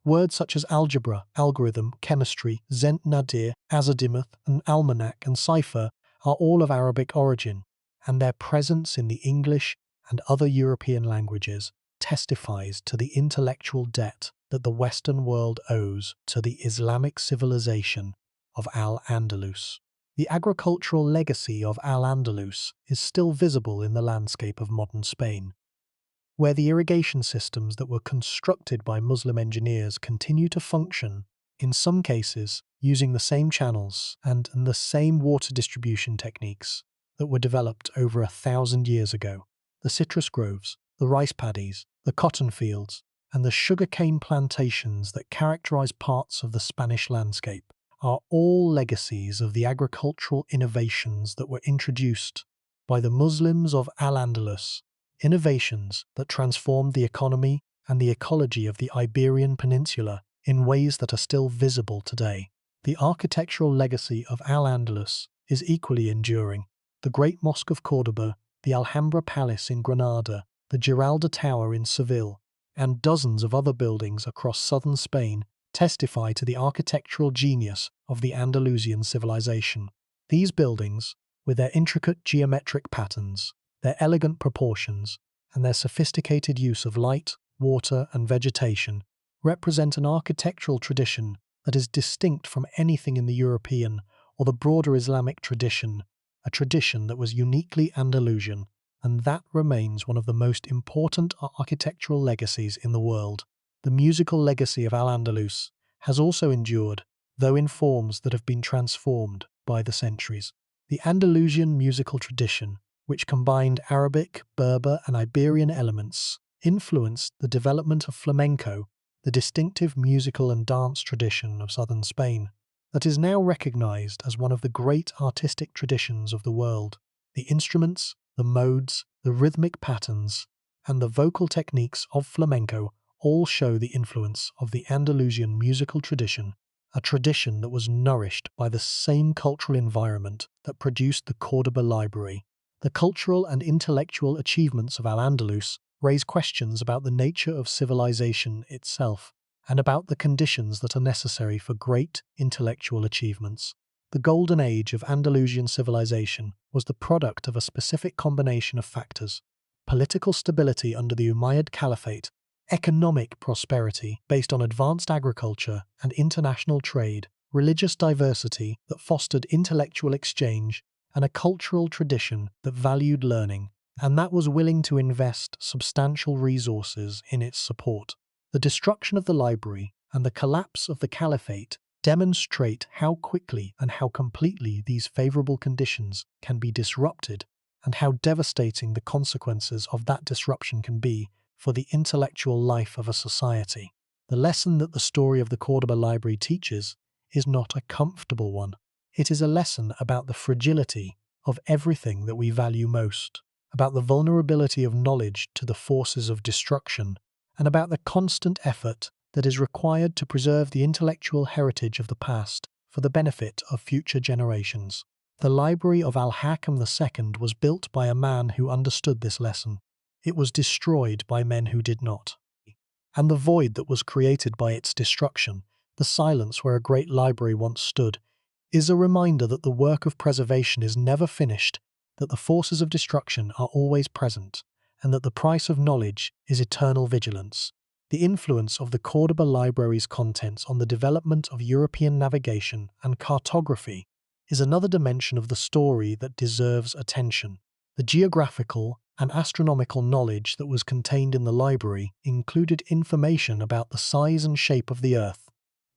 Words such as algebra, algorithm, chemistry, zent nadir, azimuth, and almanac and cipher are all of Arabic origin, and their presence in the English and other European languages testifies to the intellectual debt that the Western world owes to the Islamic civilization of Al-Andalus. The agricultural legacy of Al-Andalus is still visible in the landscape of modern Spain, where the irrigation systems that were constructed by Muslim engineers continue to function, in some cases using the same channels and the same water distribution techniques that were developed over 1,000 years ago. The citrus groves, the rice paddies, the cotton fields, and the sugarcane plantations that characterize parts of the Spanish landscape are all legacies of the agricultural innovations that were introduced by the Muslims of Al-Andalus, innovations that transformed the economy and the ecology of the Iberian Peninsula in ways that are still visible today. The architectural legacy of Al-Andalus is equally enduring. The Great Mosque of Cordoba, the Alhambra Palace in Granada, the Giralda Tower in Seville, and dozens of other buildings across southern Spain testify to the architectural genius of the Andalusian civilization. These buildings, with their intricate geometric patterns, their elegant proportions, and their sophisticated use of light, water, and vegetation, represent an architectural tradition that is distinct from anything in the European or the broader Islamic tradition, a tradition that was uniquely Andalusian, and that remains one of the most important architectural legacies in the world. The musical legacy of Al-Andalus has also endured, though in forms that have been transformed by the centuries. The Andalusian musical tradition, which combined Arabic, Berber, and Iberian elements, influenced the development of flamenco, the distinctive musical and dance tradition of southern Spain, that is now recognized as one of the great artistic traditions of the world. The instruments, the modes, the rhythmic patterns, and the vocal techniques of flamenco all show the influence of the Andalusian musical tradition, a tradition that was nourished by the same cultural environment that produced the Cordoba library. The cultural and intellectual achievements of Al-Andalus raise questions about the nature of civilization itself, and about the conditions that are necessary for great intellectual achievements. The golden age of Andalusian civilization was the product of a specific combination of factors: political stability under the Umayyad Caliphate, economic prosperity based on advanced agriculture and international trade, religious diversity that fostered intellectual exchange, and a cultural tradition that valued learning and that was willing to invest substantial resources in its support. The destruction of the library and the collapse of the caliphate demonstrate how quickly and how completely these favorable conditions can be disrupted, and how devastating the consequences of that disruption can be for the intellectual life of a society. The lesson that the story of the Cordoba Library teaches is not a comfortable one. It is a lesson about the fragility of everything that we value most, about the vulnerability of knowledge to the forces of destruction, and about the constant effort that is required to preserve the intellectual heritage of the past for the benefit of future generations. The Library of Al-Hakam II was built by a man who understood this lesson. It was destroyed by men who did not. And the void that was created by its destruction, the silence where a great library once stood, is a reminder that the work of preservation is never finished, that the forces of destruction are always present, and that the price of knowledge is eternal vigilance. The influence of the Cordoba Library's contents on the development of European navigation and cartography is another dimension of the story that deserves attention. The geographical and astronomical knowledge that was contained in the library included information about the size and shape of the Earth,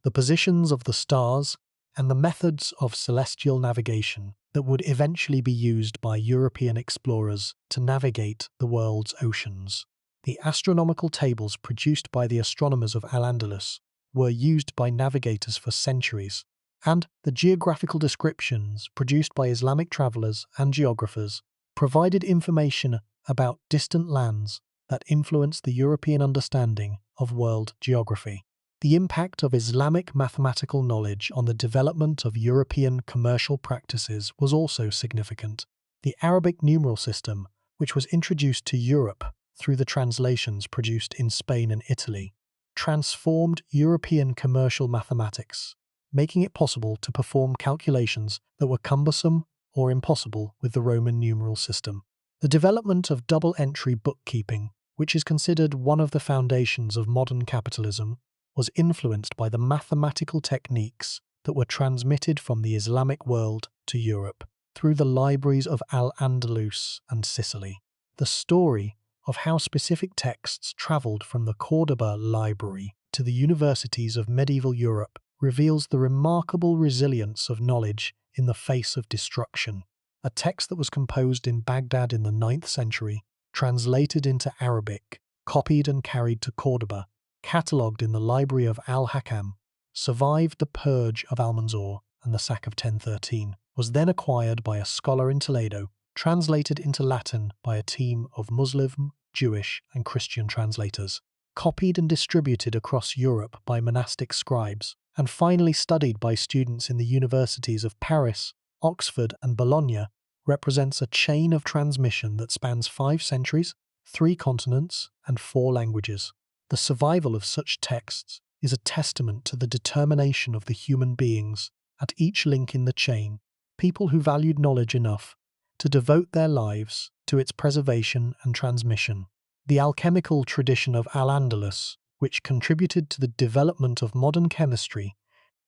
the positions of the stars, and the methods of celestial navigation that would eventually be used by European explorers to navigate the world's oceans. The astronomical tables produced by the astronomers of Al-Andalus were used by navigators for centuries, and the geographical descriptions produced by Islamic travelers and geographers provided information about distant lands that influenced the European understanding of world geography. The impact of Islamic mathematical knowledge on the development of European commercial practices was also significant. The Arabic numeral system, which was introduced to Europe through the translations produced in Spain and Italy, transformed European commercial mathematics, making it possible to perform calculations that were cumbersome or impossible with the Roman numeral system. The development of double-entry bookkeeping, which is considered one of the foundations of modern capitalism, was influenced by the mathematical techniques that were transmitted from the Islamic world to Europe through the libraries of Al-Andalus and Sicily. The story of how specific texts travelled from the Cordoba Library to the universities of medieval Europe reveals the remarkable resilience of knowledge in the face of destruction. A text that was composed in Baghdad in the 9th century, translated into Arabic, copied and carried to Cordoba, catalogued in the library of Al-Hakam, survived the purge of Almanzor and the sack of 1013, was then acquired by a scholar in Toledo, translated into Latin by a team of Muslim, Jewish, and Christian translators, copied and distributed across Europe by monastic scribes, and finally studied by students in the universities of Paris, Oxford, and Bologna, represents a chain of transmission that spans 5 centuries, 3 continents, and 4 languages. The survival of such texts is a testament to the determination of the human beings at each link in the chain, people who valued knowledge enough to devote their lives to its preservation and transmission. The alchemical tradition of Al-Andalus, which contributed to the development of modern chemistry,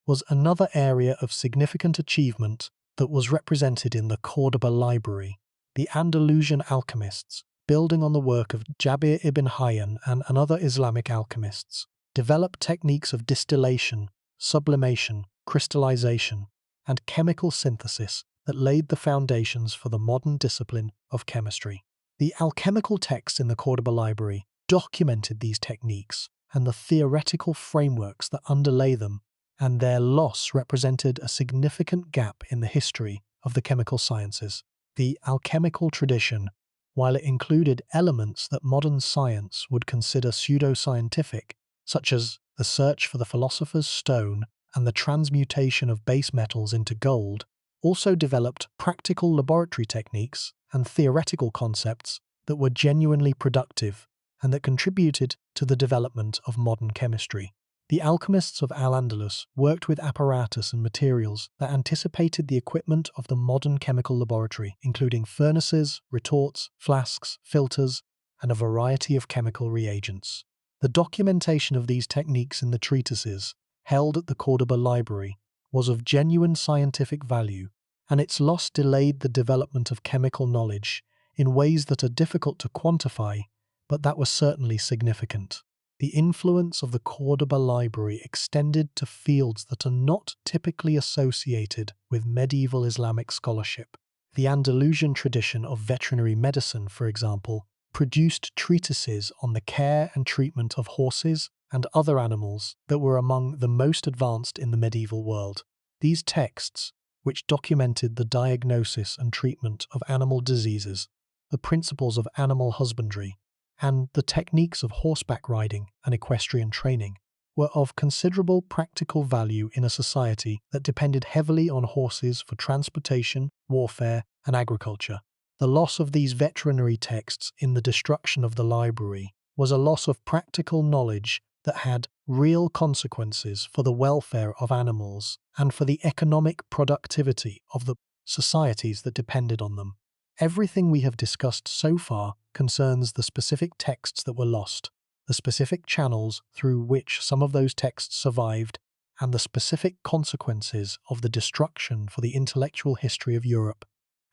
was another area of significant achievement that was represented in the Cordoba Library. The Andalusian alchemists, building on the work of Jabir ibn Hayyan and other Islamic alchemists, developed techniques of distillation, sublimation, crystallization, and chemical synthesis that laid the foundations for the modern discipline of chemistry. The alchemical texts in the Cordoba Library documented these techniques and the theoretical frameworks that underlay them, and their loss represented a significant gap in the history of the chemical sciences. The alchemical tradition, while it included elements that modern science would consider pseudoscientific, such as the search for the philosopher's stone and the transmutation of base metals into gold, also developed practical laboratory techniques and theoretical concepts that were genuinely productive and that contributed to the development of modern chemistry. The alchemists of Al-Andalus worked with apparatus and materials that anticipated the equipment of the modern chemical laboratory, including furnaces, retorts, flasks, filters, and a variety of chemical reagents. The documentation of these techniques in the treatises, held at the Cordoba Library, was of genuine scientific value, and its loss delayed the development of chemical knowledge in ways that are difficult to quantify, but that were certainly significant. The influence of the Cordoba Library extended to fields that are not typically associated with medieval Islamic scholarship. The Andalusian tradition of veterinary medicine, for example, produced treatises on the care and treatment of horses and other animals that were among the most advanced in the medieval world. These texts, which documented the diagnosis and treatment of animal diseases, the principles of animal husbandry, and the techniques of horseback riding and equestrian training, were of considerable practical value in a society that depended heavily on horses for transportation, warfare, and agriculture. The loss of these veterinary texts in the destruction of the library was a loss of practical knowledge that had real consequences for the welfare of animals and for the economic productivity of the societies that depended on them. Everything we have discussed so far concerns the specific texts that were lost, the specific channels through which some of those texts survived, and the specific consequences of the destruction for the intellectual history of Europe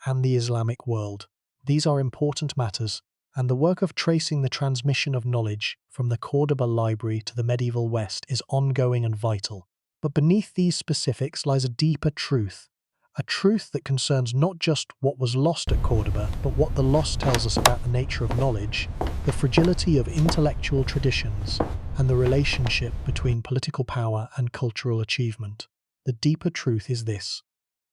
and the Islamic world. These are important matters, and the work of tracing the transmission of knowledge from the Cordoba Library to the medieval West is ongoing and vital. But beneath these specifics lies a deeper truth, a truth that concerns not just what was lost at Cordoba, but what the loss tells us about the nature of knowledge, the fragility of intellectual traditions, and the relationship between political power and cultural achievement. The deeper truth is this: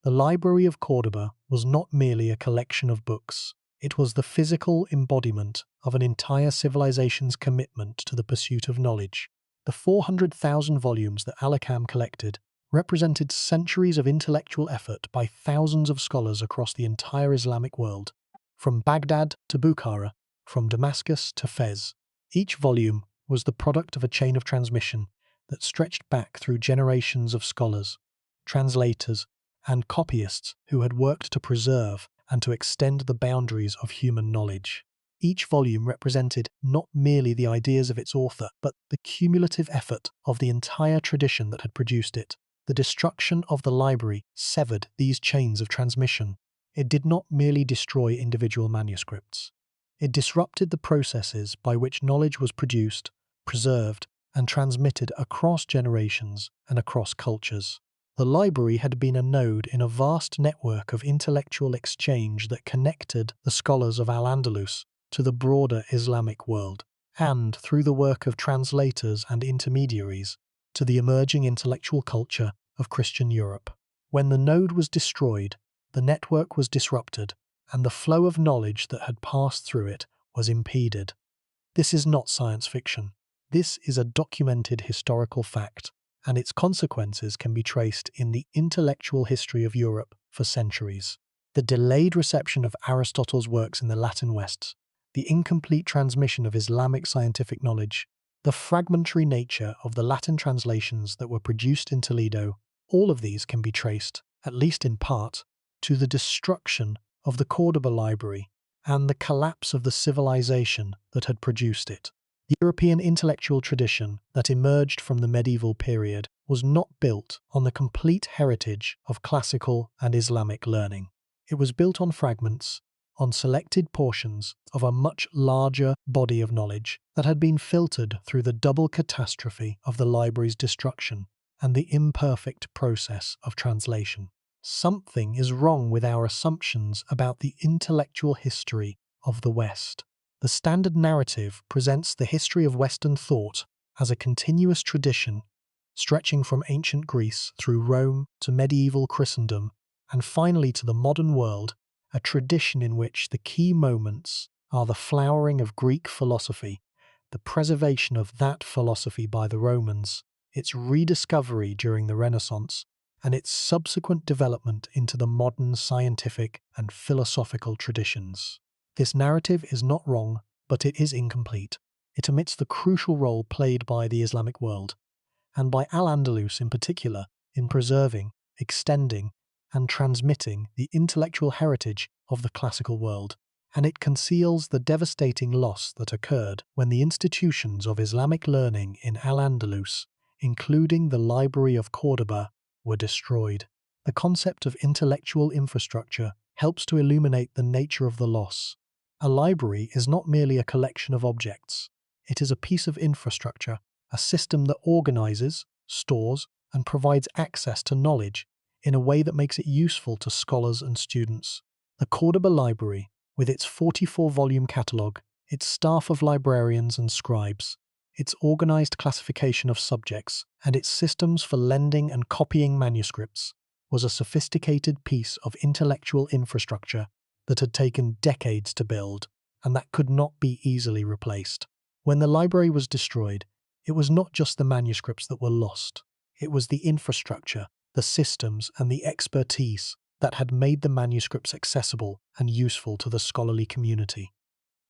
the Library of Cordoba was not merely a collection of books. It was the physical embodiment of an entire civilization's commitment to the pursuit of knowledge. The 400,000 volumes that Al-Hakam collected represented centuries of intellectual effort by thousands of scholars across the entire Islamic world, from Baghdad to Bukhara, from Damascus to Fez. Each volume was the product of a chain of transmission that stretched back through generations of scholars, translators, and copyists who had worked to preserve and to extend the boundaries of human knowledge. Each volume represented not merely the ideas of its author, but the cumulative effort of the entire tradition that had produced it. The destruction of the library severed these chains of transmission. It did not merely destroy individual manuscripts. It disrupted the processes by which knowledge was produced, preserved, and transmitted across generations and across cultures. The library had been a node in a vast network of intellectual exchange that connected the scholars of Al-Andalus to the broader Islamic world, and, through the work of translators and intermediaries, to the emerging intellectual culture of Christian Europe. When the node was destroyed, the network was disrupted, and the flow of knowledge that had passed through it was impeded. This is not science fiction. This is a documented historical fact, and its consequences can be traced in the intellectual history of Europe for centuries. The delayed reception of Aristotle's works in the Latin West, the incomplete transmission of Islamic scientific knowledge, the fragmentary nature of the Latin translations that were produced in Toledo, all of these can be traced, at least in part, to the destruction of the Cordoba Library and the collapse of the civilization that had produced it. The European intellectual tradition that emerged from the medieval period was not built on the complete heritage of classical and Islamic learning. It was built on fragments, on selected portions of a much larger body of knowledge that had been filtered through the double catastrophe of the library's destruction and the imperfect process of translation. Something is wrong with our assumptions about the intellectual history of the West. The standard narrative presents the history of Western thought as a continuous tradition stretching from ancient Greece through Rome to medieval Christendom and finally to the modern world, a tradition in which the key moments are the flowering of Greek philosophy, the preservation of that philosophy by the Romans, its rediscovery during the Renaissance, and its subsequent development into the modern scientific and philosophical traditions. This narrative is not wrong, but it is incomplete. It omits the crucial role played by the Islamic world, and by Al-Andalus in particular, in preserving, extending, and transmitting the intellectual heritage of the classical world, and it conceals the devastating loss that occurred when the institutions of Islamic learning in Al-Andalus, including the Library of Cordoba, were destroyed. The concept of intellectual infrastructure helps to illuminate the nature of the loss. A library is not merely a collection of objects. It is a piece of infrastructure, a system that organizes, stores, and provides access to knowledge in a way that makes it useful to scholars and students. The Cordoba Library, with its 44-volume catalogue, its staff of librarians and scribes, its organized classification of subjects, and its systems for lending and copying manuscripts, was a sophisticated piece of intellectual infrastructure that had taken decades to build, and that could not be easily replaced. When the library was destroyed, it was not just the manuscripts that were lost. It was the infrastructure, the systems, and the expertise that had made the manuscripts accessible and useful to the scholarly community.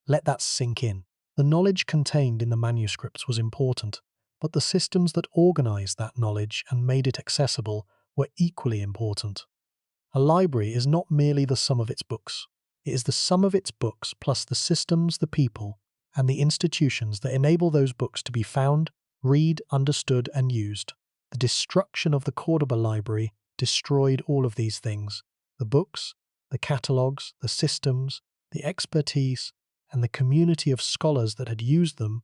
Let that sink in. The knowledge contained in the manuscripts was important, but the systems that organized that knowledge and made it accessible were equally important. A library is not merely the sum of its books. It is the sum of its books plus the systems, the people, and the institutions that enable those books to be found, read, understood, and used. The destruction of the Cordoba Library destroyed all of these things: the books, the catalogues, the systems, the expertise, and the community of scholars that had used them,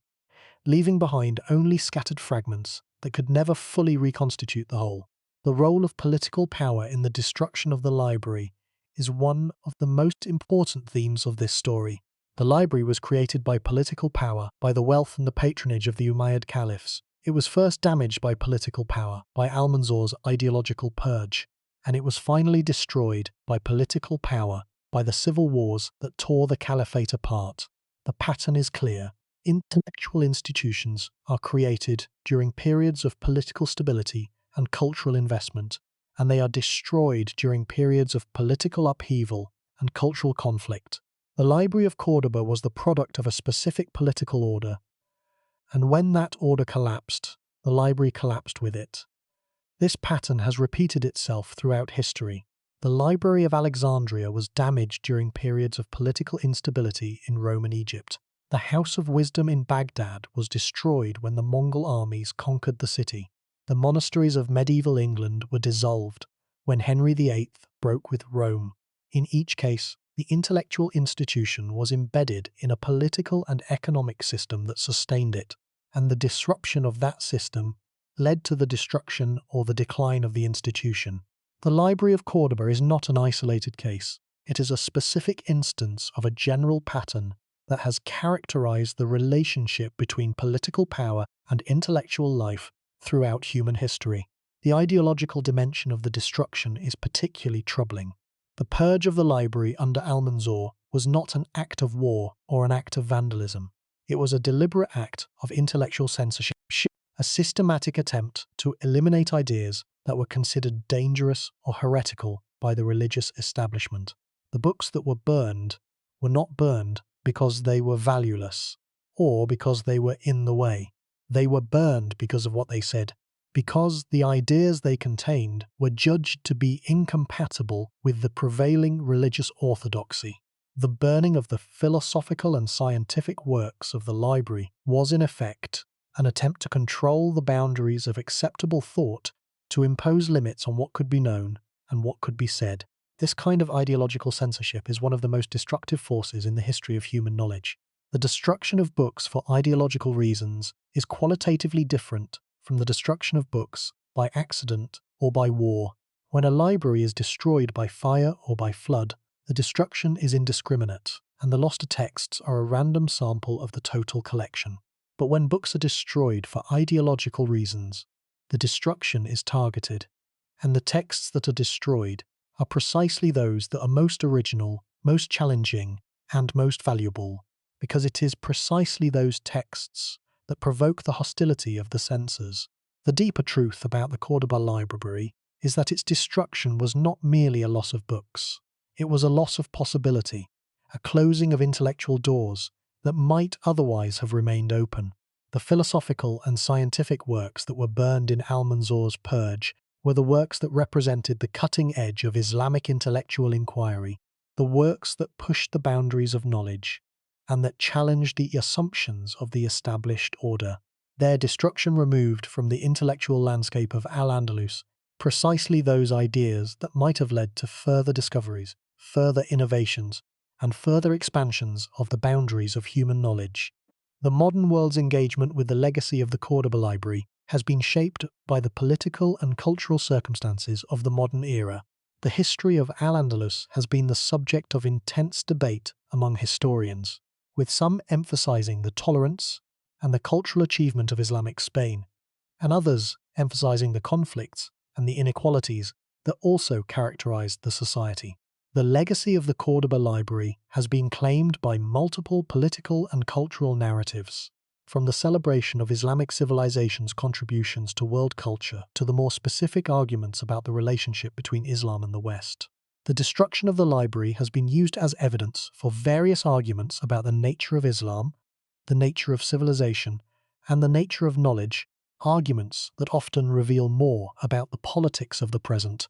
leaving behind only scattered fragments that could never fully reconstitute the whole. The role of political power in the destruction of the library is one of the most important themes of this story. The library was created by political power, by the wealth and the patronage of the Umayyad caliphs. It was first damaged by political power, by Almanzor's ideological purge, and it was finally destroyed by political power, by the civil wars that tore the caliphate apart. The pattern is clear. Intellectual institutions are created during periods of political stability and cultural investment, and they are destroyed during periods of political upheaval and cultural conflict. The Library of Cordoba was the product of a specific political order, and when that order collapsed, the library collapsed with it. This pattern has repeated itself throughout history. The Library of Alexandria was damaged during periods of political instability in Roman Egypt. The House of Wisdom in Baghdad was destroyed when the Mongol armies conquered the city. The monasteries of medieval England were dissolved when Henry VIII broke with Rome. In each case, the intellectual institution was embedded in a political and economic system that sustained it, and the disruption of that system led to the destruction or the decline of the institution. The Library of Cordoba is not an isolated case. It is a specific instance of a general pattern that has characterized the relationship between political power and intellectual life throughout human history. The ideological dimension of the destruction is particularly troubling. The purge of the library under Almanzor was not an act of war or an act of vandalism. It was a deliberate act of intellectual censorship, a systematic attempt to eliminate ideas that were considered dangerous or heretical by the religious establishment. The books that were not burned because they were valueless or because they were in the way. They were burned because of what they said, because the ideas they contained were judged to be incompatible with the prevailing religious orthodoxy. The burning of the philosophical and scientific works of the library was in effect an attempt to control the boundaries of acceptable thought, to impose limits on what could be known and what could be said. This kind of ideological censorship is one of the most destructive forces in the history of human knowledge. The destruction of books for ideological reasons is qualitatively different from the destruction of books by accident or by war. When a library is destroyed by fire or by flood, the destruction is indiscriminate, and the lost texts are a random sample of the total collection. But when books are destroyed for ideological reasons, the destruction is targeted, and the texts that are destroyed are precisely those that are most original, most challenging, and most valuable, because it is precisely those texts that provoke the hostility of the censors. The deeper truth about the Cordoba Library is that its destruction was not merely a loss of books. It was a loss of possibility, a closing of intellectual doors that might otherwise have remained open. The philosophical and scientific works that were burned in Almanzor's purge were the works that represented the cutting edge of Islamic intellectual inquiry, the works that pushed the boundaries of knowledge, and that challenged the assumptions of the established order. Their destruction removed from the intellectual landscape of Al-Andalus precisely those ideas that might have led to further discoveries, further innovations, and further expansions of the boundaries of human knowledge. The modern world's engagement with the legacy of the Cordoba Library has been shaped by the political and cultural circumstances of the modern era. The history of Al-Andalus has been the subject of intense debate among historians, with some emphasizing the tolerance and the cultural achievement of Islamic Spain, and others emphasizing the conflicts and the inequalities that also characterized the society. The legacy of the Cordoba Library has been claimed by multiple political and cultural narratives, from the celebration of Islamic civilization's contributions to world culture to the more specific arguments about the relationship between Islam and the West. The destruction of the library has been used as evidence for various arguments about the nature of Islam, the nature of civilization, and the nature of knowledge, arguments that often reveal more about the politics of the present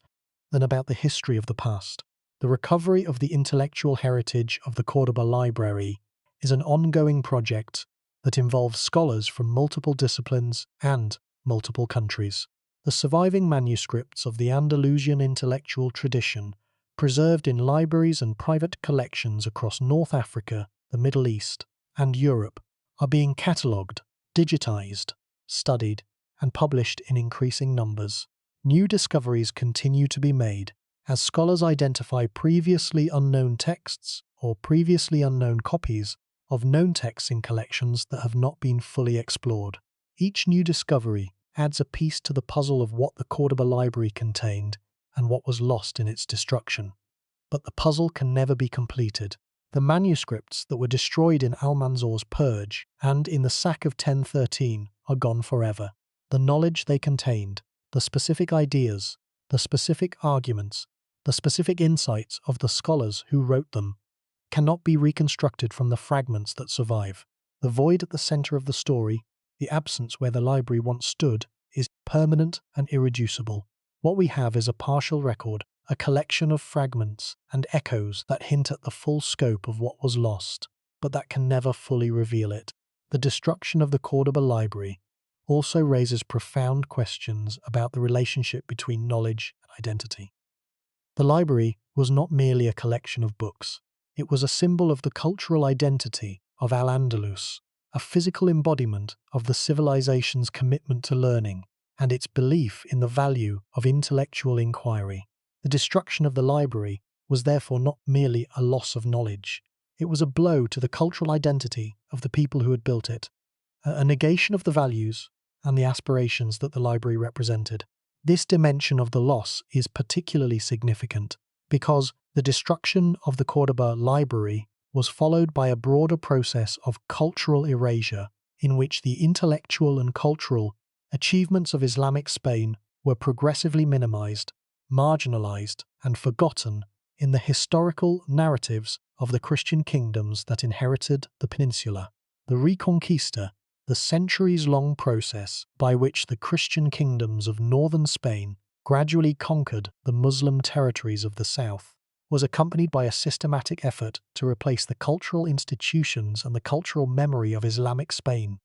than about the history of the past. The recovery of the intellectual heritage of the Cordoba Library is an ongoing project that involves scholars from multiple disciplines and multiple countries. The surviving manuscripts of the Andalusian intellectual tradition, preserved in libraries and private collections across North Africa, the Middle East, and Europe, are being catalogued, digitized, studied, and published in increasing numbers. New discoveries continue to be made as scholars identify previously unknown texts or previously unknown copies of known texts in collections that have not been fully explored. Each new discovery adds a piece to the puzzle of what the Cordoba Library contained and what was lost in its destruction. But the puzzle can never be completed. The manuscripts that were destroyed in Almanzor's purge and in the sack of 1013 are gone forever. The knowledge they contained, the specific ideas, the specific arguments, the specific insights of the scholars who wrote them, cannot be reconstructed from the fragments that survive. The void at the center of the story, the absence where the library once stood, is permanent and irreducible. What we have is a partial record, a collection of fragments and echoes that hint at the full scope of what was lost, but that can never fully reveal it. The destruction of the Cordoba Library also raises profound questions about the relationship between knowledge and identity. The library was not merely a collection of books. It was a symbol of the cultural identity of Al-Andalus, a physical embodiment of the civilization's commitment to learning and its belief in the value of intellectual inquiry. The destruction of the library was therefore not merely a loss of knowledge. It was a blow to the cultural identity of the people who had built it, a negation of the values and the aspirations that the library represented. This dimension of the loss is particularly significant because the destruction of the Cordoba Library was followed by a broader process of cultural erasure in which the intellectual and cultural achievements of Islamic Spain were progressively minimized, marginalized, and forgotten in the historical narratives of the Christian kingdoms that inherited the peninsula. The Reconquista, the centuries-long process by which the Christian kingdoms of northern Spain gradually conquered the Muslim territories of the south, was accompanied by a systematic effort to replace the cultural institutions and the cultural memory of Islamic Spain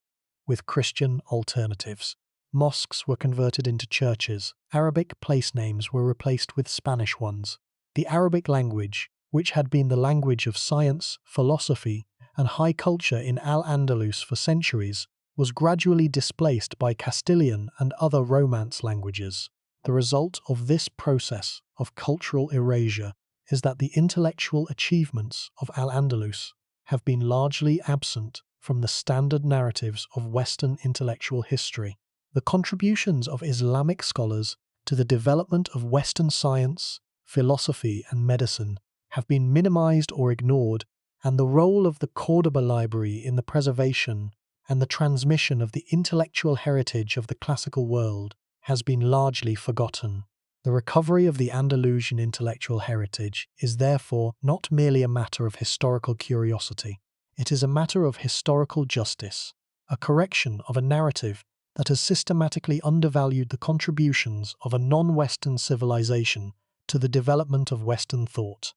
with Christian alternatives. Mosques were converted into churches, Arabic place names were replaced with Spanish ones. The Arabic language, which had been the language of science, philosophy, and high culture in Al-Andalus for centuries, was gradually displaced by Castilian and other Romance languages. The result of this process of cultural erasure is that the intellectual achievements of Al-Andalus have been largely absent from the standard narratives of Western intellectual history. The contributions of Islamic scholars to the development of Western science, philosophy, and medicine have been minimized or ignored, and the role of the Cordoba Library in the preservation and the transmission of the intellectual heritage of the classical world has been largely forgotten. The recovery of the Andalusian intellectual heritage is therefore not merely a matter of historical curiosity. It is a matter of historical justice, a correction of a narrative that has systematically undervalued the contributions of a non-Western civilization to the development of Western thought.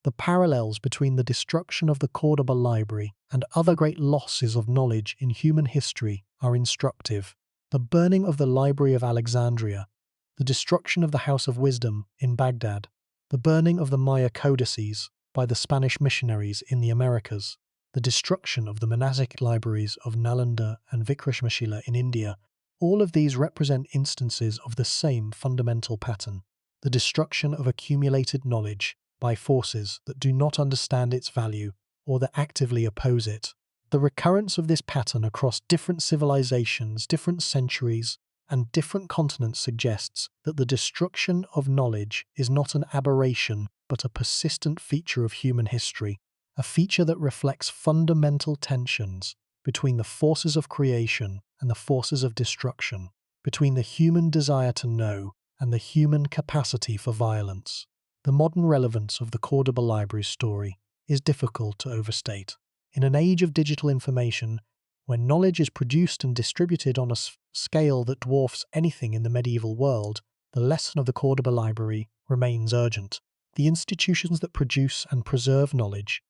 The parallels between the destruction of the Cordoba library and other great losses of knowledge in human history are instructive. The burning of the Library of Alexandria, the destruction of the House of Wisdom in Baghdad, the burning of the Maya codices by the Spanish missionaries in the Americas, the destruction of the monastic libraries of Nalanda and Vikrishmashila in India, all of these represent instances of the same fundamental pattern, the destruction of accumulated knowledge by forces that do not understand its value or that actively oppose it. The recurrence of this pattern across different civilizations, different centuries, and different continents suggests that the destruction of knowledge is not an aberration but a persistent feature of human history, a feature that reflects fundamental tensions between the forces of creation and the forces of destruction, between the human desire to know and the human capacity for violence. The modern relevance of the Cordoba Library's story is difficult to overstate. In an age of digital information, when knowledge is produced and distributed on a scale that dwarfs anything in the medieval world, the lesson of the Cordoba Library remains urgent. The institutions that produce and preserve knowledge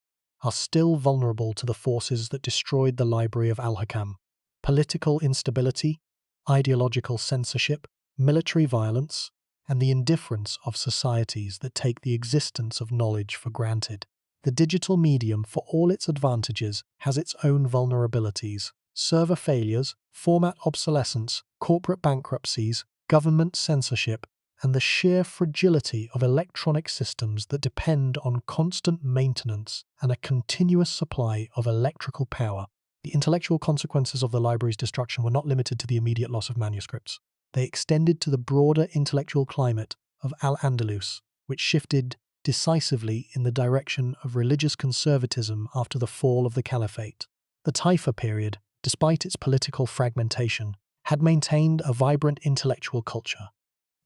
are still vulnerable to the forces that destroyed the Library of Al-Hakam. Political instability, ideological censorship, military violence, and the indifference of societies that take the existence of knowledge for granted. The digital medium, for all its advantages, has its own vulnerabilities. Server failures, format obsolescence, corporate bankruptcies, government censorship, and the sheer fragility of electronic systems that depend on constant maintenance and a continuous supply of electrical power. The intellectual consequences of the library's destruction were not limited to the immediate loss of manuscripts. They extended to the broader intellectual climate of Al-Andalus, which shifted decisively in the direction of religious conservatism after the fall of the Caliphate. The Taifa period, despite its political fragmentation, had maintained a vibrant intellectual culture,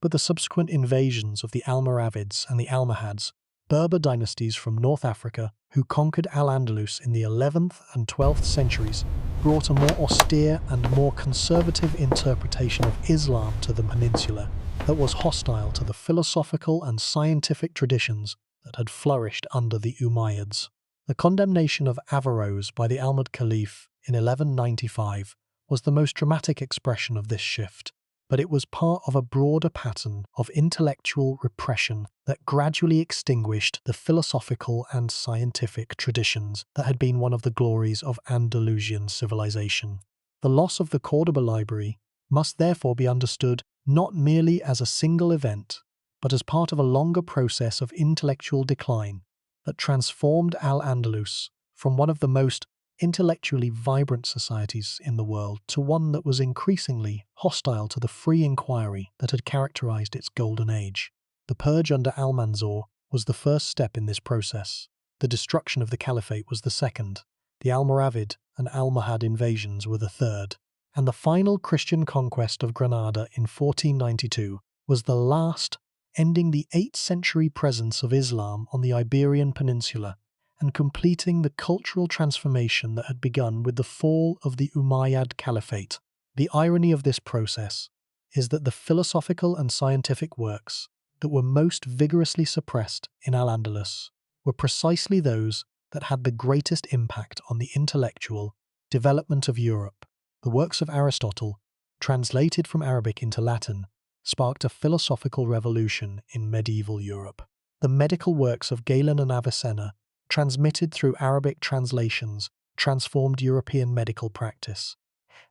but the subsequent invasions of the Almoravids and the Almohads, Berber dynasties from North Africa who conquered Al-Andalus in the 11th and 12th centuries, brought a more austere and more conservative interpretation of Islam to the peninsula that was hostile to the philosophical and scientific traditions that had flourished under the Umayyads. The condemnation of Averroes by the Almohad Caliph in 1195 was the most dramatic expression of this shift, but it was part of a broader pattern of intellectual repression that gradually extinguished the philosophical and scientific traditions that had been one of the glories of Andalusian civilization. The loss of the Cordoba Library must therefore be understood not merely as a single event, but as part of a longer process of intellectual decline that transformed Al-Andalus from one of the most intellectually vibrant societies in the world to one that was increasingly hostile to the free inquiry that had characterized its golden age. The purge under Almanzor was the first step in this process. The destruction of the Caliphate was the second. The Almoravid and Almohad invasions were the third. And the final Christian conquest of Granada in 1492 was the last, ending the 8th century presence of Islam on the Iberian Peninsula and completing the cultural transformation that had begun with the fall of the Umayyad Caliphate. The irony of this process is that the philosophical and scientific works that were most vigorously suppressed in Al-Andalus were precisely those that had the greatest impact on the intellectual development of Europe. The works of Aristotle, translated from Arabic into Latin, sparked a philosophical revolution in medieval Europe. The medical works of Galen and Avicenna, transmitted through Arabic translations, transformed European medical practice.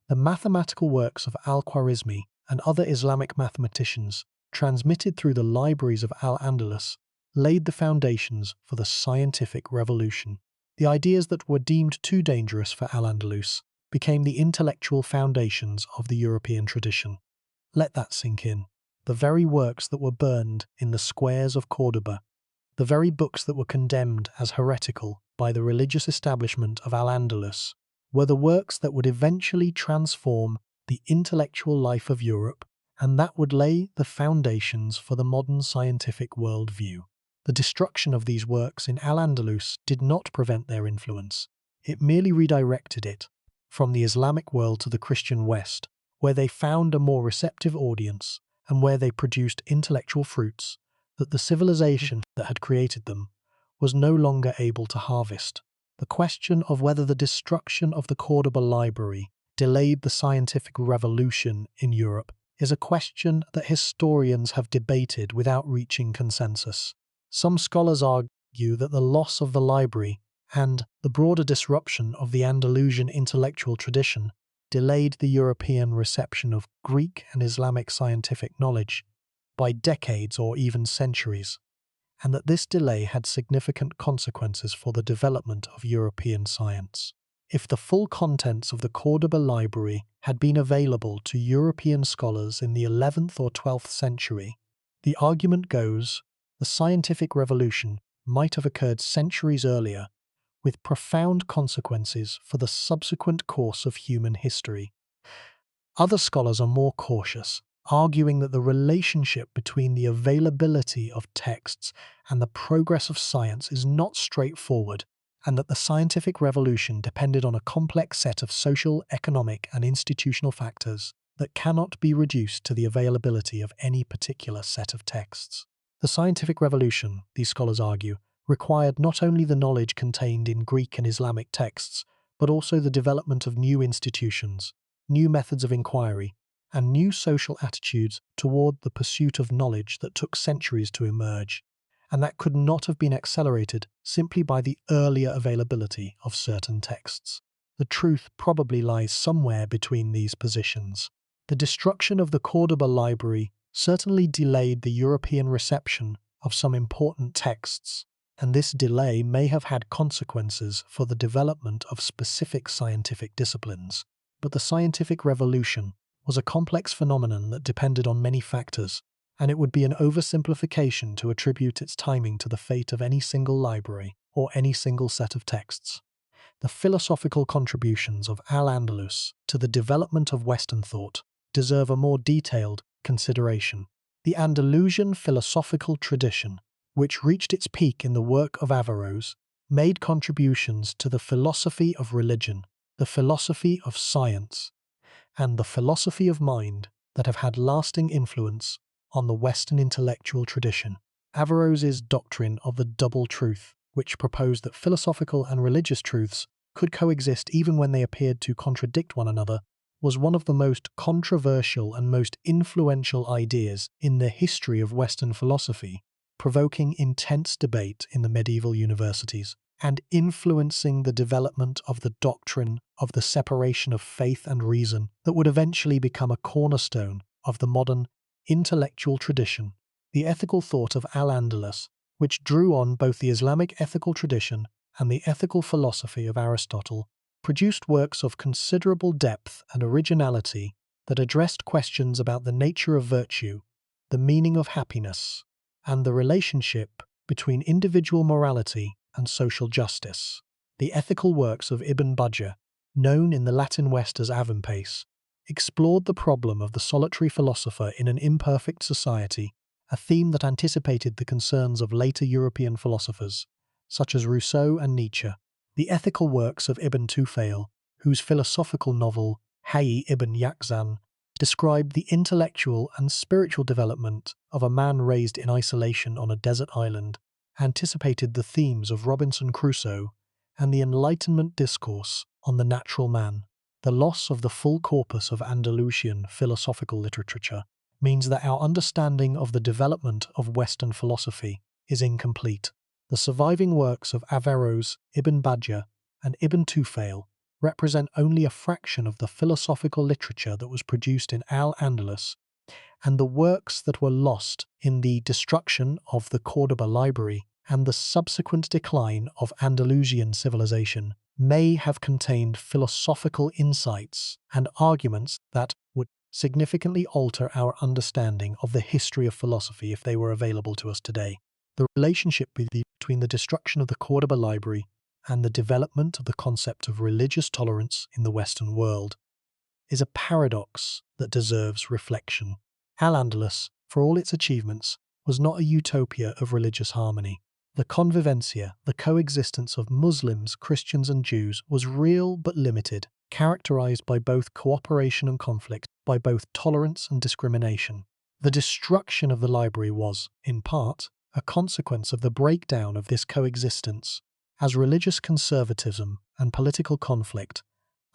The mathematical works of Al-Khwarizmi and other Islamic mathematicians, transmitted through the libraries of Al-Andalus, laid the foundations for the scientific revolution. The ideas that were deemed too dangerous for Al-Andalus became the intellectual foundations of the European tradition. Let that sink in. The very works that were burned in the squares of Cordoba, the very books that were condemned as heretical by the religious establishment of Al-Andalus, were the works that would eventually transform the intellectual life of Europe, and that would lay the foundations for the modern scientific worldview. The destruction of these works in Al-Andalus did not prevent their influence. It merely redirected it. from the Islamic world to the Christian West, where they found a more receptive audience and where they produced intellectual fruits that the civilization that had created them was no longer able to harvest. The question of whether the destruction of the Cordoba library delayed the scientific revolution in Europe is a question that historians have debated without reaching consensus. Some scholars argue that the loss of the library and the broader disruption of the Andalusian intellectual tradition delayed the European reception of Greek and Islamic scientific knowledge by decades or even centuries, and that this delay had significant consequences for the development of European science. If the full contents of the Cordoba library had been available to European scholars in the 11th or 12th century, the argument goes the scientific revolution might have occurred centuries earlier, with profound consequences for the subsequent course of human history. Other scholars are more cautious, arguing that the relationship between the availability of texts and the progress of science is not straightforward, and that the scientific revolution depended on a complex set of social, economic, and institutional factors that cannot be reduced to the availability of any particular set of texts. The scientific revolution, these scholars argue, required not only the knowledge contained in Greek and Islamic texts, but also the development of new institutions, new methods of inquiry, and new social attitudes toward the pursuit of knowledge that took centuries to emerge, and that could not have been accelerated simply by the earlier availability of certain texts. The truth probably lies somewhere between these positions. The destruction of the Cordoba library certainly delayed the European reception of some important texts, and this delay may have had consequences for the development of specific scientific disciplines. But the scientific revolution was a complex phenomenon that depended on many factors, and it would be an oversimplification to attribute its timing to the fate of any single library or any single set of texts. The philosophical contributions of Al-Andalus to the development of Western thought deserve a more detailed consideration. The Andalusian philosophical tradition, which reached its peak in the work of Averroes, made contributions to the philosophy of religion, the philosophy of science, and the philosophy of mind that have had lasting influence on the Western intellectual tradition. Averroes's doctrine of the double truth, which proposed that philosophical and religious truths could coexist even when they appeared to contradict one another, was one of the most controversial and most influential ideas in the history of Western philosophy, provoking intense debate in the medieval universities, and influencing the development of the doctrine of the separation of faith and reason that would eventually become a cornerstone of the modern intellectual tradition. The ethical thought of Al-Andalus, which drew on both the Islamic ethical tradition and the ethical philosophy of Aristotle, produced works of considerable depth and originality that addressed questions about the nature of virtue, the meaning of happiness, and the relationship between individual morality and social justice. The ethical works of Ibn Bajjah, known in the Latin West as Avempace, explored the problem of the solitary philosopher in an imperfect society, a theme that anticipated the concerns of later European philosophers, such as Rousseau and Nietzsche. The ethical works of Ibn Tufayl, whose philosophical novel Hayy ibn Yaqzan described the intellectual and spiritual development of a man raised in isolation on a desert island, anticipated the themes of Robinson Crusoe and the Enlightenment discourse on the natural man. The loss of the full corpus of Andalusian philosophical literature means that our understanding of the development of Western philosophy is incomplete. The surviving works of Averroes, Ibn Bajjah, and Ibn Tufayl represent only a fraction of the philosophical literature that was produced in Al-Andalus, and the works that were lost in the destruction of the Cordoba library and the subsequent decline of Andalusian civilization may have contained philosophical insights and arguments that would significantly alter our understanding of the history of philosophy if they were available to us today. The relationship between the destruction of the Cordoba library and the development of the concept of religious tolerance in the Western world is a paradox that deserves reflection. Al-Andalus, for all its achievements, was not a utopia of religious harmony. The convivencia, the coexistence of Muslims, Christians and Jews, was real but limited, characterized by both cooperation and conflict, by both tolerance and discrimination. The destruction of the library was, in part, a consequence of the breakdown of this coexistence, as religious conservatism and political conflict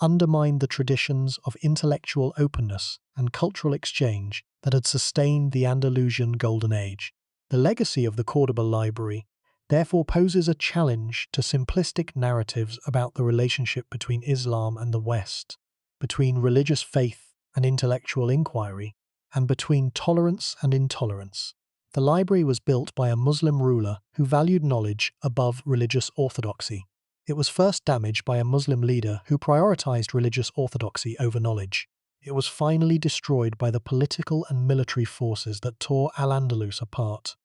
undermined the traditions of intellectual openness and cultural exchange that had sustained the Andalusian Golden Age. The legacy of the Cordoba Library therefore poses a challenge to simplistic narratives about the relationship between Islam and the West, between religious faith and intellectual inquiry, and between tolerance and intolerance. The library was built by a Muslim ruler who valued knowledge above religious orthodoxy. It was first damaged by a Muslim leader who prioritized religious orthodoxy over knowledge. It was finally destroyed by the political and military forces that tore Al-Andalus apart.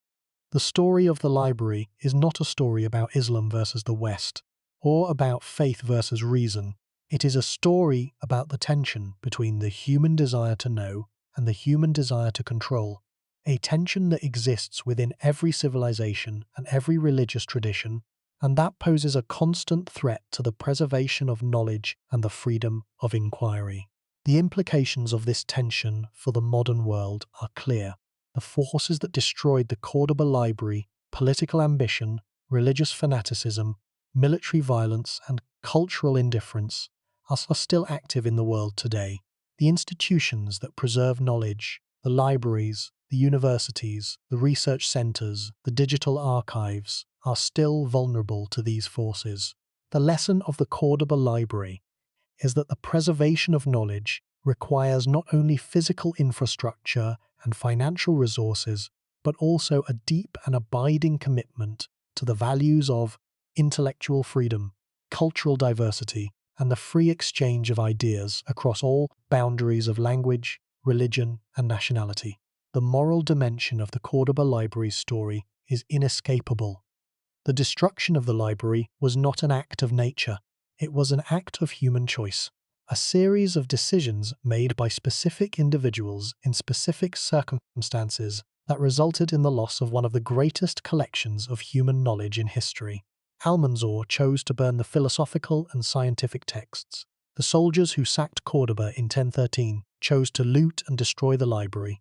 The story of the library is not a story about Islam versus the West, or about faith versus reason. It is a story about the tension between the human desire to know and the human desire to control, a tension that exists within every civilization and every religious tradition, and that poses a constant threat to the preservation of knowledge and the freedom of inquiry. The implications of this tension for the modern world are clear. The forces that destroyed the Cordoba Library, political ambition, religious fanaticism, military violence, and cultural indifference, are still active in the world today. The institutions that preserve knowledge, the libraries, the universities, the research centers, the digital archives, are still vulnerable to these forces. The lesson of the Cordoba Library is that the preservation of knowledge requires not only physical infrastructure and financial resources, but also a deep and abiding commitment to the values of intellectual freedom, cultural diversity, and the free exchange of ideas across all boundaries of language, religion, and nationality. The moral dimension of the Cordoba Library's story is inescapable. The destruction of the library was not an act of nature, it was an act of human choice, a series of decisions made by specific individuals in specific circumstances that resulted in the loss of one of the greatest collections of human knowledge in history. Almanzor chose to burn the philosophical and scientific texts. The soldiers who sacked Cordoba in 1013 chose to loot and destroy the library.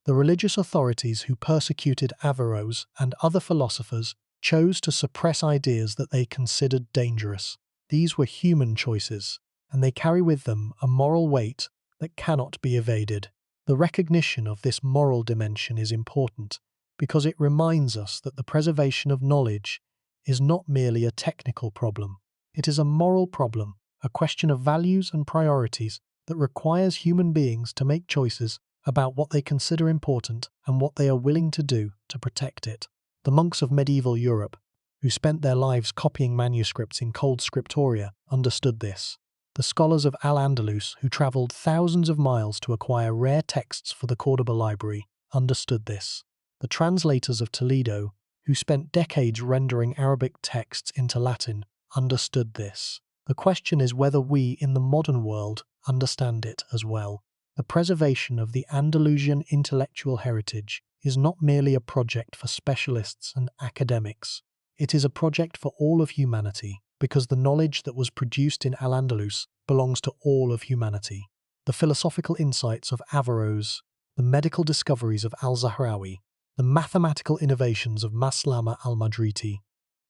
The religious authorities who persecuted Averroes and other philosophers chose to suppress ideas that they considered dangerous. These were human choices, and they carry with them a moral weight that cannot be evaded. The recognition of this moral dimension is important because it reminds us that the preservation of knowledge is not merely a technical problem. It is a moral problem, a question of values and priorities that requires human beings to make choices about what they consider important and what they are willing to do to protect it. The monks of medieval Europe, who spent their lives copying manuscripts in cold scriptoria, understood this. The scholars of Al-Andalus, who travelled thousands of miles to acquire rare texts for the Cordoba Library, understood this. The translators of Toledo, who spent decades rendering Arabic texts into Latin, understood this. The question is whether we, in the modern world, understand it as well. The preservation of the Andalusian intellectual heritage is not merely a project for specialists and academics. It is a project for all of humanity, because the knowledge that was produced in Al-Andalus belongs to all of humanity. The philosophical insights of Averroes, the medical discoveries of Al-Zahrawi, the mathematical innovations of Maslama al-Madriti,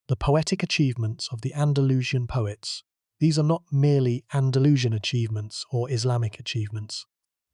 the poetic achievements of the Andalusian poets, these are not merely Andalusian achievements or Islamic achievements.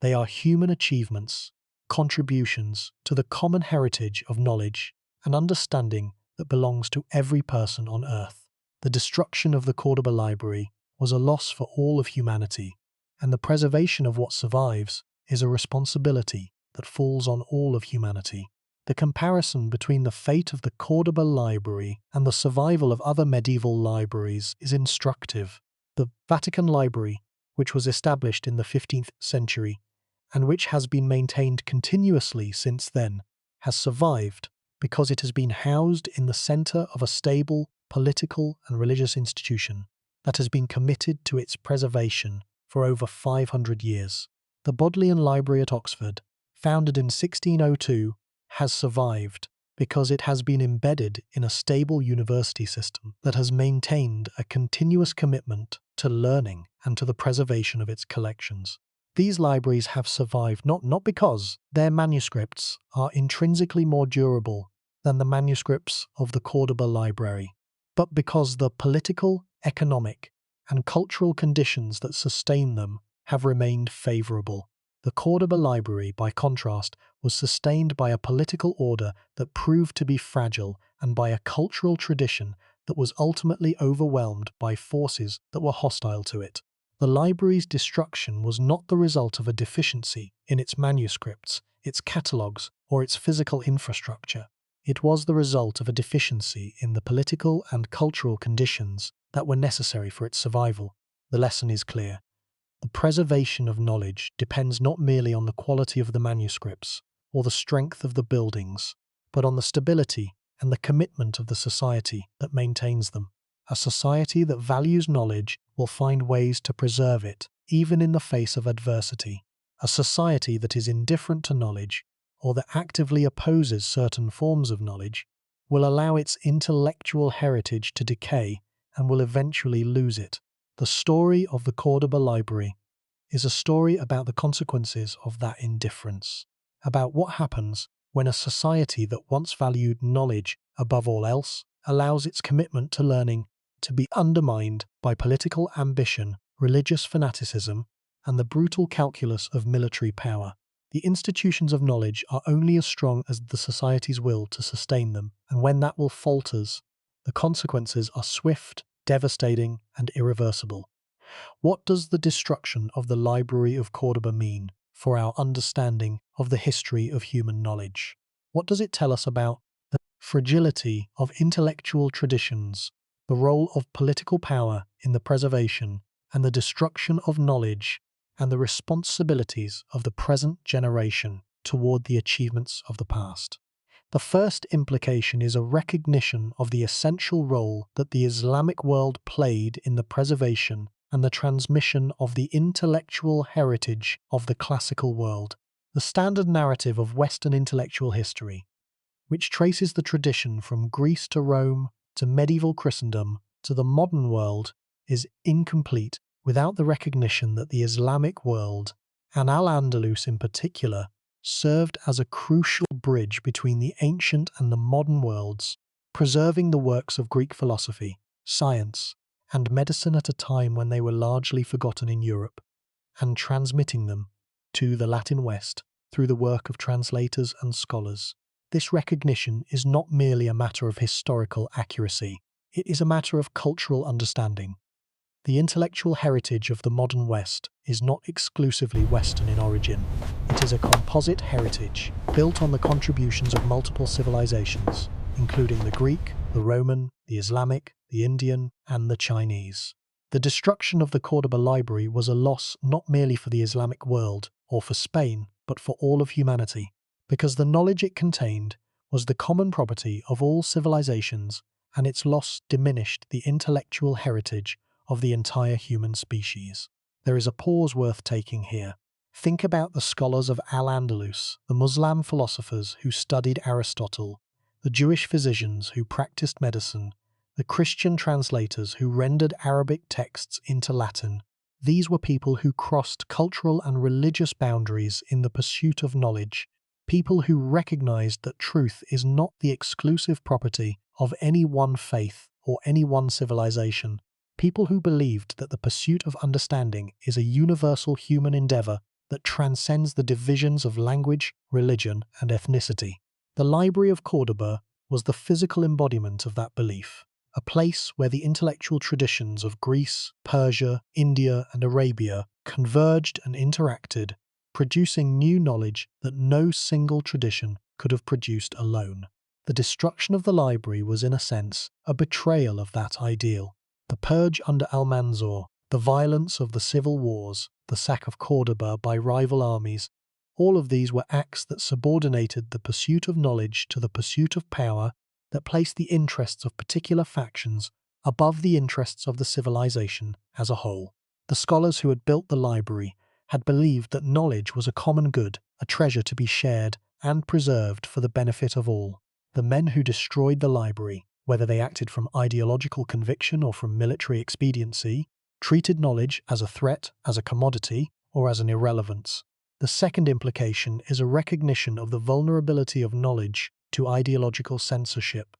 They are human achievements, contributions to the common heritage of knowledge and understanding that belongs to every person on earth. The destruction of the Cordoba Library was a loss for all of humanity, and the preservation of what survives is a responsibility that falls on all of humanity. The comparison between the fate of the Cordoba Library and the survival of other medieval libraries is instructive. The Vatican Library, which was established in the 15th century, and which has been maintained continuously since then, has survived because it has been housed in the centre of a stable political and religious institution that has been committed to its preservation for over 500 years. The Bodleian Library at Oxford, founded in 1602, has survived because it has been embedded in a stable university system that has maintained a continuous commitment to learning and to the preservation of its collections. These libraries have survived not because their manuscripts are intrinsically more durable than the manuscripts of the Cordoba library, but because the political, economic, and cultural conditions that sustain them have remained favorable. The Cordoba library, by contrast, was sustained by a political order that proved to be fragile and by a cultural tradition that was ultimately overwhelmed by forces that were hostile to it. The library's destruction was not the result of a deficiency in its manuscripts, its catalogues, or its physical infrastructure. It was the result of a deficiency in the political and cultural conditions that were necessary for its survival. The lesson is clear. The preservation of knowledge depends not merely on the quality of the manuscripts or the strength of the buildings, but on the stability and the commitment of the society that maintains them. A society that values knowledge will find ways to preserve it, even in the face of adversity. A society that is indifferent to knowledge, or that actively opposes certain forms of knowledge, will allow its intellectual heritage to decay and will eventually lose it. The story of the Cordoba Library is a story about the consequences of that indifference, about what happens when a society that once valued knowledge above all else allows its commitment to learning to be undermined by political ambition, religious fanaticism, and the brutal calculus of military power. The institutions of knowledge are only as strong as the society's will to sustain them, and when that will falters, the consequences are swift, devastating, and irreversible. What does the destruction of the Library of Cordoba mean for our understanding of the history of human knowledge? What does it tell us about the fragility of intellectual traditions, the role of political power in the preservation and the destruction of knowledge, and the responsibilities of the present generation toward the achievements of the past? The first implication is a recognition of the essential role that the Islamic world played in the preservation and the transmission of the intellectual heritage of the classical world. The standard narrative of Western intellectual history, which traces the tradition from Greece to Rome to medieval Christendom to the modern world, is incomplete without the recognition that the Islamic world, and Al-Andalus in particular, served as a crucial bridge between the ancient and the modern worlds, preserving the works of Greek philosophy, science, and medicine at a time when they were largely forgotten in Europe, and transmitting them to the Latin West through the work of translators and scholars. This recognition is not merely a matter of historical accuracy, it is a matter of cultural understanding. The intellectual heritage of the modern West is not exclusively Western in origin. It is a composite heritage built on the contributions of multiple civilizations, including the Greek, the Roman, the Islamic, the Indian, and the Chinese. The destruction of the Cordoba Library was a loss not merely for the Islamic world or for Spain, but for all of humanity, because the knowledge it contained was the common property of all civilizations, and its loss diminished the intellectual heritage of the entire human species. There is a pause worth taking here. Think about the scholars of Al-Andalus, the Muslim philosophers who studied Aristotle, the Jewish physicians who practiced medicine, the Christian translators who rendered Arabic texts into Latin. These were people who crossed cultural and religious boundaries in the pursuit of knowledge, people who recognized that truth is not the exclusive property of any one faith or any one civilization, people who believed that the pursuit of understanding is a universal human endeavor that transcends the divisions of language, religion, and ethnicity. The Library of Cordoba was the physical embodiment of that belief, a place where the intellectual traditions of Greece, Persia, India, and Arabia converged and interacted, producing new knowledge that no single tradition could have produced alone. The destruction of the library was, in a sense, a betrayal of that ideal. The purge under Almanzor, the violence of the civil wars, the sack of Cordoba by rival armies, all of these were acts that subordinated the pursuit of knowledge to the pursuit of power, that placed the interests of particular factions above the interests of the civilization as a whole. The scholars who had built the library had believed that knowledge was a common good, a treasure to be shared and preserved for the benefit of all. The men who destroyed the library, whether they acted from ideological conviction or from military expediency, treated knowledge as a threat, as a commodity, or as an irrelevance. The second implication is a recognition of the vulnerability of knowledge to ideological censorship.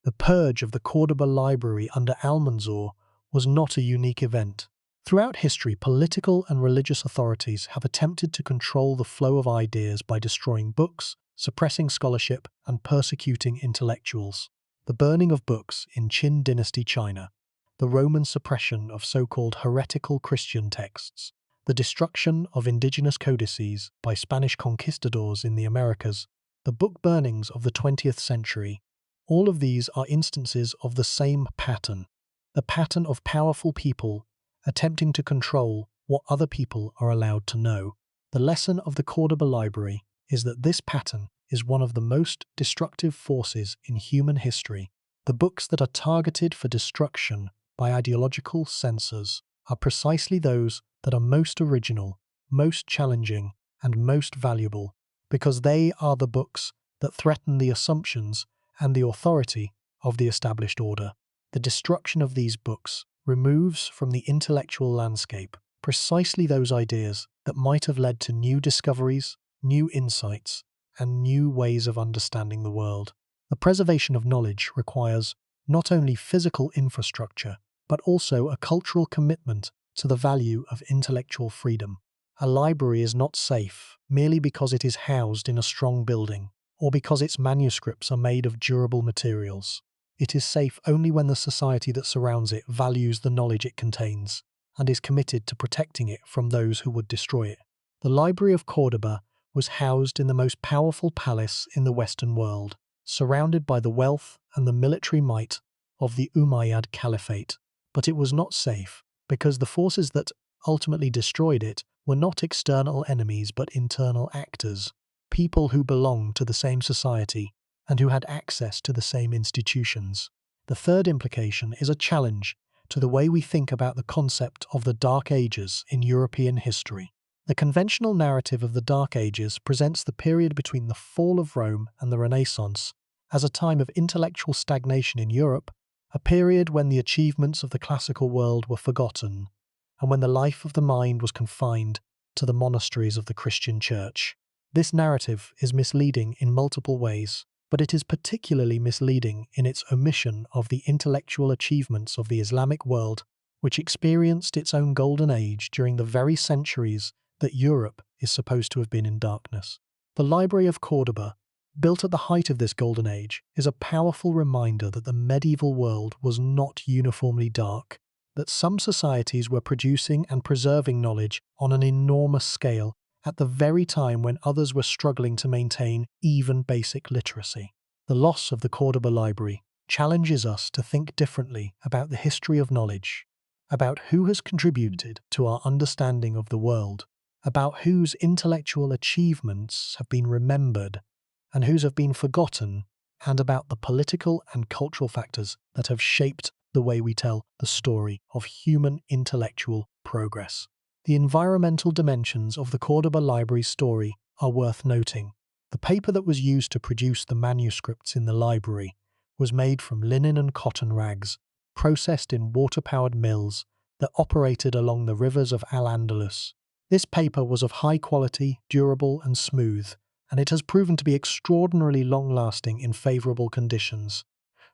The purge of the Cordoba library under Almanzor was not a unique event. Throughout history, political and religious authorities have attempted to control the flow of ideas by destroying books, suppressing scholarship, and persecuting intellectuals. The burning of books in Qin dynasty China, the Roman suppression of so-called heretical Christian texts, the destruction of indigenous codices by Spanish conquistadors in the Americas, the book burnings of the 20th century, all of these are instances of the same pattern, the pattern of powerful people attempting to control what other people are allowed to know. The lesson of the Cordoba Library is that this pattern is one of the most destructive forces in human history. The books that are targeted for destruction by ideological censors are precisely those that are most original, most challenging, and most valuable, because they are the books that threaten the assumptions and the authority of the established order. The destruction of these books removes from the intellectual landscape precisely those ideas that might have led to new discoveries, new insights, and new ways of understanding the world. The preservation of knowledge requires not only physical infrastructure, but also a cultural commitment to the value of intellectual freedom. A library is not safe merely because it is housed in a strong building, or because its manuscripts are made of durable materials. It is safe only when the society that surrounds it values the knowledge it contains and is committed to protecting it from those who would destroy it. The Library of Cordoba was housed in the most powerful palace in the Western world, surrounded by the wealth and the military might of the Umayyad Caliphate. But it was not safe because the forces that ultimately destroyed it were not external enemies but internal actors, people who belonged to the same society and who had access to the same institutions. The third implication is a challenge to the way we think about the concept of the Dark Ages in European history. The conventional narrative of the Dark Ages presents the period between the fall of Rome and the Renaissance as a time of intellectual stagnation in Europe, a period when the achievements of the classical world were forgotten, and when the life of the mind was confined to the monasteries of the Christian Church. This narrative is misleading in multiple ways, but it is particularly misleading in its omission of the intellectual achievements of the Islamic world, which experienced its own golden age during the very centuries that Europe is supposed to have been in darkness. The Library of Cordoba, built at the height of this golden age, is a powerful reminder that the medieval world was not uniformly dark, that some societies were producing and preserving knowledge on an enormous scale at the very time when others were struggling to maintain even basic literacy. The loss of the Cordoba Library challenges us to think differently about the history of knowledge, about who has contributed to our understanding of the world, about whose intellectual achievements have been remembered and whose have been forgotten, and about the political and cultural factors that have shaped the way we tell the story of human intellectual progress. The environmental dimensions of the Cordoba Library's story are worth noting. The paper that was used to produce the manuscripts in the library was made from linen and cotton rags, processed in water-powered mills that operated along the rivers of Al-Andalus. This paper was of high quality, durable, and smooth, and it has proven to be extraordinarily long-lasting in favourable conditions.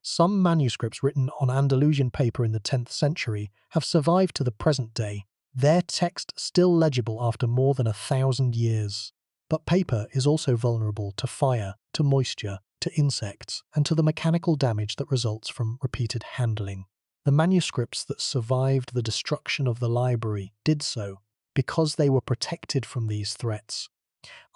Some manuscripts written on Andalusian paper in the 10th century have survived to the present day, their text still legible after more than 1,000 years. But paper is also vulnerable to fire, to moisture, to insects, and to the mechanical damage that results from repeated handling. The manuscripts that survived the destruction of the library did so because they were protected from these threats,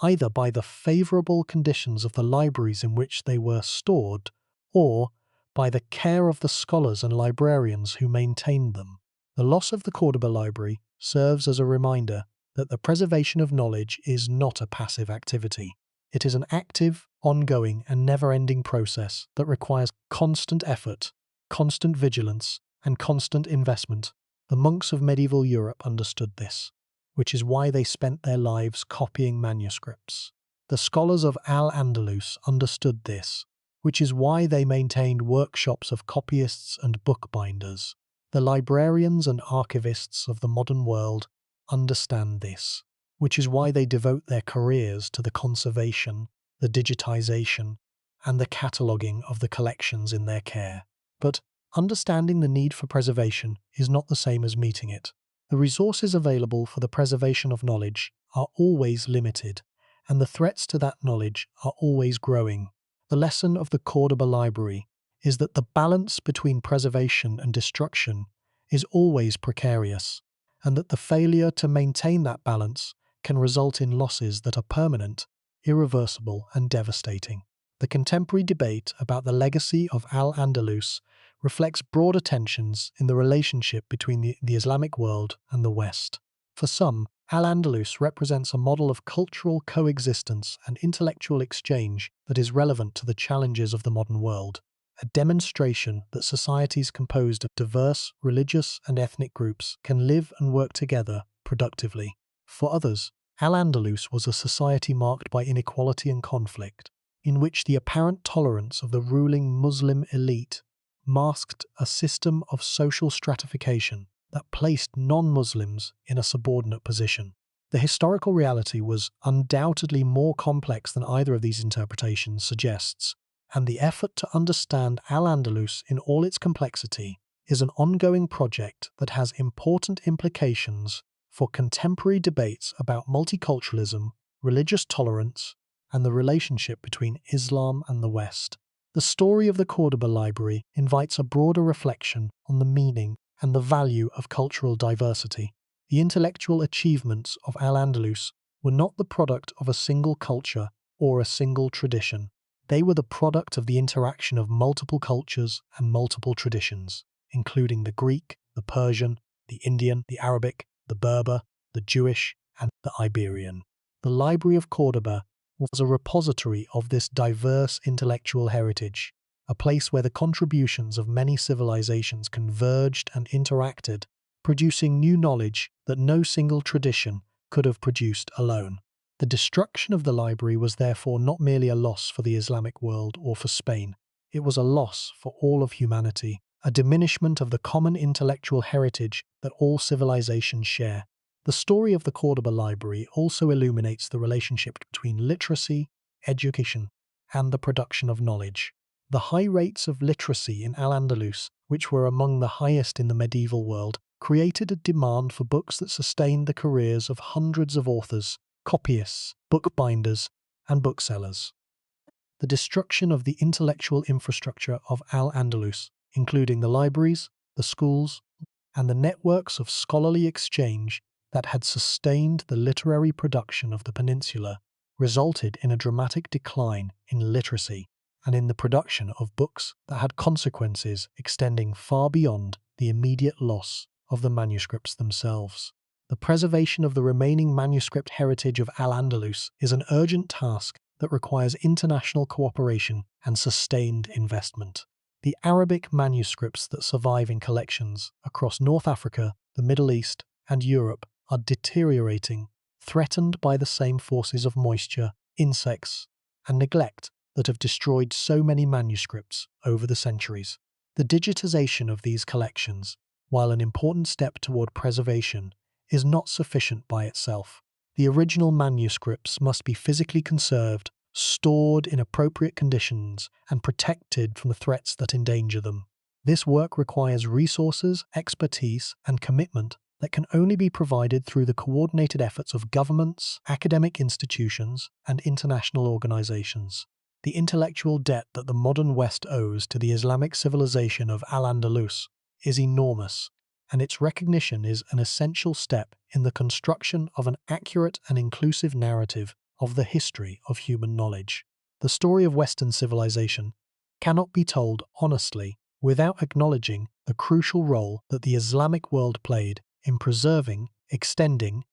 either by the favourable conditions of the libraries in which they were stored, or by the care of the scholars and librarians who maintained them. The loss of the Cordoba Library serves as a reminder that the preservation of knowledge is not a passive activity. It is an active, ongoing, and never-ending process that requires constant effort, constant vigilance, and constant investment. The monks of medieval Europe understood this, which is why they spent their lives copying manuscripts. The scholars of Al-Andalus understood this, which is why they maintained workshops of copyists and bookbinders. The librarians and archivists of the modern world understand this, which is why they devote their careers to the conservation, the digitization, and the cataloguing of the collections in their care. But understanding the need for preservation is not the same as meeting it. The resources available for the preservation of knowledge are always limited, and the threats to that knowledge are always growing. The lesson of the Cordoba Library is that the balance between preservation and destruction is always precarious, and that the failure to maintain that balance can result in losses that are permanent, irreversible, and devastating. The contemporary debate about the legacy of Al-Andalus reflects broader tensions in the relationship between the Islamic world and the West. For some, Al-Andalus represents a model of cultural coexistence and intellectual exchange that is relevant to the challenges of the modern world, a demonstration that societies composed of diverse religious and ethnic groups can live and work together productively. For others, Al-Andalus was a society marked by inequality and conflict, in which the apparent tolerance of the ruling Muslim elite masked a system of social stratification that placed non-Muslims in a subordinate position. The historical reality was undoubtedly more complex than either of these interpretations suggests, and the effort to understand Al-Andalus in all its complexity is an ongoing project that has important implications for contemporary debates about multiculturalism, religious tolerance, and the relationship between Islam and the West. The story of the Cordoba Library invites a broader reflection on the meaning and the value of cultural diversity. The intellectual achievements of Al-Andalus were not the product of a single culture or a single tradition. They were the product of the interaction of multiple cultures and multiple traditions, including the Greek, the Persian, the Indian, the Arabic, the Berber, the Jewish, and the Iberian. The Library of Cordoba was a repository of this diverse intellectual heritage, a place where the contributions of many civilizations converged and interacted, producing new knowledge that no single tradition could have produced alone. The destruction of the library was therefore not merely a loss for the Islamic world or for Spain. It was a loss for all of humanity, a diminishment of the common intellectual heritage that all civilizations share. The story of the Cordoba Library also illuminates the relationship between literacy, education, and the production of knowledge. The high rates of literacy in Al-Andalus, which were among the highest in the medieval world, created a demand for books that sustained the careers of hundreds of authors, copyists, bookbinders, and booksellers. The destruction of the intellectual infrastructure of Al-Andalus, including the libraries, the schools, and the networks of scholarly exchange that had sustained the literary production of the peninsula, resulted in a dramatic decline in literacy and in the production of books that had consequences extending far beyond the immediate loss of the manuscripts themselves. The preservation of the remaining manuscript heritage of Al-Andalus is an urgent task that requires international cooperation and sustained investment. The Arabic manuscripts that survive in collections across North Africa, the Middle East, and Europe are deteriorating, threatened by the same forces of moisture, insects, and neglect that have destroyed so many manuscripts over the centuries. The digitization of these collections, while an important step toward preservation, is not sufficient by itself. The original manuscripts must be physically conserved, stored in appropriate conditions, and protected from the threats that endanger them. This work requires resources, expertise, and commitment that can only be provided through the coordinated efforts of governments, academic institutions, and international organizations. The intellectual debt that the modern West owes to the Islamic civilization of Al-Andalus is enormous, and its recognition is an essential step in the construction of an accurate and inclusive narrative of the history of human knowledge. The story of Western civilization cannot be told honestly without acknowledging the crucial role that the Islamic world played in preserving, extending,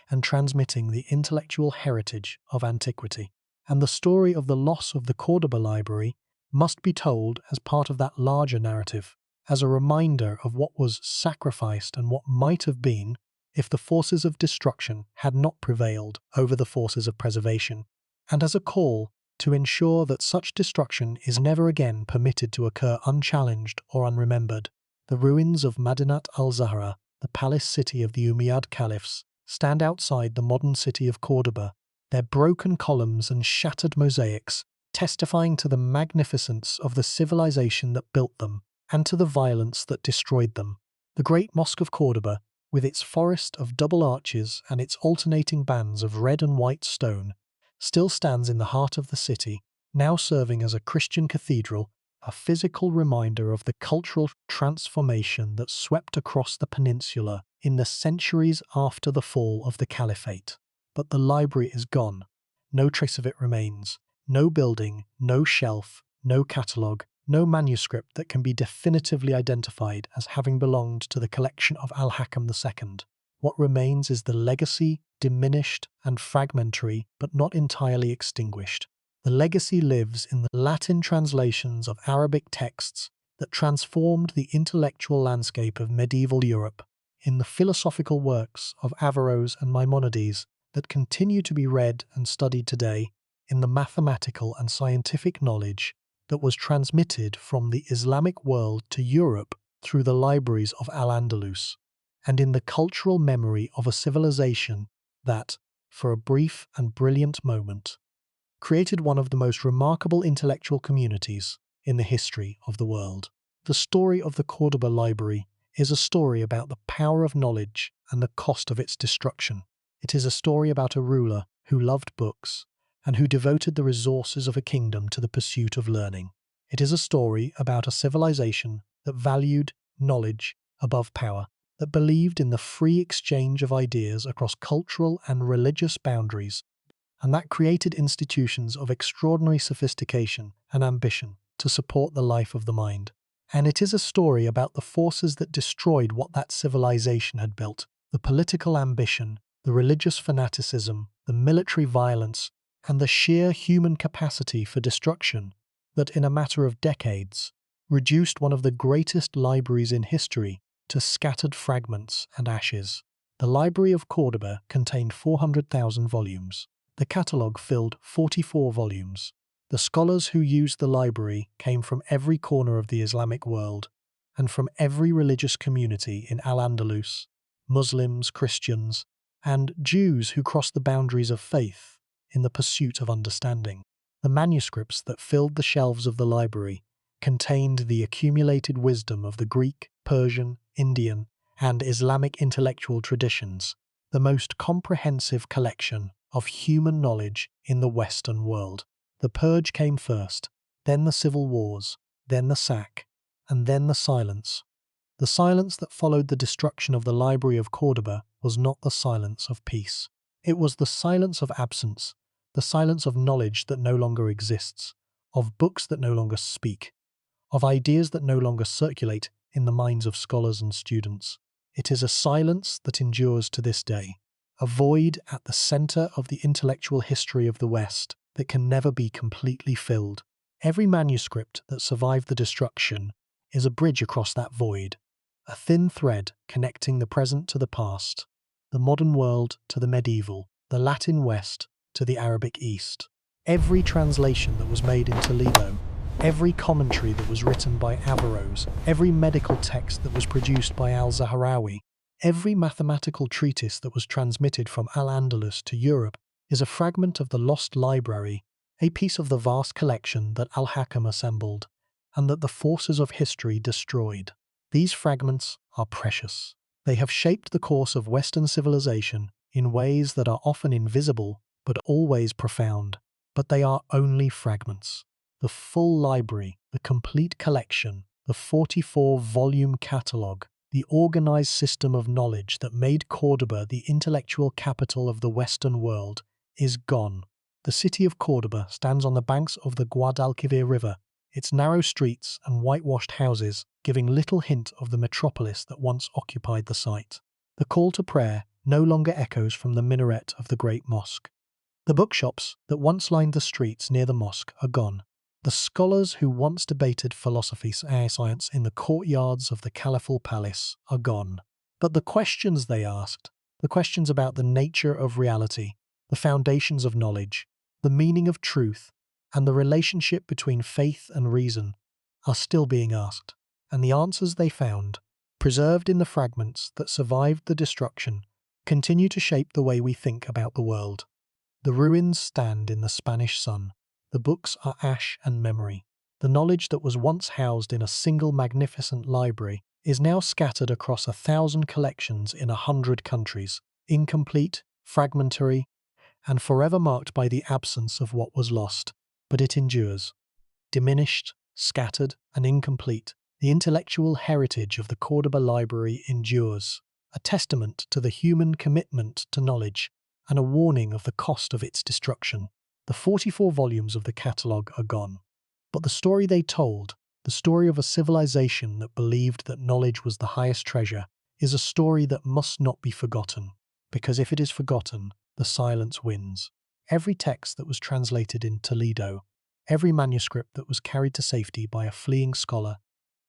and transmitting the intellectual heritage of antiquity. And the story of the loss of the Cordoba Library must be told as part of that larger narrative, as a reminder of what was sacrificed and what might have been if the forces of destruction had not prevailed over the forces of preservation, and as a call to ensure that such destruction is never again permitted to occur unchallenged or unremembered. The ruins of Madinat al-Zahra, the palace city of the Umayyad caliphs, stand outside the modern city of Cordoba, their broken columns and shattered mosaics testifying to the magnificence of the civilization that built them and to the violence that destroyed them. The great Mosque of Cordoba, with its forest of double arches and its alternating bands of red and white stone, still stands in the heart of the city, now serving as a Christian cathedral, a physical reminder of the cultural transformation that swept across the peninsula in the centuries after the fall of the caliphate. But the library is gone. No trace of it remains. No building, no shelf, no catalogue, no manuscript that can be definitively identified as having belonged to the collection of Al-Hakam II. What remains is the legacy, diminished and fragmentary, but not entirely extinguished. The legacy lives in the Latin translations of Arabic texts that transformed the intellectual landscape of medieval Europe, in the philosophical works of Averroes and Maimonides that continue to be read and studied today, in the mathematical and scientific knowledge that was transmitted from the Islamic world to Europe through the libraries of Al-Andalus, and in the cultural memory of a civilization that, for a brief and brilliant moment, created one of the most remarkable intellectual communities in the history of the world. The story of the Cordoba Library is a story about the power of knowledge and the cost of its destruction. It is a story about a ruler who loved books and who devoted the resources of a kingdom to the pursuit of learning. It is a story about a civilization that valued knowledge above power, that believed in the free exchange of ideas across cultural and religious boundaries, and that created institutions of extraordinary sophistication and ambition to support the life of the mind. And it is a story about the forces that destroyed what that civilization had built: the political ambition, the religious fanaticism, the military violence, and the sheer human capacity for destruction that, in a matter of decades, reduced one of the greatest libraries in history to scattered fragments and ashes. The Library of Cordoba contained 400,000 volumes. The catalogue filled 44 volumes. The scholars who used the library came from every corner of the Islamic world and from every religious community in Al-Andalus: Muslims, Christians, and Jews who crossed the boundaries of faith in the pursuit of understanding. The manuscripts that filled the shelves of the library contained the accumulated wisdom of the Greek, Persian, Indian, and Islamic intellectual traditions, the most comprehensive collection of human knowledge in the Western world. The purge came first, then the civil wars, then the sack, and then the silence. The silence that followed the destruction of the Library of Cordoba was not the silence of peace. It was the silence of absence, the silence of knowledge that no longer exists, of books that no longer speak, of ideas that no longer circulate in the minds of scholars and students. It is a silence that endures to this day, a void at the center of the intellectual history of the West that can never be completely filled. Every manuscript that survived the destruction is a bridge across that void, a thin thread connecting the present to the past, the modern world to the medieval, the Latin West to the Arabic East. Every translation that was made in Toledo, every commentary that was written by Averroes, every medical text that was produced by al-Zahrawi, every mathematical treatise that was transmitted from Al-Andalus to Europe is a fragment of the lost library, a piece of the vast collection that Al-Hakam assembled and that the forces of history destroyed. These fragments are precious. They have shaped the course of Western civilization in ways that are often invisible but always profound. But they are only fragments. The full library, the complete collection, the 44-volume catalogue, the organized system of knowledge that made Cordoba the intellectual capital of the Western world is gone. The city of Cordoba stands on the banks of the Guadalquivir River, its narrow streets and whitewashed houses giving little hint of the metropolis that once occupied the site. The call to prayer no longer echoes from the minaret of the great mosque. The bookshops that once lined the streets near the mosque are gone. The scholars who once debated philosophy and science in the courtyards of the caliphal palace are gone. But the questions they asked, the questions about the nature of reality, the foundations of knowledge, the meaning of truth, and the relationship between faith and reason, are still being asked. and the answers they found, preserved in the fragments that survived the destruction, continue to shape the way we think about the world. The ruins stand in the Spanish sun. The books are ash and memory. The knowledge that was once housed in a single magnificent library is now scattered across 1,000 collections in 100 countries, incomplete, fragmentary, and forever marked by the absence of what was lost. But it endures. Diminished, scattered, and incomplete, the intellectual heritage of the Cordoba Library endures, a testament to the human commitment to knowledge and a warning of the cost of its destruction. The 44 volumes of the catalogue are gone. But the story they told, the story of a civilization that believed that knowledge was the highest treasure, is a story that must not be forgotten, because if it is forgotten, the silence wins. Every text that was translated in Toledo, every manuscript that was carried to safety by a fleeing scholar,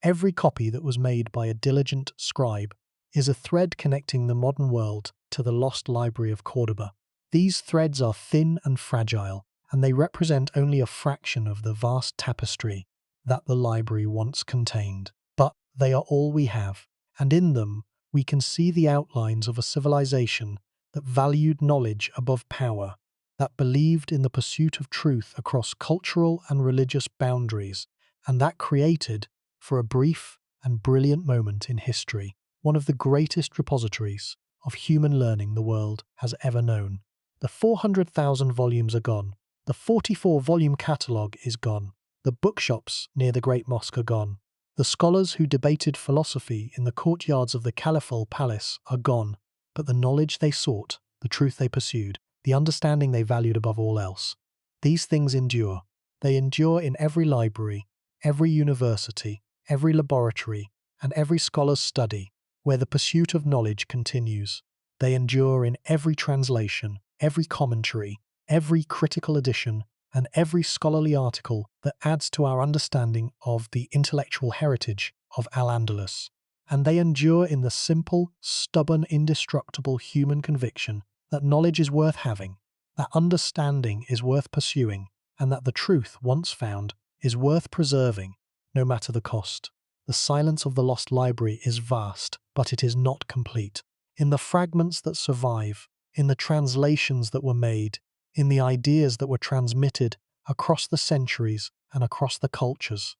every copy that was made by a diligent scribe, is a thread connecting the modern world to the lost library of Cordoba. These threads are thin and fragile, and they represent only a fraction of the vast tapestry that the library once contained. But they are all we have, and in them we can see the outlines of a civilization that valued knowledge above power, that believed in the pursuit of truth across cultural and religious boundaries, and that created, for a brief and brilliant moment in history, one of the greatest repositories of human learning the world has ever known. The 400,000 volumes are gone. The 44-volume catalogue is gone. The bookshops near the Great Mosque are gone. The scholars who debated philosophy in the courtyards of the Caliphal Palace are gone. But the knowledge they sought, the truth they pursued, the understanding they valued above all else, these things endure. They endure in every library, every university, every laboratory, and every scholar's study, where the pursuit of knowledge continues. They endure in every translation, every commentary, every critical edition, and every scholarly article that adds to our understanding of the intellectual heritage of Al-Andalus. And they endure in the simple, stubborn, indestructible human conviction that knowledge is worth having, that understanding is worth pursuing, and that the truth, once found, is worth preserving, no matter the cost. The silence of the lost library is vast, but it is not complete. In the fragments that survive, in the translations that were made, in the ideas that were transmitted across the centuries and across the cultures,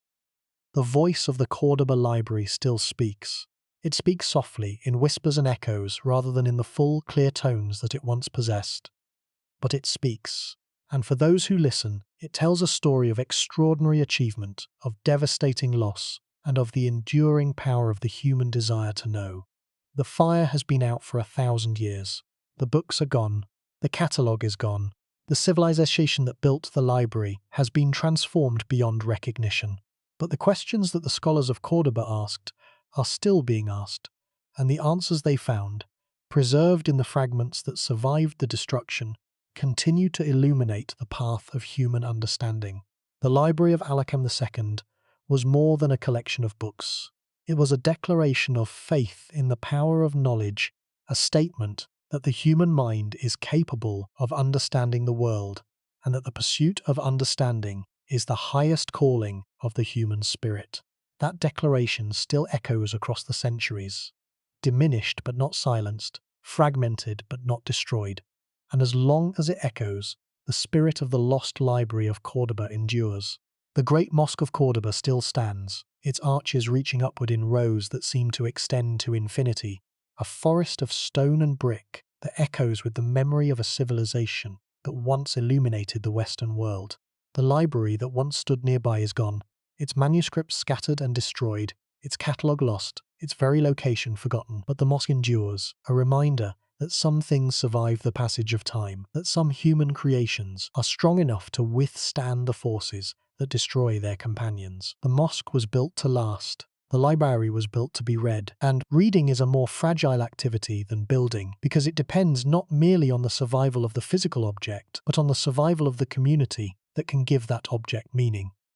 the voice of the Cordoba Library still speaks. It speaks softly, in whispers and echoes, rather than in the full, clear tones that it once possessed. But it speaks, and for those who listen, it tells a story of extraordinary achievement, of devastating loss, and of the enduring power of the human desire to know. The fire has been out for 1,000 years. The books are gone. The catalogue is gone. The civilization that built the library has been transformed beyond recognition. But the questions that the scholars of Cordoba asked are still being asked, and the answers they found, preserved in the fragments that survived the destruction, continue to illuminate the path of human understanding. The Library of Alexandria II was more than a collection of books. It was a declaration of faith in the power of knowledge, a statement that the human mind is capable of understanding the world, and that the pursuit of understanding is the highest calling of the human spirit. That declaration still echoes across the centuries, diminished but not silenced, fragmented but not destroyed. And as long as it echoes, the spirit of the lost library of Cordoba endures. The great mosque of Cordoba still stands, its arches reaching upward in rows that seem to extend to infinity, a forest of stone and brick that echoes with the memory of a civilization that once illuminated the Western world. The library that once stood nearby is gone, its manuscripts scattered and destroyed, its catalogue lost, its very location forgotten. But the mosque endures, a reminder that some things survive the passage of time, that some human creations are strong enough to withstand the forces that destroy their companions. The mosque was built to last. The library was built to be read, and reading is a more fragile activity than building because it depends not merely on the survival of the physical object, but on the survival of the community that can give that object meaning.